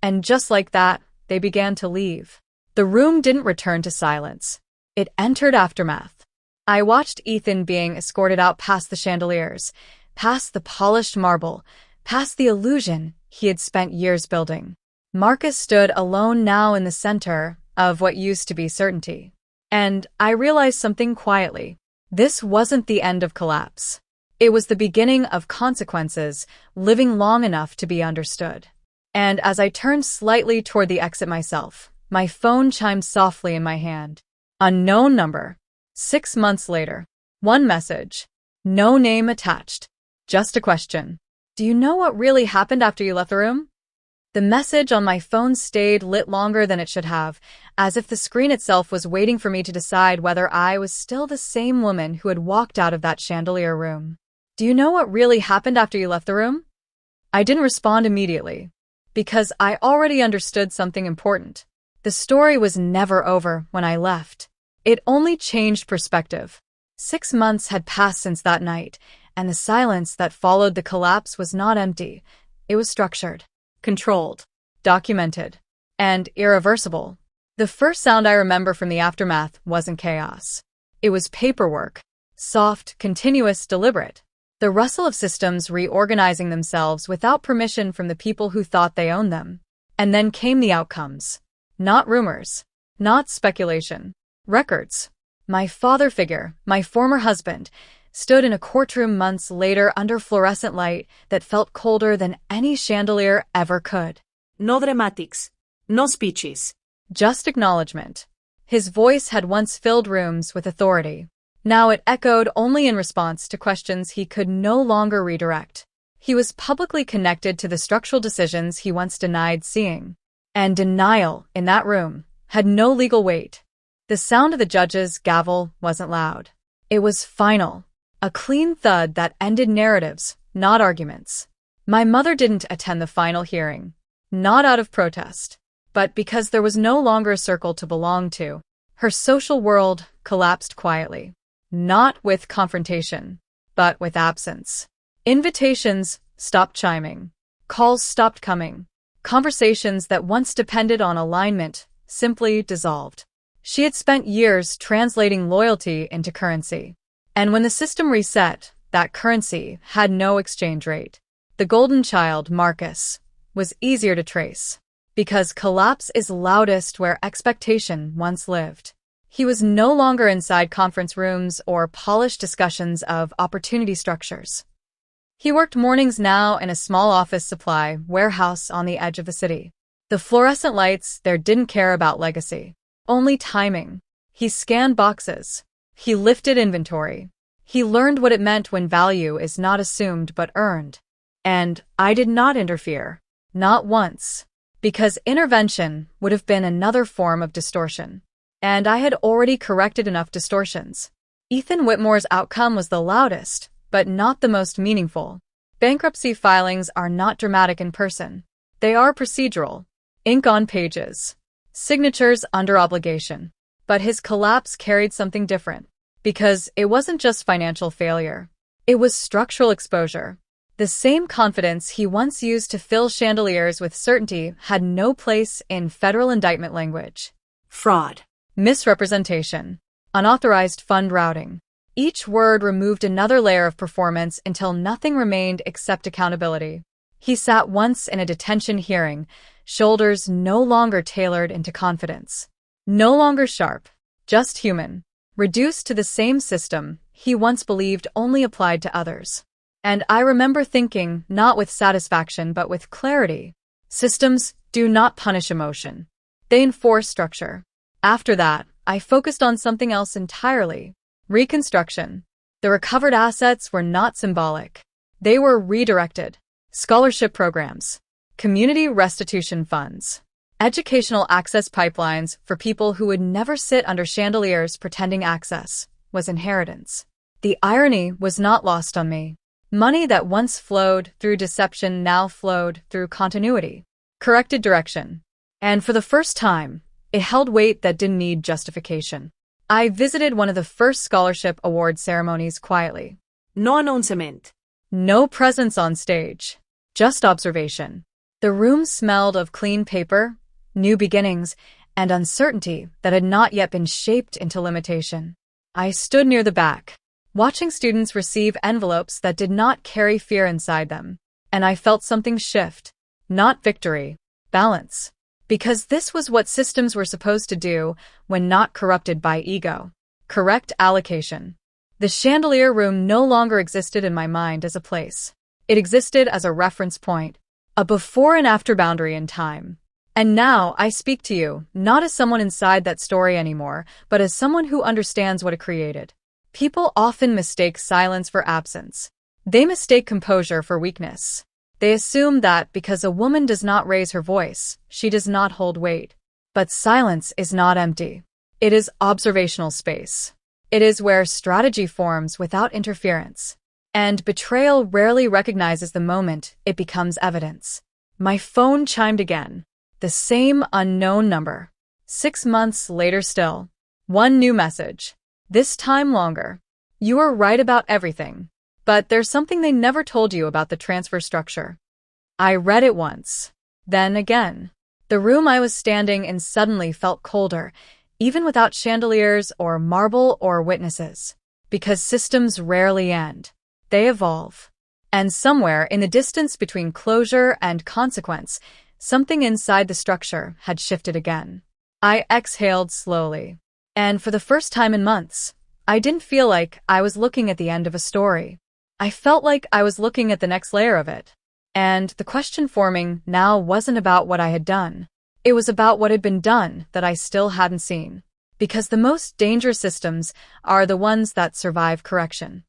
And just like that, they began to leave. The room didn't return to silence. It entered aftermath. I watched Ethan being escorted out past the chandeliers, past the polished marble, past the illusion he had spent years building. Marcus stood alone now in the center of what used to be certainty. And I realized something quietly. This wasn't the end of collapse. It was the beginning of consequences, living long enough to be understood. And as I turned slightly toward the exit myself, my phone chimed softly in my hand. Unknown number. 6 months later. One message. No name attached. Just a question. Do you know what really happened after you left the room? The message on my phone stayed lit longer than it should have, as if the screen itself was waiting for me to decide whether I was still the same woman who had walked out of that chandelier room. Do you know what really happened after you left the room? I didn't respond immediately, because I already understood something important. The story was never over when I left. It only changed perspective. 6 months had passed since that night, and the silence that followed the collapse was not empty. It was structured. Controlled, documented, and irreversible. The first sound I remember from the aftermath wasn't chaos. It was paperwork. Soft, continuous, deliberate. The rustle of systems reorganizing themselves without permission from the people who thought they owned them. And then came the outcomes. Not rumors. Not speculation. Records. My father figure, my former husband, stood in a courtroom months later under fluorescent light that felt colder than any chandelier ever could. No dramatics. No speeches. Just acknowledgement. His voice had once filled rooms with authority. Now it echoed only in response to questions he could no longer redirect. He was publicly connected to the structural decisions he once denied seeing. And denial, in that room, had no legal weight. The sound of the judge's gavel wasn't loud. It was final. A clean thud that ended narratives, not arguments. My mother didn't attend the final hearing. not out of protest, but because there was no longer a circle to belong to. Her social world collapsed quietly, not with confrontation, but with absence. Invitations stopped chiming. Calls stopped coming. Conversations that once depended on alignment simply dissolved. She had spent years translating loyalty into currency. And when the system reset, that currency had no exchange rate. The golden child, Marcus, was easier to trace, because collapse is loudest where expectation once lived. He was no longer inside conference rooms or polished discussions of opportunity structures. He worked mornings now in a small office supply warehouse on the edge of the city. The fluorescent lights there didn't care about legacy, only timing. He scanned boxes. He lifted inventory. He learned what it meant when value is not assumed but earned. And I did not interfere. Not once. Because intervention would have been another form of distortion. And I had already corrected enough distortions. Ethan Whitmore's outcome was the loudest, but not the most meaningful. Bankruptcy filings are not dramatic in person. They are procedural. Ink on pages. Signatures under obligation. But his collapse carried something different. Because it wasn't just financial failure. It was structural exposure. The same confidence he once used to fill chandeliers with certainty had no place in federal indictment language. Fraud. Misrepresentation. Unauthorized fund routing. Each word removed another layer of performance until nothing remained except accountability. He sat once in a detention hearing, shoulders no longer tailored into confidence. No longer sharp, just human. Reduced to the same system he once believed only applied to others. And I remember thinking, not with satisfaction but with clarity, systems do not punish emotion. They enforce structure. After that, I focused on something else entirely. Reconstruction. The recovered assets were not symbolic. They were redirected. Scholarship programs. Community restitution funds. Educational access pipelines for people who would never sit under chandeliers pretending access was inheritance. The irony was not lost on me. Money that once flowed through deception now flowed through continuity. Corrected direction. And for the first time, it held weight that didn't need justification. I visited one of the first scholarship award ceremonies quietly. No announcement. No presence on stage. Just observation. The room smelled of clean paper, new beginnings, and uncertainty that had not yet been shaped into limitation. I stood near the back, watching students receive envelopes that did not carry fear inside them. And I felt something shift. Not victory. Balance. Because this was what systems were supposed to do when not corrupted by ego. Correct allocation. The chandelier room no longer existed in my mind as a place. It existed as a reference point, a before and after boundary in time. And now I speak to you, not as someone inside that story anymore, but as someone who understands what it created. People often mistake silence for absence. They mistake composure for weakness. They assume that because a woman does not raise her voice, she does not hold weight. But silence is not empty. It is observational space. It is where strategy forms without interference. And betrayal rarely recognizes the moment it becomes evidence. My phone chimed again. The same unknown number. 6 months later still. One new message. This time longer. You are right about everything. But there's something they never told you about the transfer structure. I read it once. Then again. The room I was standing in suddenly felt colder, even without chandeliers or marble or witnesses. Because systems rarely end. They evolve. And somewhere in the distance between closure and consequence, something inside the structure had shifted again. I exhaled slowly. And for the first time in months, I didn't feel like I was looking at the end of a story. I felt like I was looking at the next layer of it. And the question forming now wasn't about what I had done. It was about what had been done that I still hadn't seen. Because the most dangerous systems are the ones that survive correction.